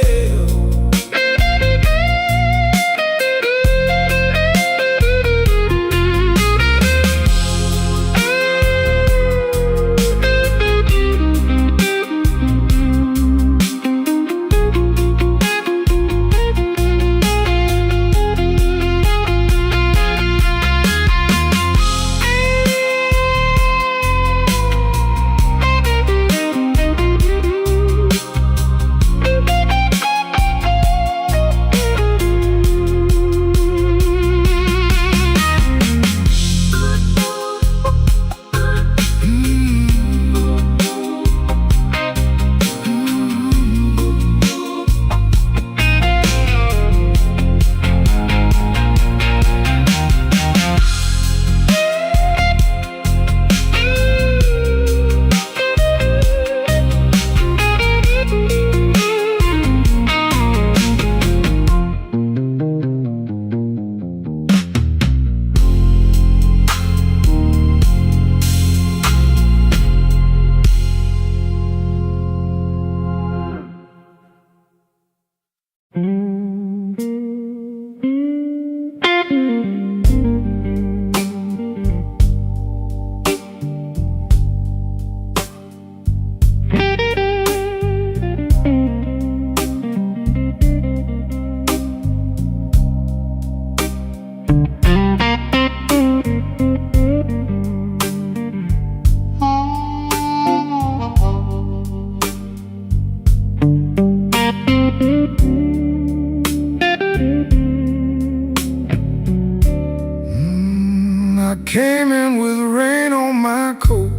I came in with rain on my coat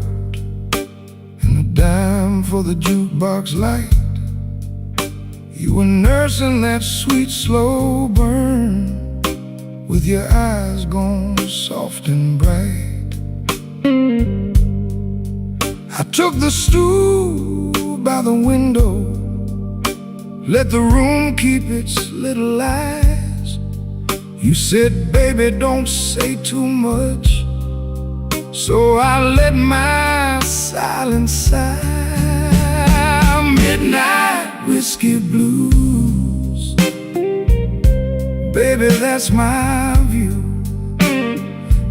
and a dime for the jukebox light. You were nursing that sweet slow burn with your eyes gone soft and bright. I took the stool by the window, let the room keep its little lies. You said, baby, don't say too much, so I let my silence sigh. Midnight whiskey blues, baby, that's my view.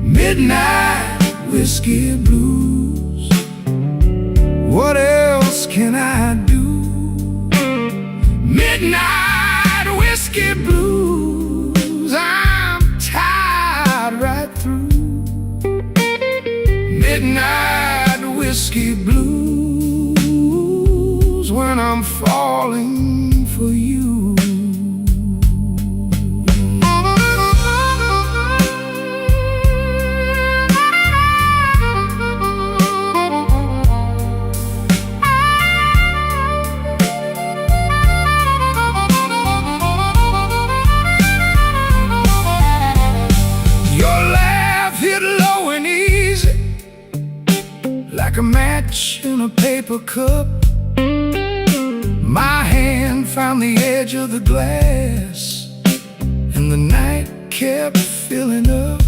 Midnight whiskey blues, what else can I do? Midnight whiskey blues, I'm tired right through. Midnight whiskey blues, when I'm falling for you. Like a match in a paper cup, my hand found the edge of the glass, and the night kept filling up.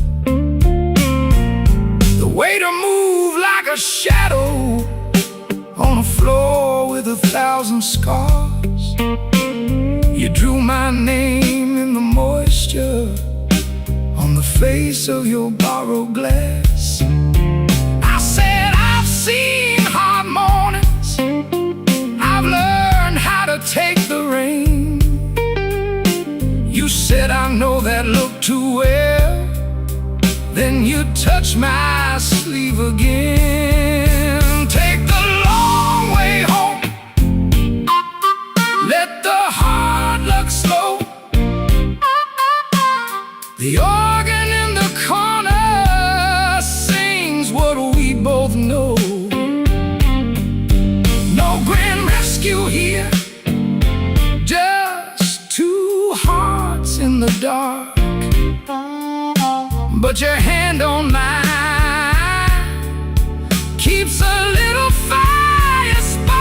The way to move like a shadow on a floor with 1,000 1,000 scars. You drew my name in the moisture on the face of your borrowed glass. I said, I've seen hard mornings, I've learned how to take the rain. You said, I know that look too well. Then you touched my sleeve again. Take the long way home, let the hard luck slow. The organ in the corner sings what we both know. No grand rescue here, just two hearts in the dark. But your hand on mine keeps a little fire spark.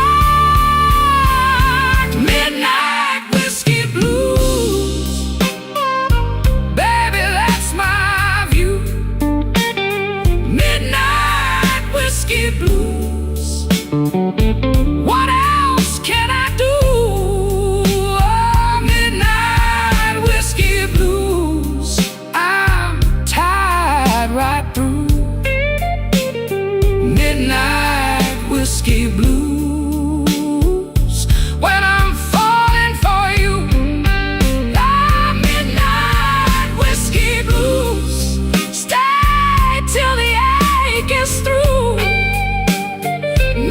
Midnight whiskey blues, baby, that's my view. Midnight whiskey blues, what else can I do? Oh, midnight whiskey blues, I'm tired right through. Midnight whiskey blues, when I'm falling for you. Ah, midnight whiskey blues, stay till the ache is through.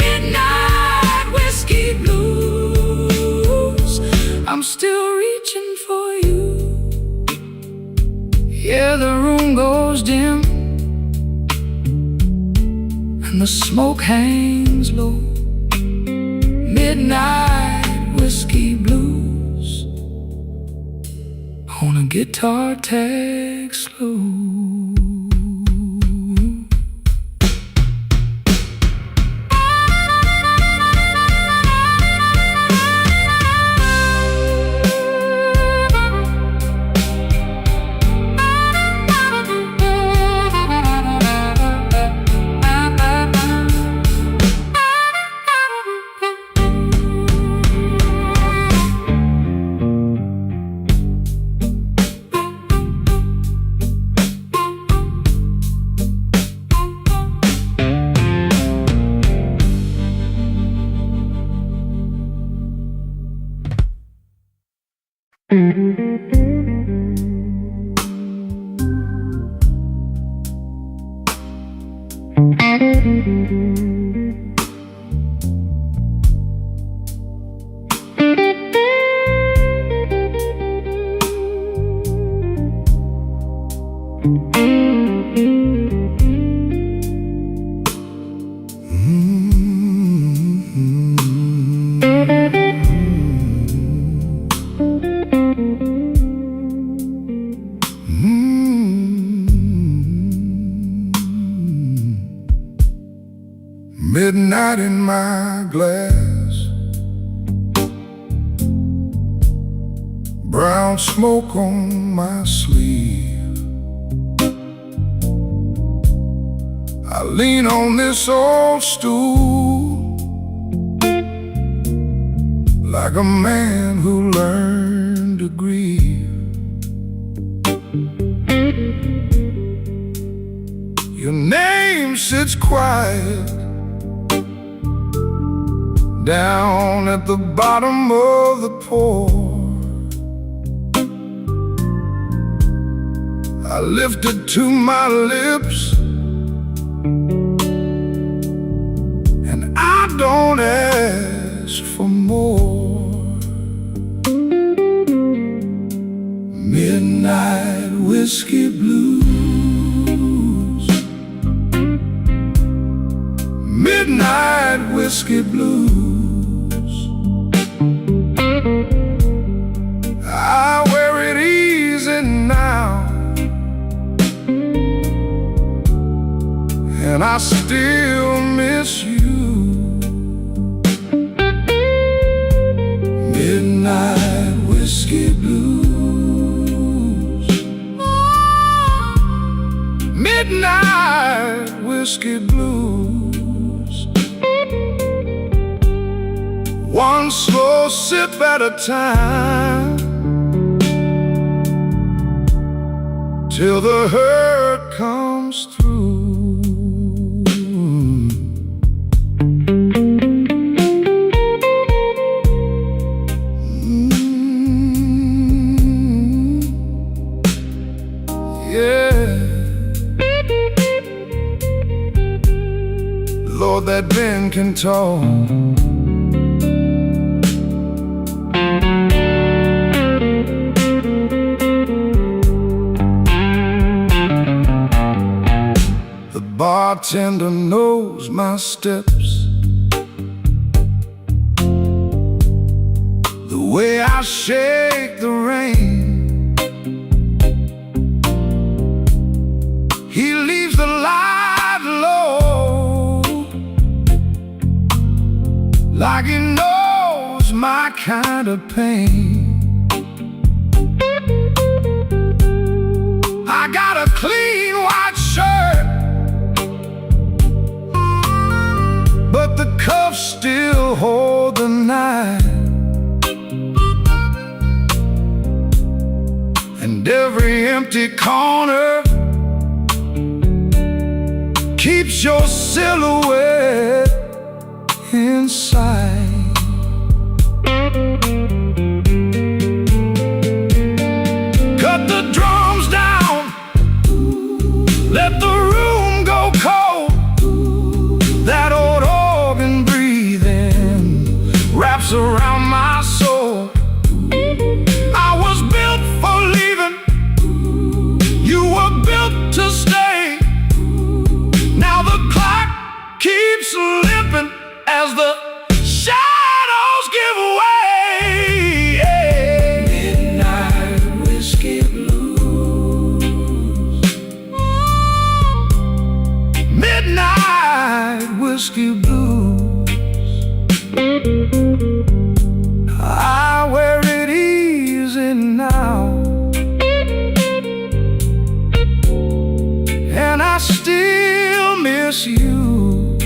Midnight whiskey blues, I'm still reaching for you. Yeah, the room goes dim and the smoke hangs low. Midnight whiskey blues on a guitar tag slow. Midnight in my glass, brown smoke on my sleeve. I lean on this old stool like a man who learned to grieve. Your name sits quiet down at the bottom of the pour. I lift it to my lips and I don't ask for more. Midnight whiskey blues, midnight whiskey blues. I wear it easy now, and I still miss you. Midnight whiskey blues, midnight whiskey blues. one slow sip at a time, till the hurt comes through. Lord, that Ben can talk. The bartender knows my steps, the way I shake the rain. He leaves the light low, like he knows my kind of pain. I got a clean white shirt, but the cuffs still hold the knife, and every empty corner keeps your silhouette inside. Cut the drums down, let the room go cold. That old organ breathing wraps around my soul. I was built for leaving, you were built to stay. Now the clock keeps slipping as the shadows give way. Midnight whiskey blues. Midnight whiskey blues. I wear it easy now, and I still miss you.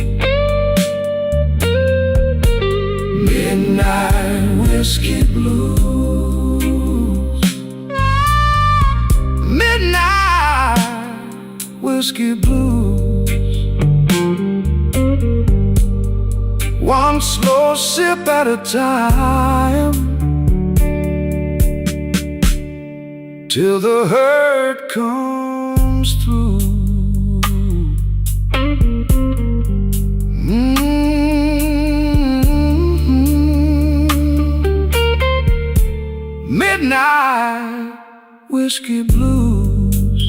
Midnight whiskey blues. Midnight whiskey blues. One slow sip at a time, till the hurt comes through. Midnight whiskey blues.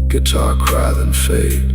Guitar cry then fade.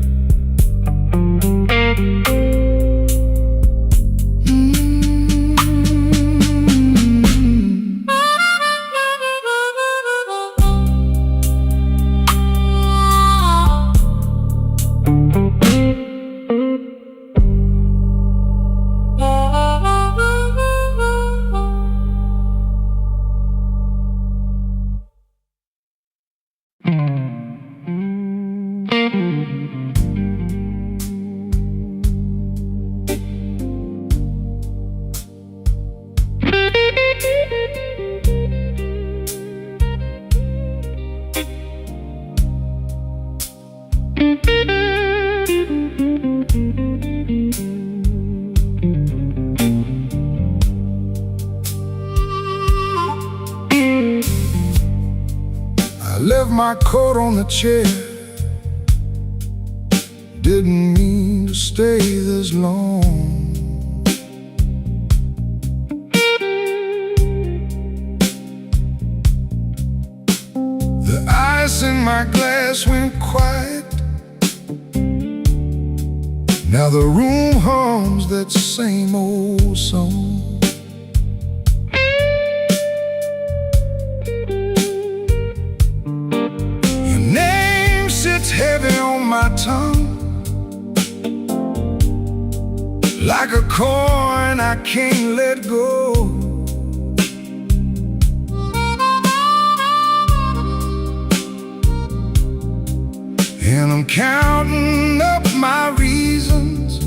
I left my coat on the chair, didn't mean to stay this long. The ice in my glass went quiet. Now the room hums that same old song. Your name sits heavy on my tongue, like a coin I can't let go. And I'm counting up my reasons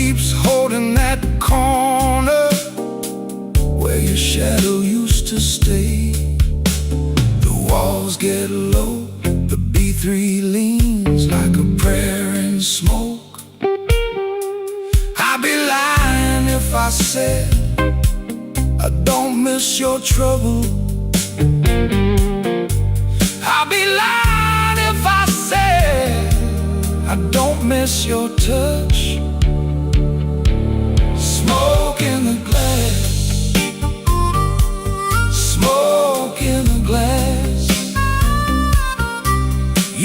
keeps holding that corner where your shadow used to stay. The walls get low, the B3 leans like a prayer in smoke. I'd be lying if I said I don't miss your trouble. I'd be lying if I said I don't miss your touch. Smoke in the glass, smoke in the glass.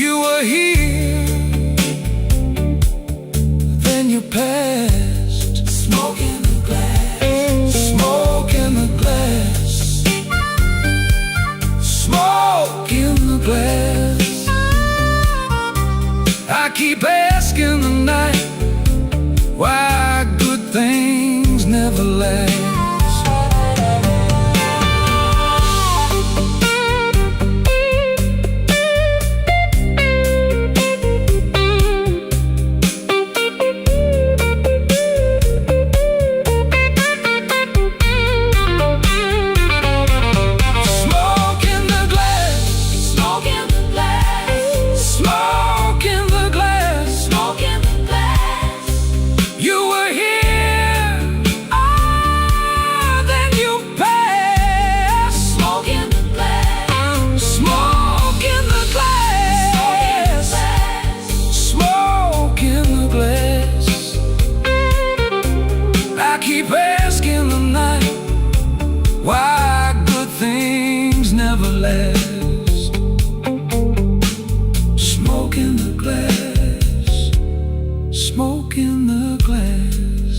You were here, then you passed. Smoke in the glass, smoke in the glass, smoke in the glass. I keep asking the night why good things never last. Keep asking the night why good things never last. Smoke in the glass, smoke in the glass.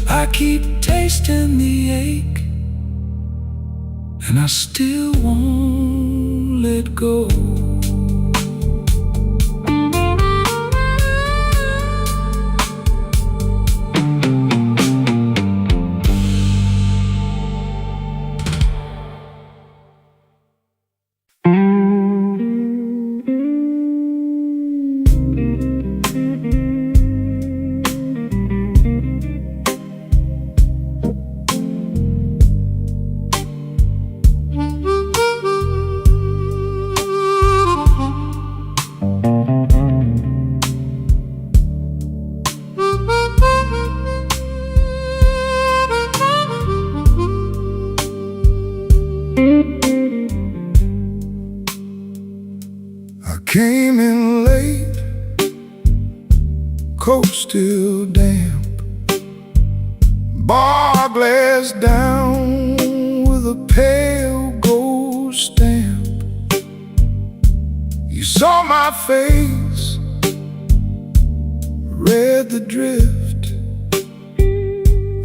I keep tasting the ache, and I still won't let go. Came in late, coat still damp, bar glass down with a pale gold stamp. You saw my face, read the drift.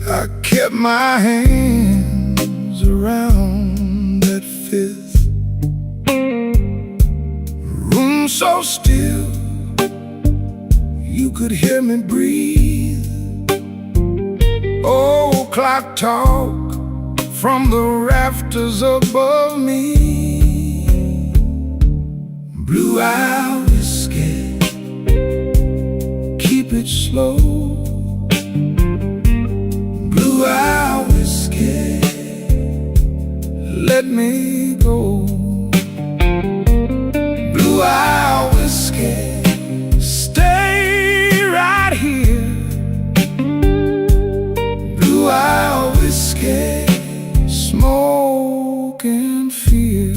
I kept my hands around that fifth. So still, you could hear me breathe. Old clock talk from the rafters above me. Blew out whiskey, keep it slow. Blew out whiskey, let me go. Blue Isle whiskey, stay right here. Blue Isle whiskey, smoke and fear.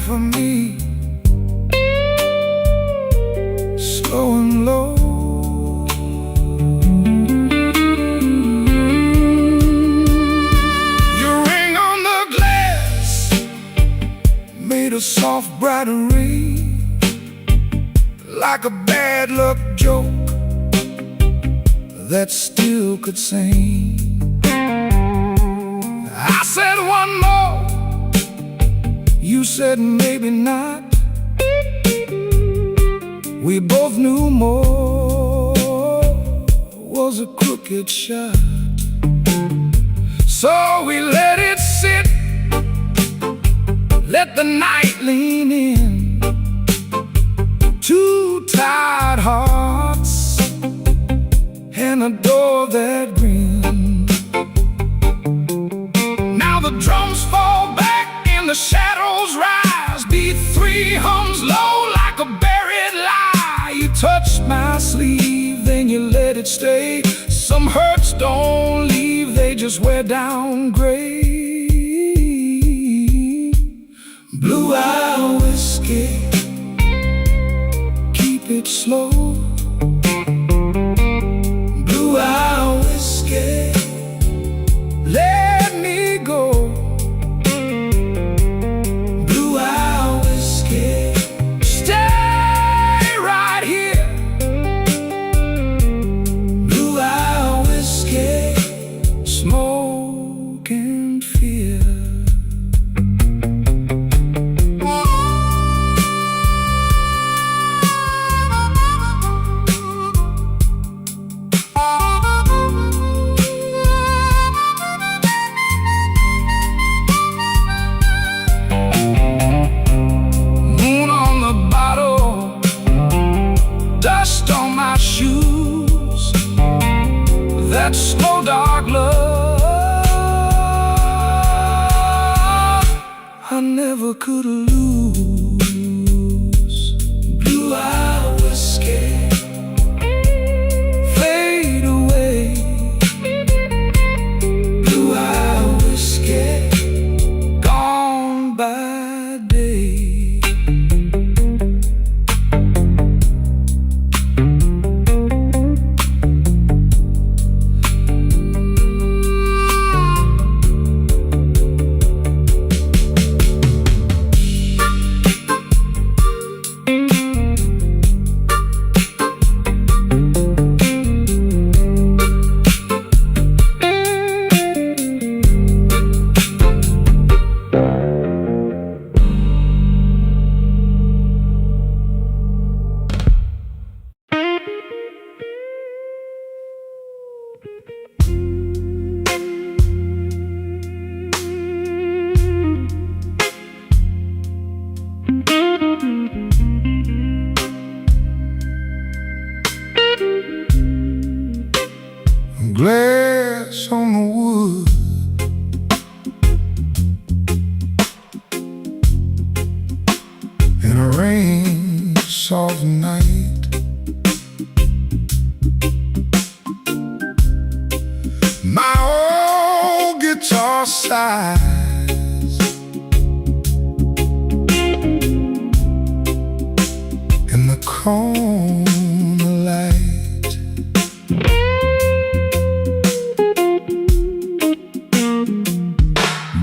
For me, slow and low. Your ring on the glass made a soft bright ray, like a bad luck joke that still could sing. I said one more, you said maybe not. We both knew more was a crooked shot, so we let it sit, let the night lean in. Two tired hearts and a door that grinned. Now the drums fall back and the shadows rise. Beat 3 hums low like a buried lie. You touched my sleeve, then you let it stay. Some hurts don't leave, they just wear down gray. Blue Eye whiskey, keep it slow. Blue Eye whiskey, let me go. Blue Eye whiskey, stay right here. Blue Eye whiskey, smoke and fear. Dust on my shoes, that slow dark love I never could lose. Blue Eye whiskey, fade away. Blue Eye whiskey, gone by day. Glass on the wood, in a rain soft night. My old guitar sighs in the corner light.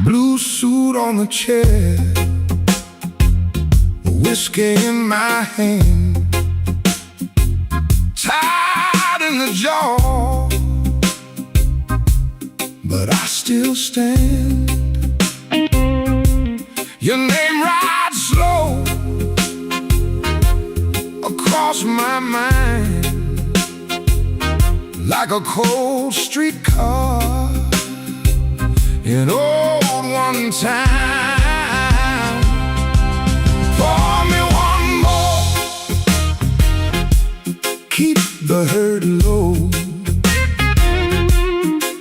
Blue suit on the chair, whiskey in my hand, tied in the jaw, but I still stand. Your name rides slow across my mind like a cold streetcar in old one time. Pour me one more, keep the hurt low.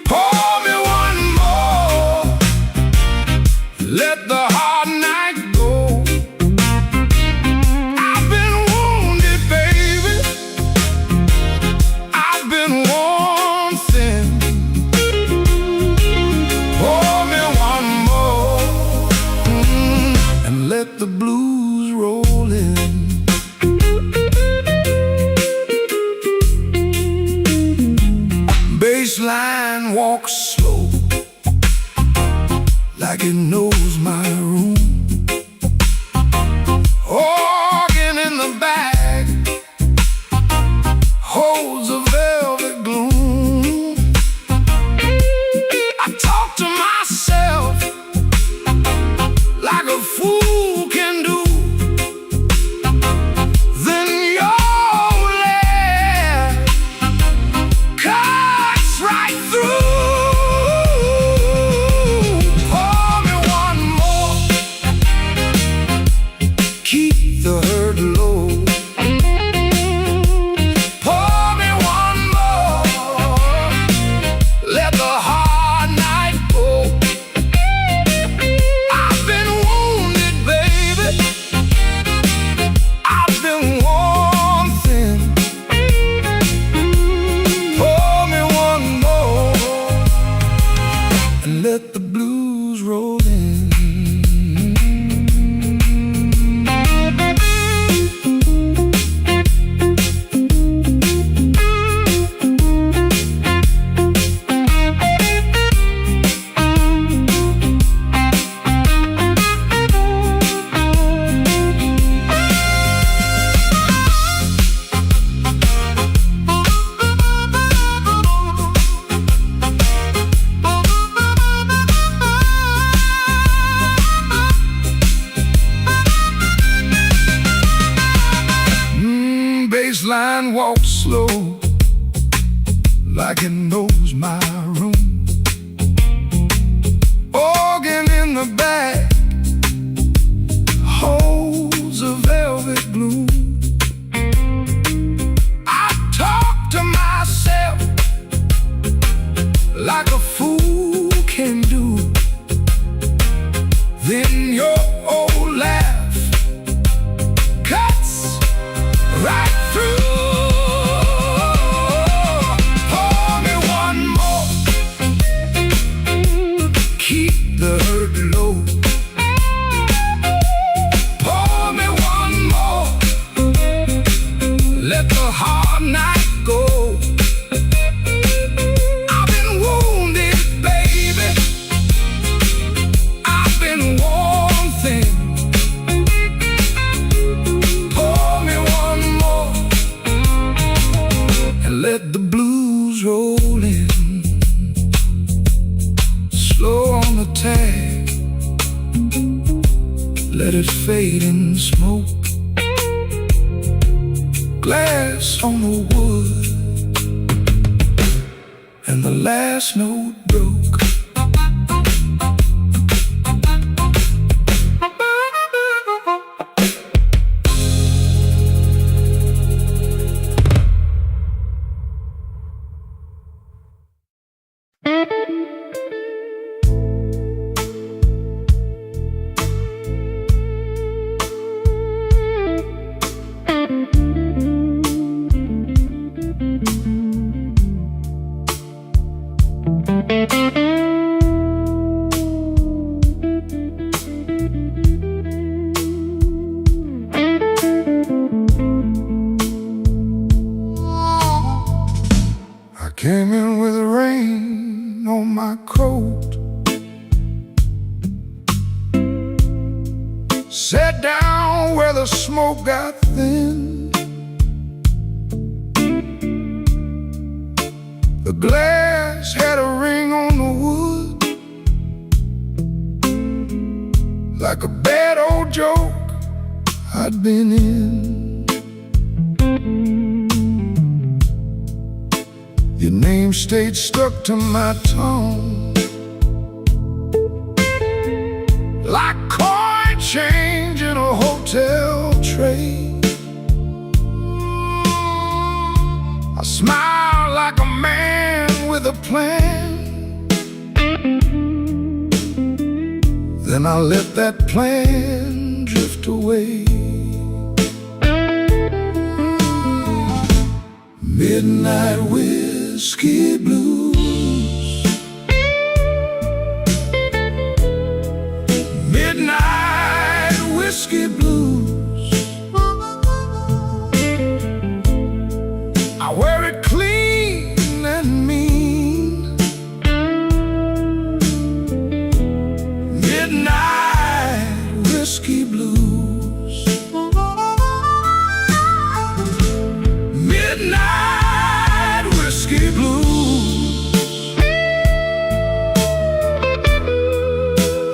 Pour me one more, let the hard night go. I've been wounded, baby, I've been worn thin. Pour me one more, the hurt low. Pour me one more, let the hard night go. I've been wounded, baby, I've been worn thin. Pour me one more and let the blues roll in. Baseline walks slow, like it knows my room. Organ in the back holds a velvet bloom. I talk to myself like a fool can do. Then your old laugh cuts right through. Pour me one more, keep the hurt low. Pour me one more, let the hard night go. I've been wounded, baby, I've been worn thin. Let the blues roll in, slow on the tag, let it fade in smoke. Glass on the wood, and the last note broke. I came in with rain on my coat, sat down where the smoke got thin. The glass had a ring on the wood, like a bad old joke I'd been in. Your name stayed stuck to my tongue, like coin change in a hotel tray. I smile like a man with a plan, then I let that plan drift away. Midnight whiskey blues, midnight whiskey blues. I wear it clean and mean. Midnight whiskey blues, midnight whiskey blues,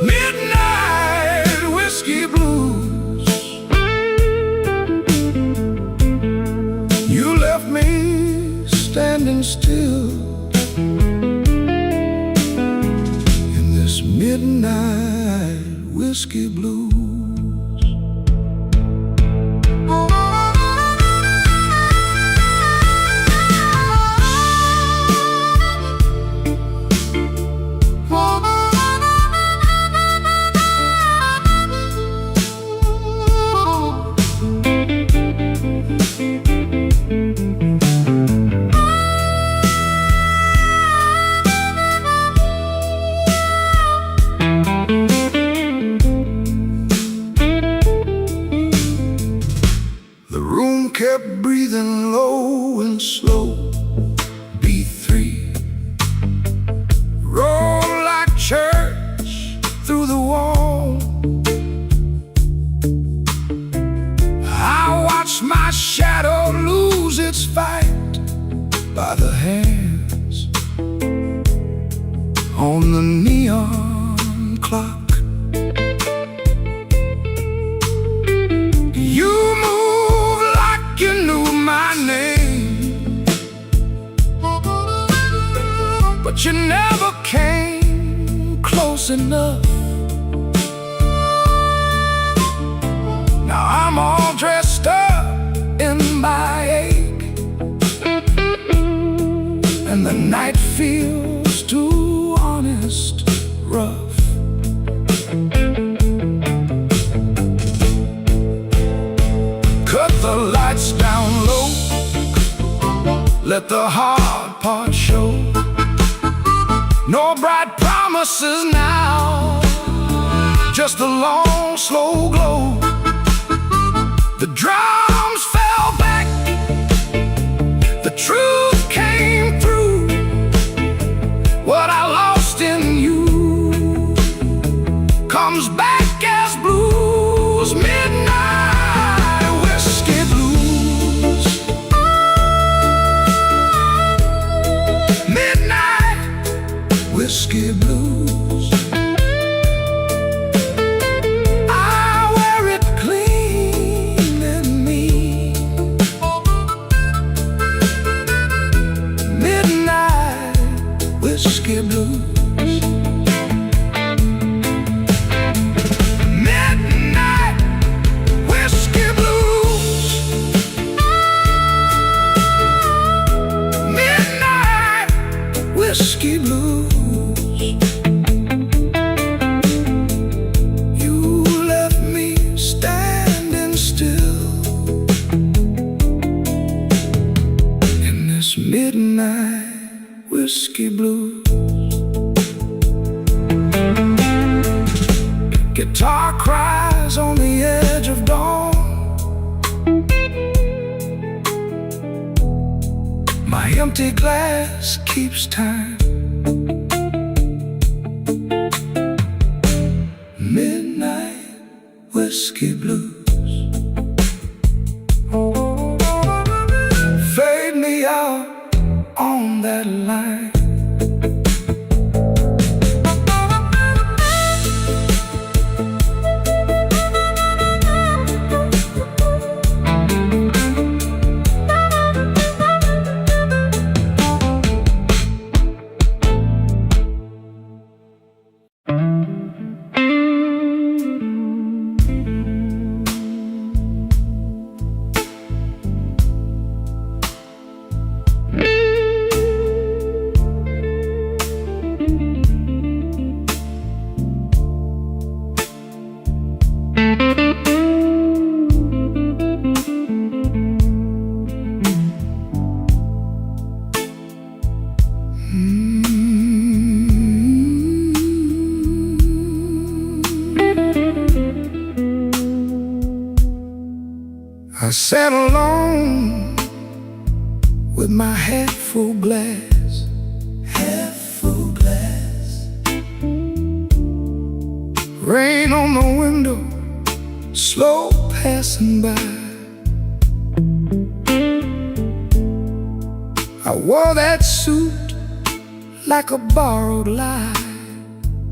midnight whiskey blues. You left me standing still in this midnight whiskey blues. kept breathing low and slow. B3 roll like church through the wall. I watch my shadow lose its fight by the hands on the neon clock. You move like you knew my name, but you never came close enough. Now I'm all dressed up in my ache, and the night feels too honest, rough. Cut the lights down low, let the hard part show. No bright promises now, just a long, slow glow. The drums fell back, the truth came through. What I lost in you comes back as blues. Midnight whiskey blues. Midnight whiskey blues. Whiskey blues. Midnight whiskey blues. Midnight whiskey blues. You left me standing still in this midnight whiskey blues. Guitar cries on the edge of dawn. My empty glass keeps time. Midnight whiskey blues. Fade me out on that line. I sat alone with my head full glass, head full glass. Rain on the window, slow passing by. I wore that suit like a borrowed lie,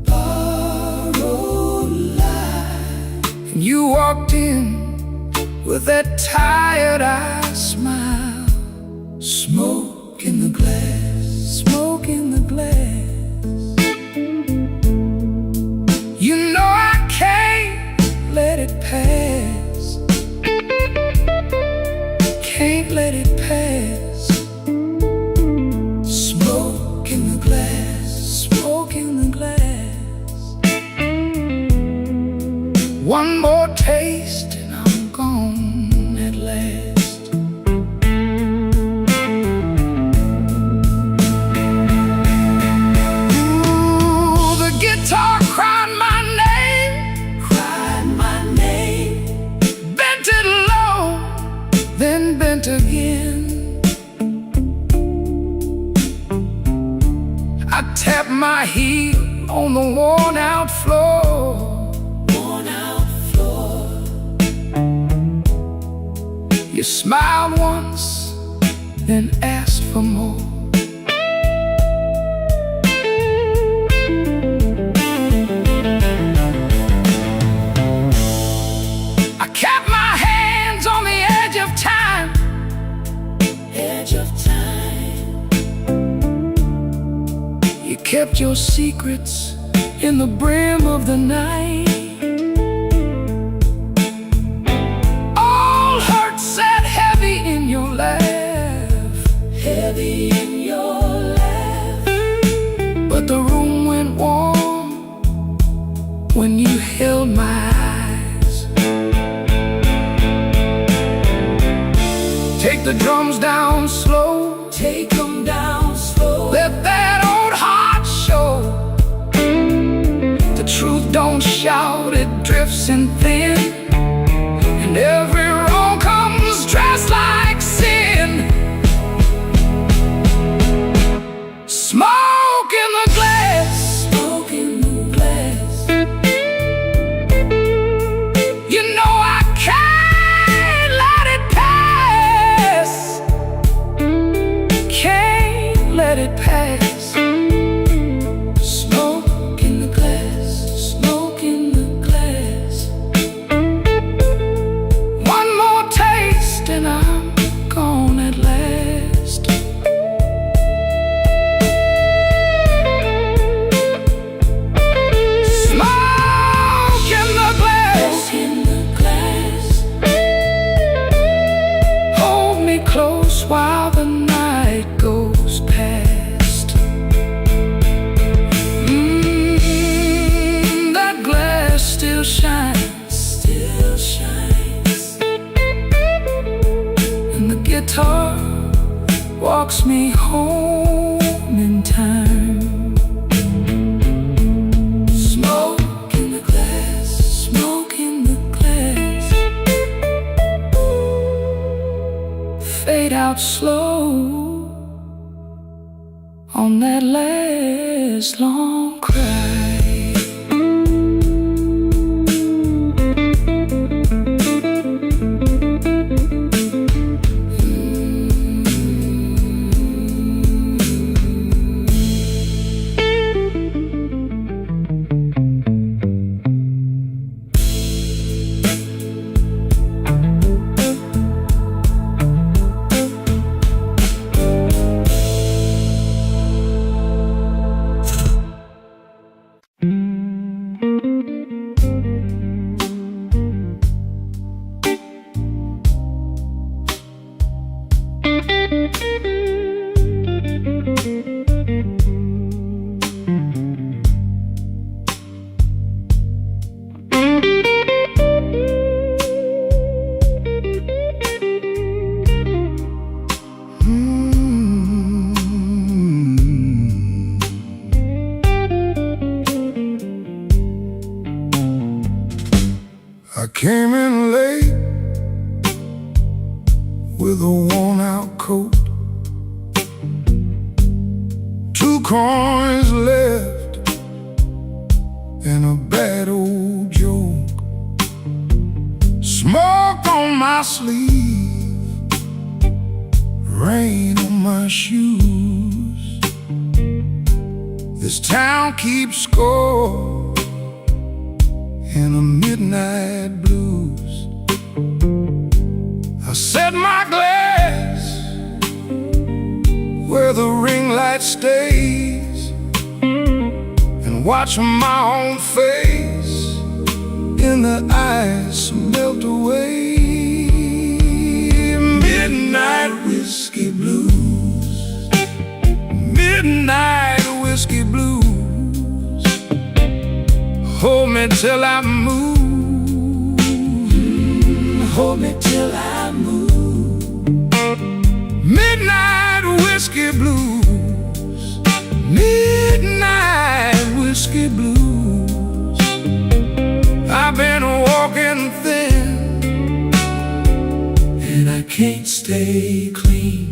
borrowed lie. And you walked in with that tired-eyed smile. Smoke in the glass, smoke in the glass. You know I can't let it pass, can't let it pass. Smoke in the glass, smoke in the glass. One more taste and I'm gone at last. Ooh, the guitar cried my name, cried my name. Bent it low, then bent my heel on the worn out floor. You smiled once, then asked for more. I kept my hands on the edge of time. You kept your secrets in the brim of the night. All hurt sat heavy in your laugh. But the room went warm when you held my eyes. Take the drums down slow. Take 'em down slow. Let that old heart show. The truth don't shout, it drifts in thin. And every wrong comes dressed like sin. Smoke in the glass. Smoke in the glass. You know I can't let it pass. Can't let it pass. Smoke in the glass. Smoke in the glass. One more taste and I'm gone at last. Smoke in the glass. Smoke in the glass. Hold me close while the night goes past. That glass still shines. Still shines. And the guitar walks me home in time. Smoke in the glass. Smoke in the glass. Fade out slow on that last long cry. I came in late with a worn-out coat, 2 coins left and a bad old joke. Smoke on my sleeve, rain on my shoes. This town keeps score in a midnight blues. I set my glass where the ring light stays and watch my own face in the ice melt away. Midnight whiskey blues. Midnight whiskey blues. Hold me till I move. Hold me till I move. Midnight whiskey blues. Midnight whiskey blues. I've been walking thin And I can't stay clean.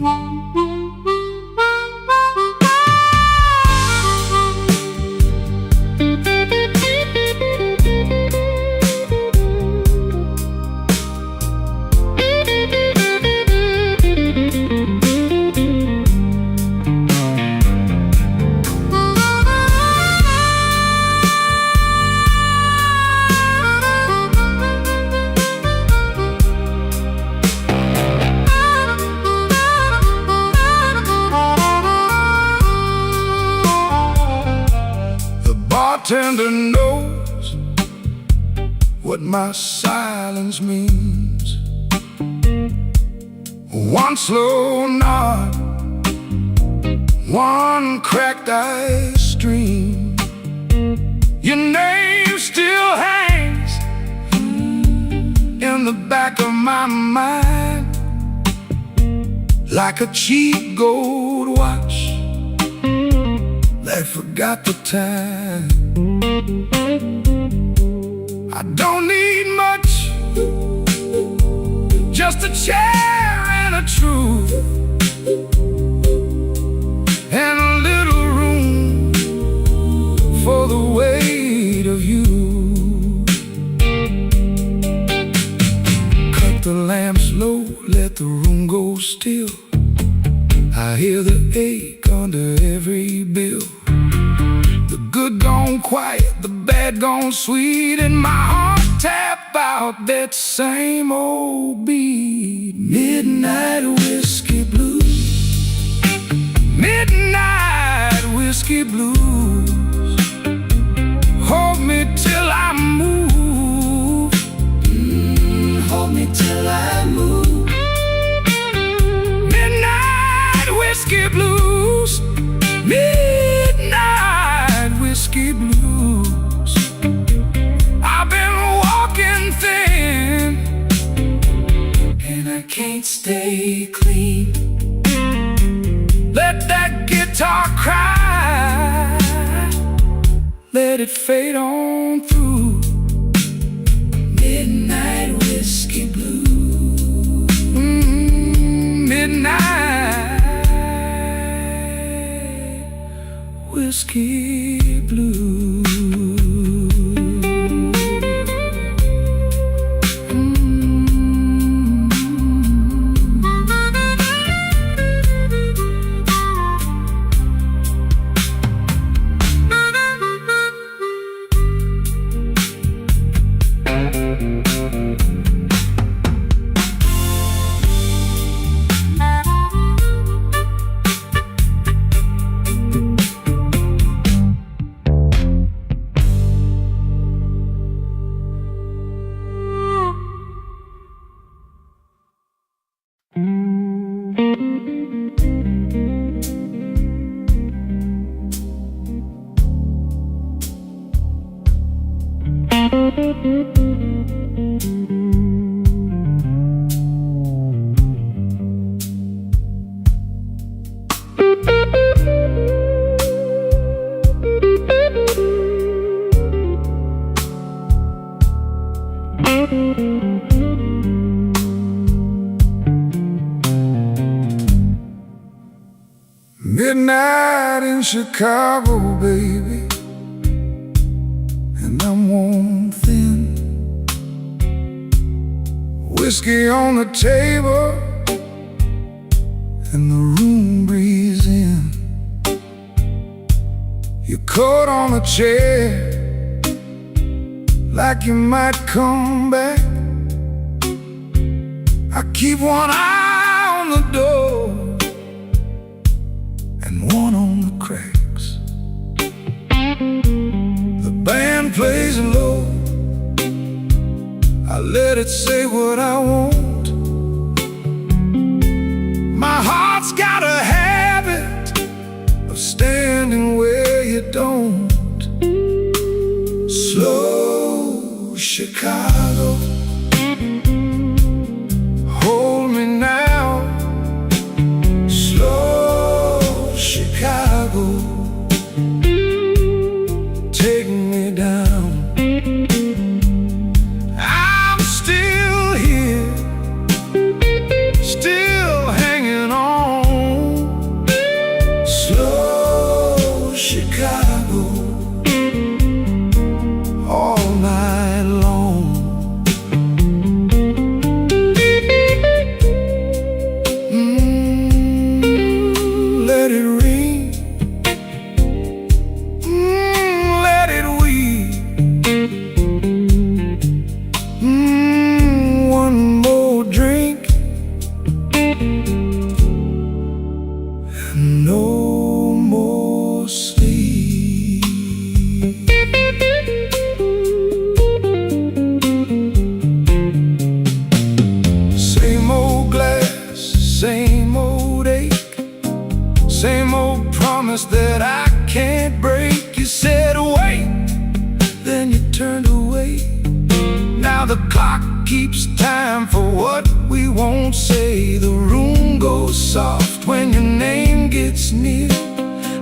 bartender knows what my silence means. One slow nod, one cracked ice stream. Your name still hangs in the back of my mind like a cheap gold watch that forgot the time. I don't need much, just a chair and a truth, and a little room for the weight of you. Cut the lamps low, let the room go still. I hear the ache under every bill. The good gone quiet, the bad gone sweet, and my heart tap out that same old beat. Midnight whiskey blues, midnight whiskey blues. Hold me till I move, hold me till I move. Midnight whiskey blues, midnight whiskey blues. I've been walking thin, and I can't stay clean. Let that guitar cry, let it fade on through. Midnight whiskey blues, midnight whiskey blues. Midnight in Chicago, baby, and I'm worn thin. Whiskey on the table, and the room breathes in. Your coat on the chair, like you might come back. I keep one eye on the door and one on the cracks. The band plays low, I let it say what I want. My heart's got a habit of standing where you don't. Slow Chicago, hold me now. Slow Chicago, take me down. I'm still here promise that I can't break. You said wait, then you turned away. Now the clock keeps time for what we won't say. The room goes soft when your name gets near.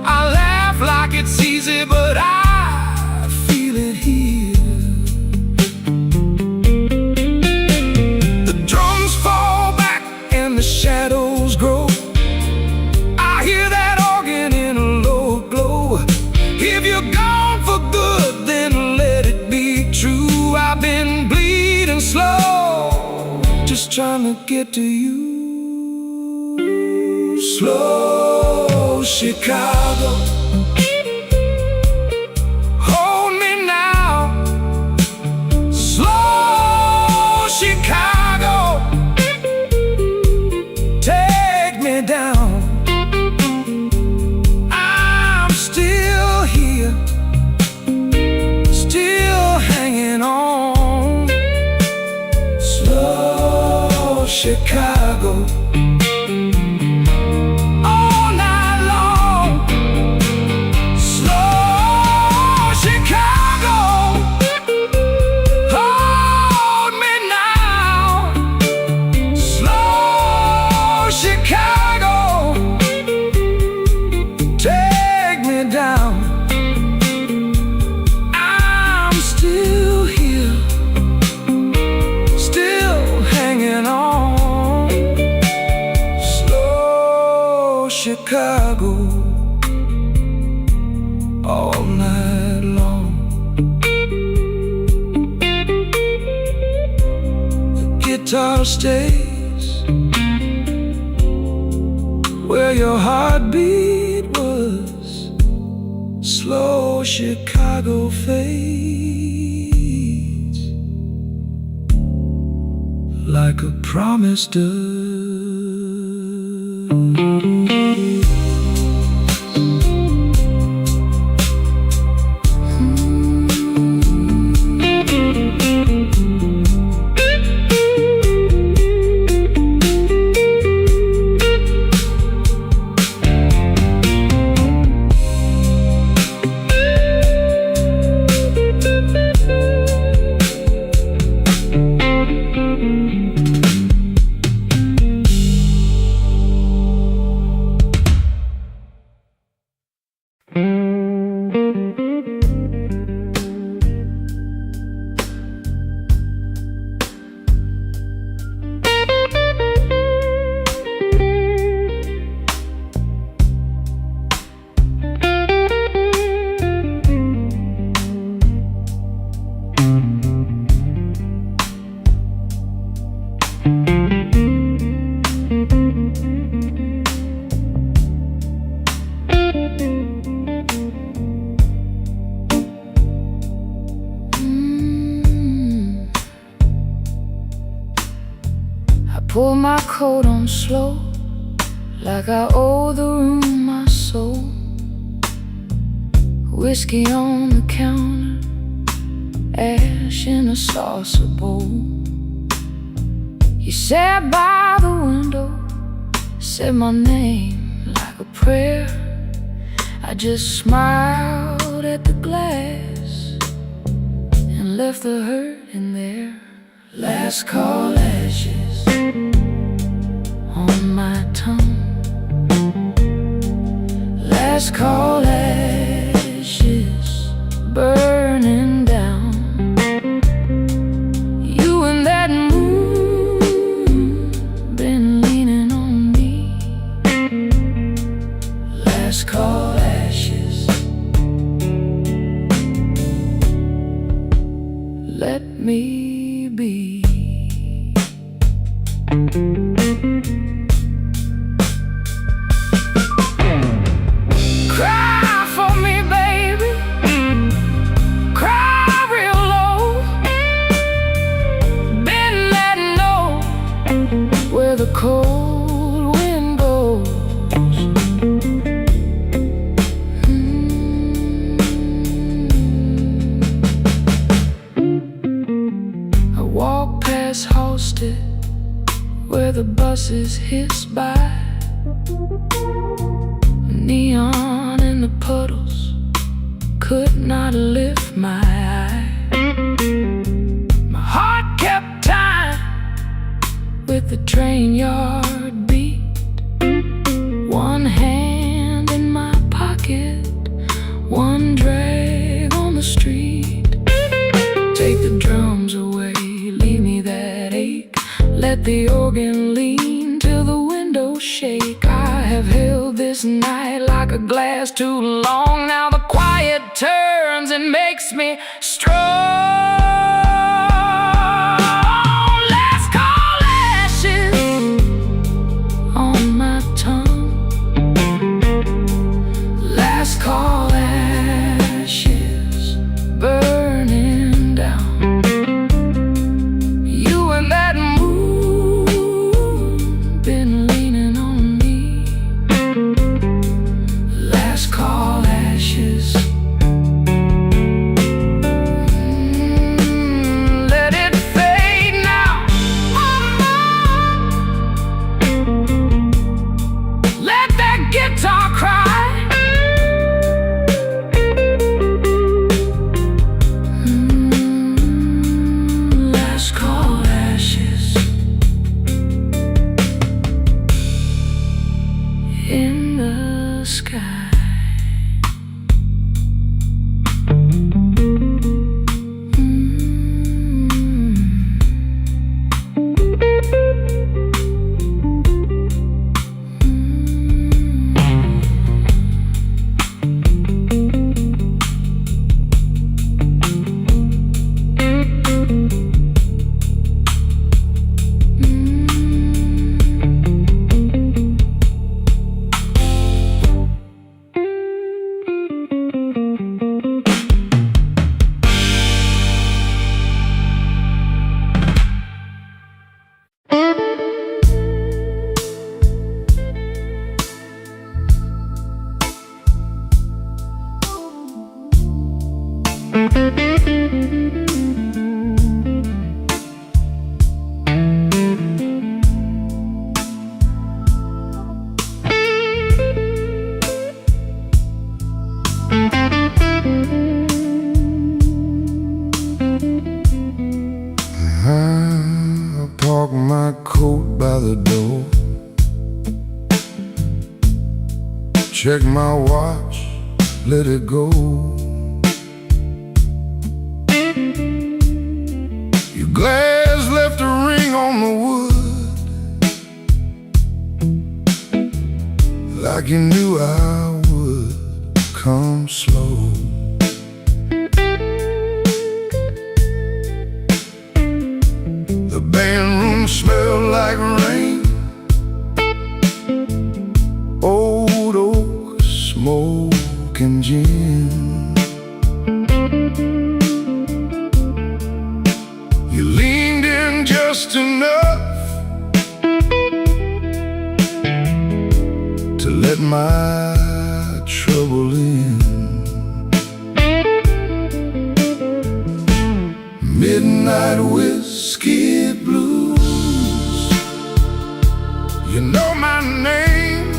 I laugh like it's easy, but I feel it here. The drums fall back and the shadows grow. I hear that organ in a low glow. If you're gone for good, then let it be true. I've been bleeding slow, just trying to get to you. Slow Chicago, hold me now. Slow Chicago, take me down. I'm still here, still hanging on. Slow Chicago, Chicago, all night long. The guitar stays where your heartbeat was. Slow Chicago fades like a promise does. Pull my coat on slow, like I owe the room my soul. Whiskey on the counter, ash in a saucer bowl. You sat by the window, said my name like a prayer. I just smiled at the glass and left the hurt in there. Last call ashes on my tongue. Last call ashes burning down. You and that moon been leaning on me. Last call ashes, let me be. Cry for me, baby. Cry real low. Bend that note where the cold wind goes. I walk past Halsted where the buses hiss by. Neon and the puddles, could not lift my eye. My heart kept time with the train yard beat. One hand in my pocket, one drag on the street. Take the drums away, leave me that ache. Let the organ lean till the windows shake. I have held this night like a glass too long. Now the quiet turns and makes me strong. Last call ashes on my tongue. Last call ashes burning down. You and that moon been leaning on me. Last call ashes. Let it fade now. Let that guitar cry. Last call ashes. In the sky. I park my coat by the door, check my watch, let it go. Your glass left a ring on the wood, like you knew I would come slow. The band room smelled like rain, old oak, smoke and gin. You leaned in just enough to let my trouble in. Midnight whiskey blues, you know my name.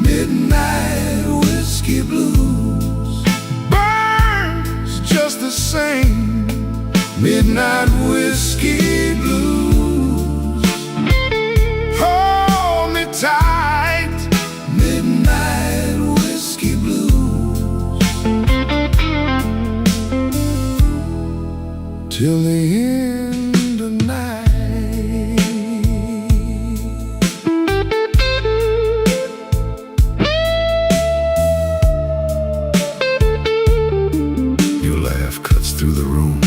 Midnight whiskey blues burns just the same. Midnight whiskey blues, hold me tight. Midnight whiskey blues, till the end of night. Your laugh cuts through the room,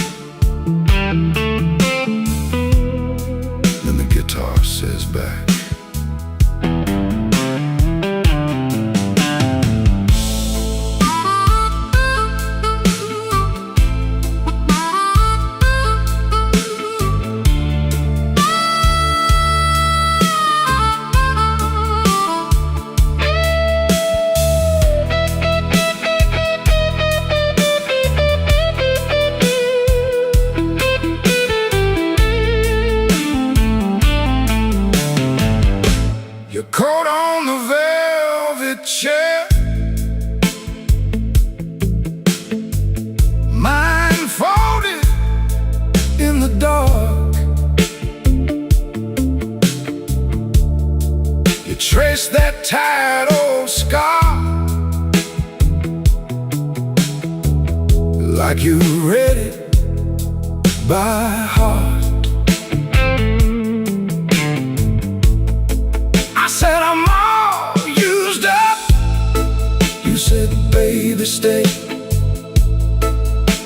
then the guitar says back, your coat on the velvet chair, trace that tired old scar, like you read it by heart. I said I'm all used up. You said, baby, stay.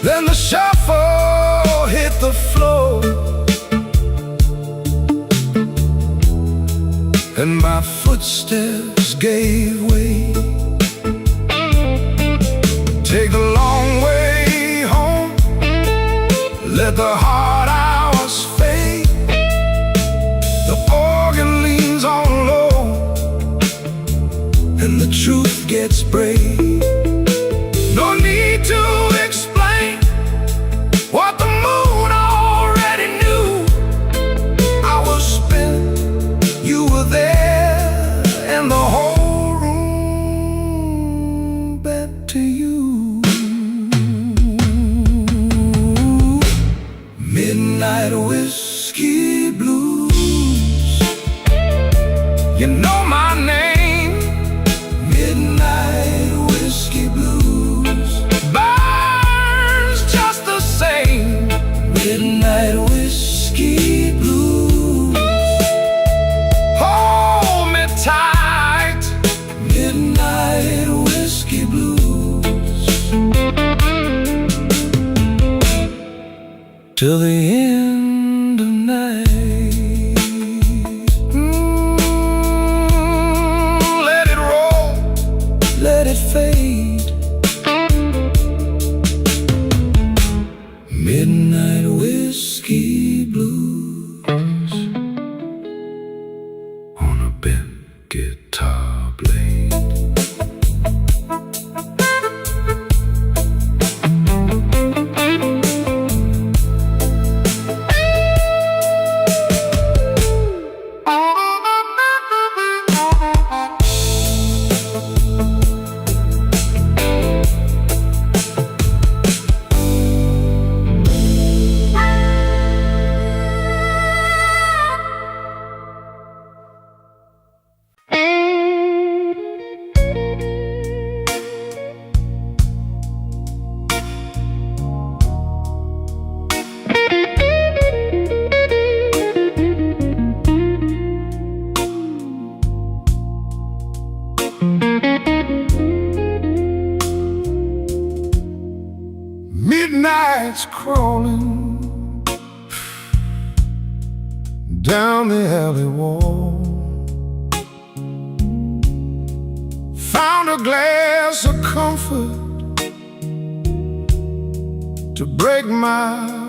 Then the shuffle hit the floor, and my footsteps gave way. Take the long way home, let the hard hours fade. The organ leans on low, and the truth gets brave. No need to explain what the moon already knew. I was spent, you were there, and the whole room bent to you. Midnight whiskey blues, you know my name. Midnight whiskey blues burns just the same. Midnight whiskey blues, hold me tight. Midnight whiskey blues, till the end of night. Let it roll, let it fade. Midnight whiskey blues on a bent guitar blade. Midnight's crawling down the alley wall. Found a glass of comfort to break my